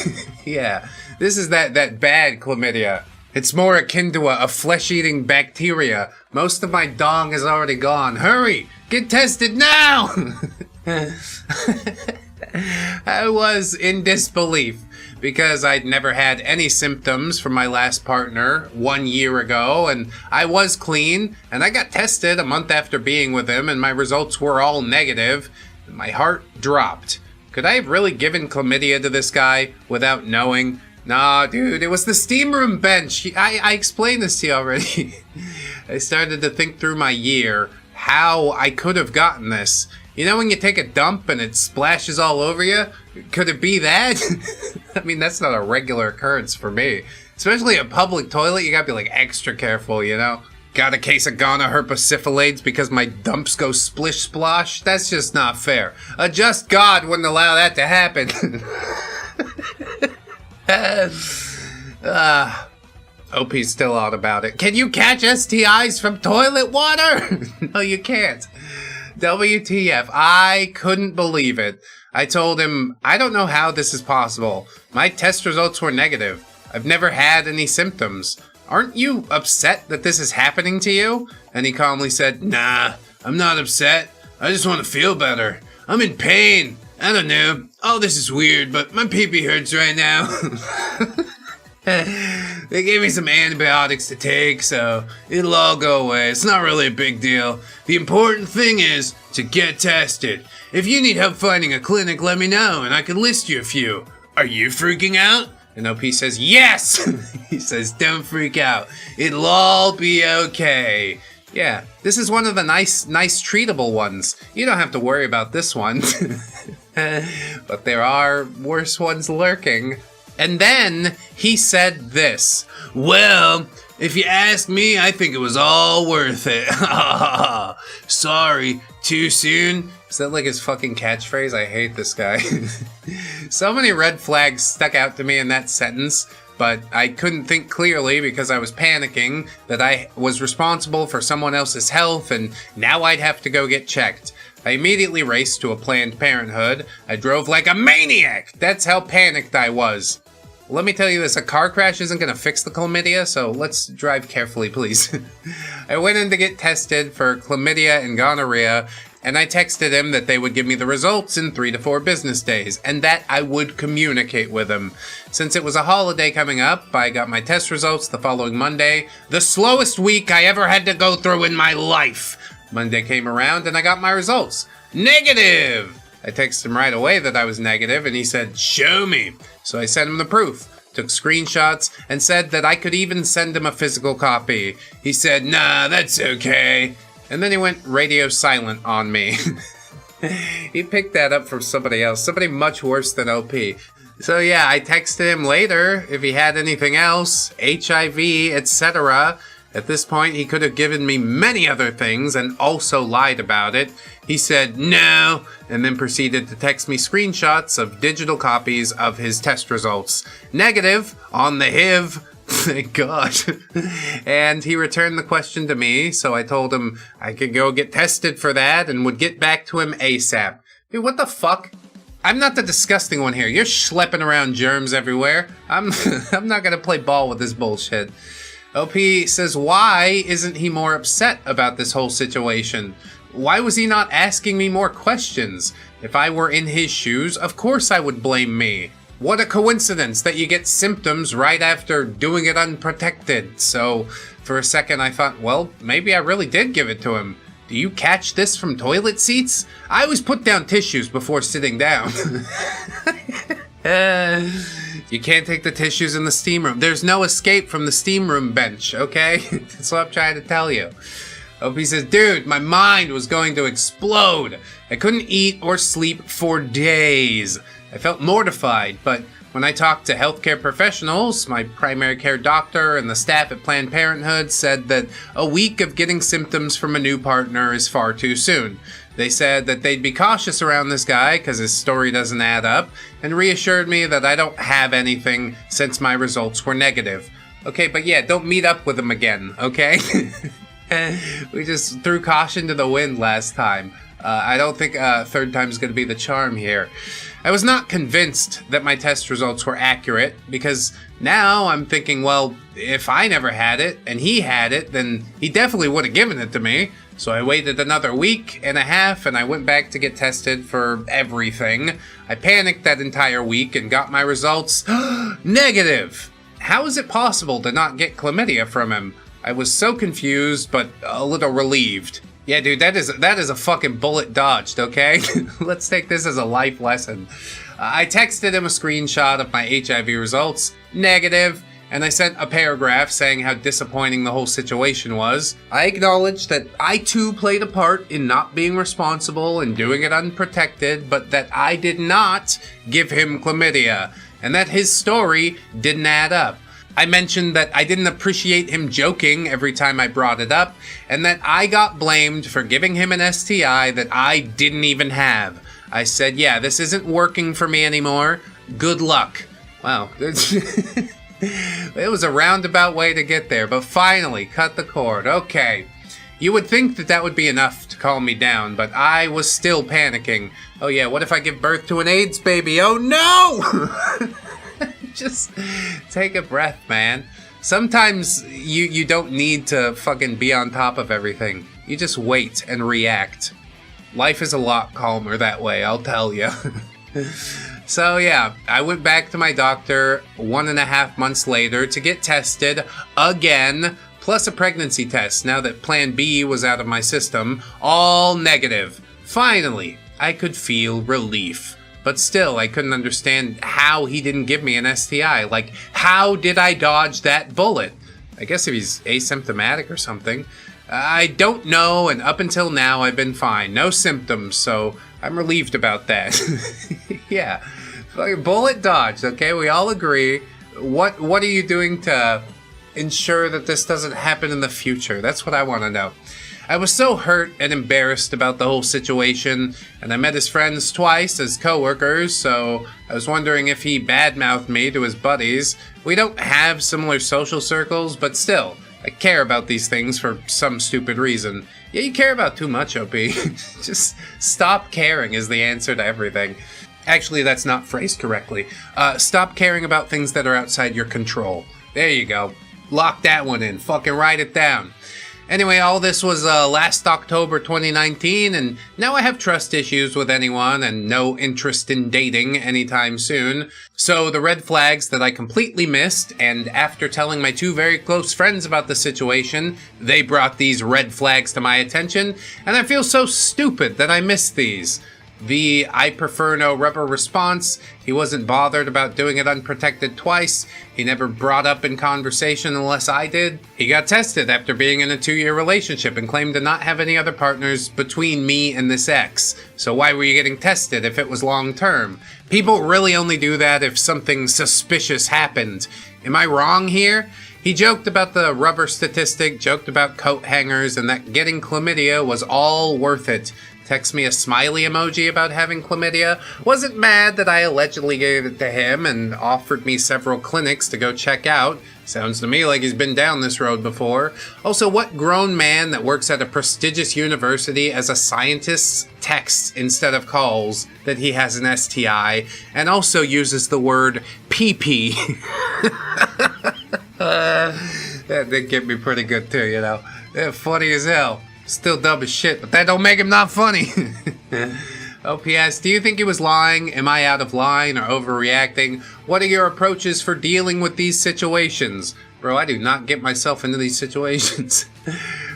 Yeah, this is that bad chlamydia. It's more akin to a flesh-eating bacteria. Most of my dong is already gone. Hurry, get tested now! I was in disbelief because I'd never had any symptoms from my last partner 1 year ago, and I was clean, and I got tested a month after being with him, and my results were all negative, and my heart dropped. Could I have really given chlamydia to this guy without knowing? Nah, dude, it was the steam room bench. I explained this to you already. I started to think through my year how I could have gotten this. You know when you take a dump and it splashes all over you? Could it be that? I mean, that's not a regular occurrence for me. Especially a public toilet, you gotta be like extra careful, you know? Got a case of Ghana herpessyphilades because my dumps go splish splosh? That's just not fair. A just God wouldn't allow that to happen. OP's still out about it. Can you catch STIs from toilet water? No, you can't. WTF, I couldn't believe it. I told him, I don't know how this is possible. My test results were negative. I've never had any symptoms. Aren't you upset that this is happening to you? And he calmly said, nah, I'm not upset. I just want to feel better. I'm in pain. I don't know. All this is weird, but my pee-pee hurts right now. They gave me some antibiotics to take, so it'll all go away. It's not really a big deal. The important thing is to get tested. If you need help finding a clinic, let me know, and I can list you a few. Are you freaking out? And OP says, yes! He says, don't freak out. It'll all be okay. Yeah, this is one of the nice treatable ones. You don't have to worry about this one. But there are worse ones lurking. And then he said this. Well, if you ask me, I think it was all worth it. Sorry, too soon? Is that like his fucking catchphrase? I hate this guy. So many red flags stuck out to me in that sentence, but I couldn't think clearly because I was panicking that I was responsible for someone else's health and now I'd have to go get checked. I immediately raced to a Planned Parenthood. I drove like a maniac. That's how panicked I was. Let me tell you this, a car crash isn't going to fix the chlamydia, so let's drive carefully, please. I went in to get tested for chlamydia and gonorrhea, and I texted him that they would give me the results in 3 to 4 business days, and that I would communicate with him. Since it was a holiday coming up, I got my test results the following Monday, the slowest week I ever had to go through in my life. Monday came around, and I got my results. Negative! I texted him right away that I was negative, and he said, show me. So I sent him the proof. took screenshots, and said that I could even send him a physical copy. He said, "Nah, that's okay." And then he went radio silent on me. He picked that up from somebody else, somebody much worse than OP. So yeah, I texted him later if he had anything else, HIV, etc. At this point, he could have given me many other things and also lied about it. He said no, and then proceeded to text me screenshots of digital copies of his test results. Negative on the HIV. Thank God. And he returned the question to me, so I told him I could go get tested for that and would get back to him ASAP. Dude, what the fuck? I'm not the disgusting one here. You're schlepping around germs everywhere. I'm not gonna play ball with this bullshit. OP says, why isn't he more upset about this whole situation? Why was he not asking me more questions? If I were in his shoes, of course I would blame me. What a coincidence that you get symptoms right after doing it unprotected. So, for a second I thought, well, maybe I really did give it to him. Do you catch this from toilet seats? I always put down tissues before sitting down. You can't take the tissues in the steam room. There's no escape from the steam room bench, okay? That's what I'm trying to tell you. OP says, dude, my mind was going to explode. I couldn't eat or sleep for days. I felt mortified, but when I talked to healthcare professionals, my primary care doctor and the staff at Planned Parenthood said that a week of getting symptoms from a new partner is far too soon. They said that they'd be cautious around this guy because his story doesn't add up, and reassured me that I don't have anything since my results were negative. Okay, but yeah, don't meet up with him again, okay? We just threw caution to the wind last time. I don't think third time's gonna be the charm here. I was not convinced that my test results were accurate, because now I'm thinking, well, if I never had it and he had it, then he definitely would have given it to me. So I waited another week and a half and I went back to get tested for everything. I panicked that entire week and got my results negative. How is it possible to not get chlamydia from him? I was so confused, but a little relieved. Yeah, dude, that is a fucking bullet dodged, okay? Let's take this as a life lesson. I texted him a screenshot of my HIV results, negative, and I sent a paragraph saying how disappointing the whole situation was. I acknowledged that I too played a part in not being responsible and doing it unprotected, but that I did not give him chlamydia, and that his story didn't add up. I mentioned that I didn't appreciate him joking every time I brought it up, and that I got blamed for giving him an STI that I didn't even have. I said, yeah, this isn't working for me anymore. Good luck. Wow. It was a roundabout way to get there, but finally, cut the cord. Okay. You would think that that would be enough to calm me down, but I was still panicking. Oh yeah, what if I give birth to an AIDS baby? Oh no! Just take a breath, man. Sometimes you don't need to fucking be on top of everything. You just wait and react. Life is a lot calmer that way, I'll tell you. So yeah, I went back to my doctor 1.5 months later to get tested again, plus a pregnancy test now that Plan B was out of my system, all negative. Finally, I could feel relief. But still, I couldn't understand how he didn't give me an STI. Like, how did I dodge that bullet? I guess if he's asymptomatic or something. I don't know, and up until now, I've been fine. No symptoms, so I'm relieved about that. Yeah. Bullet dodged, okay? We all agree. What are you doing to ensure that this doesn't happen in the future? That's what I want to know. I was so hurt and embarrassed about the whole situation, and I met his friends twice as co-workers, so I was wondering if he badmouthed me to his buddies. We don't have similar social circles, but still, I care about these things for some stupid reason. Yeah, you care about too much, OP. Just stop caring is the answer to everything. Actually, that's not phrased correctly. Stop caring about things that are outside your control. There you go. Lock that one in. Fucking write it down. Anyway, all this was last October 2019, and now I have trust issues with anyone and no interest in dating anytime soon. So the red flags that I completely missed, and after telling my 2 very close friends about the situation, they brought these red flags to my attention, and I feel so stupid that I missed these. The I prefer no rubber response. He wasn't bothered about doing it unprotected twice. He never brought up in conversation unless I did. He got tested after being in a 2-year relationship and claimed to not have any other partners between me and this ex. So why were you getting tested if it was long term? People really only do that if something suspicious happened. Am I wrong here? He joked about the rubber statistic, joked about coat hangers, and that getting chlamydia was all worth it. Text me a smiley emoji about having chlamydia. Wasn't mad that I allegedly gave it to him and offered me several clinics to go check out. Sounds to me like he's been down this road before. Also, what grown man that works at a prestigious university as a scientist texts instead of calls that he has an STI and also uses the word pee-pee? That did get me pretty good too, you know. They're funny as hell. Still dumb as shit, but that don't make him not funny. OPS, do you think he was lying? Am I out of line or overreacting? What are your approaches for dealing with these situations? Bro, I do not get myself into these situations.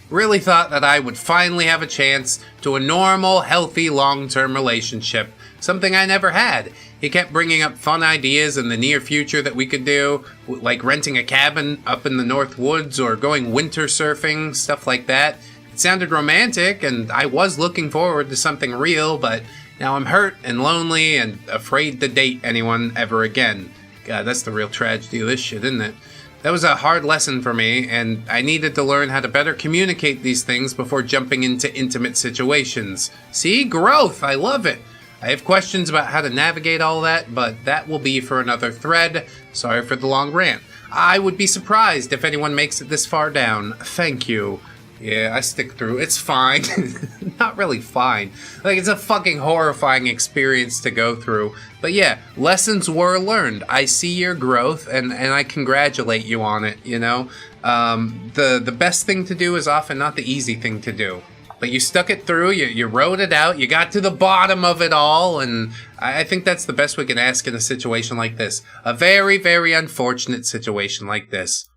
Really thought that I would finally have a chance to a normal, healthy, long-term relationship. Something I never had. He kept bringing up fun ideas in the near future that we could do, like renting a cabin up in the North Woods or going winter surfing, stuff like that. It sounded romantic, and I was looking forward to something real, but now I'm hurt and lonely and afraid to date anyone ever again. God, that's the real tragedy of this shit, isn't it? That was a hard lesson for me, and I needed to learn how to better communicate these things before jumping into intimate situations. See? Growth! I love it! I have questions about how to navigate all that, but that will be for another thread. Sorry for the long rant. I would be surprised if anyone makes it this far down. Thank you. Yeah, I stick through. It's fine. Not really fine. Like, it's a fucking horrifying experience to go through. But yeah, lessons were learned. I see your growth, and I congratulate you on it, you know? The best thing to do is often not the easy thing to do. But you stuck it through, you wrote it out, you got to the bottom of it all, and I think that's the best we can ask in a situation like this. A very, very unfortunate situation like this.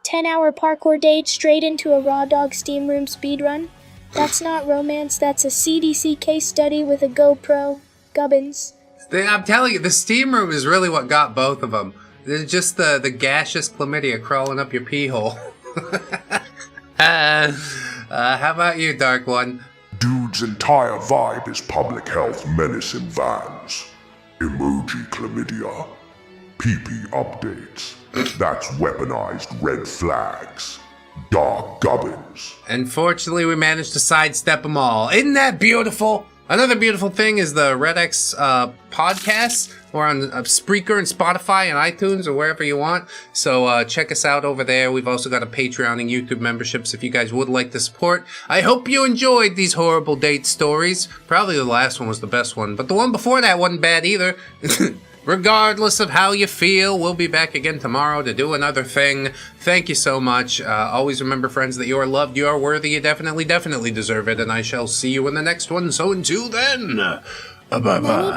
10-hour parkour date straight into a raw dog steam room speedrun? That's not romance, that's a CDC case study with a GoPro. Gubbins. I'm telling you, the steam room is really what got both of them. It's just the gaseous chlamydia crawling up your pee hole. How about you, Dark One? Dude's entire vibe is public health menace in vans. Emoji chlamydia. PP updates. That's weaponized red flags. Dark gubbins. Unfortunately, we managed to sidestep them all. Isn't that beautiful? Another beautiful thing is the ReddX podcasts. We're on Spreaker and Spotify and iTunes or wherever you want. So check us out over there. We've also got a Patreon and YouTube memberships if you guys would like to support. I hope you enjoyed these horrible date stories. Probably the last one was the best one, but the one before that wasn't bad either. Regardless of how you feel, we'll be back again tomorrow to do another thing. Thank you so much. Always remember, friends, that you are loved, you are worthy, you definitely deserve it, and I shall see you in the next one. So until then, bye-bye.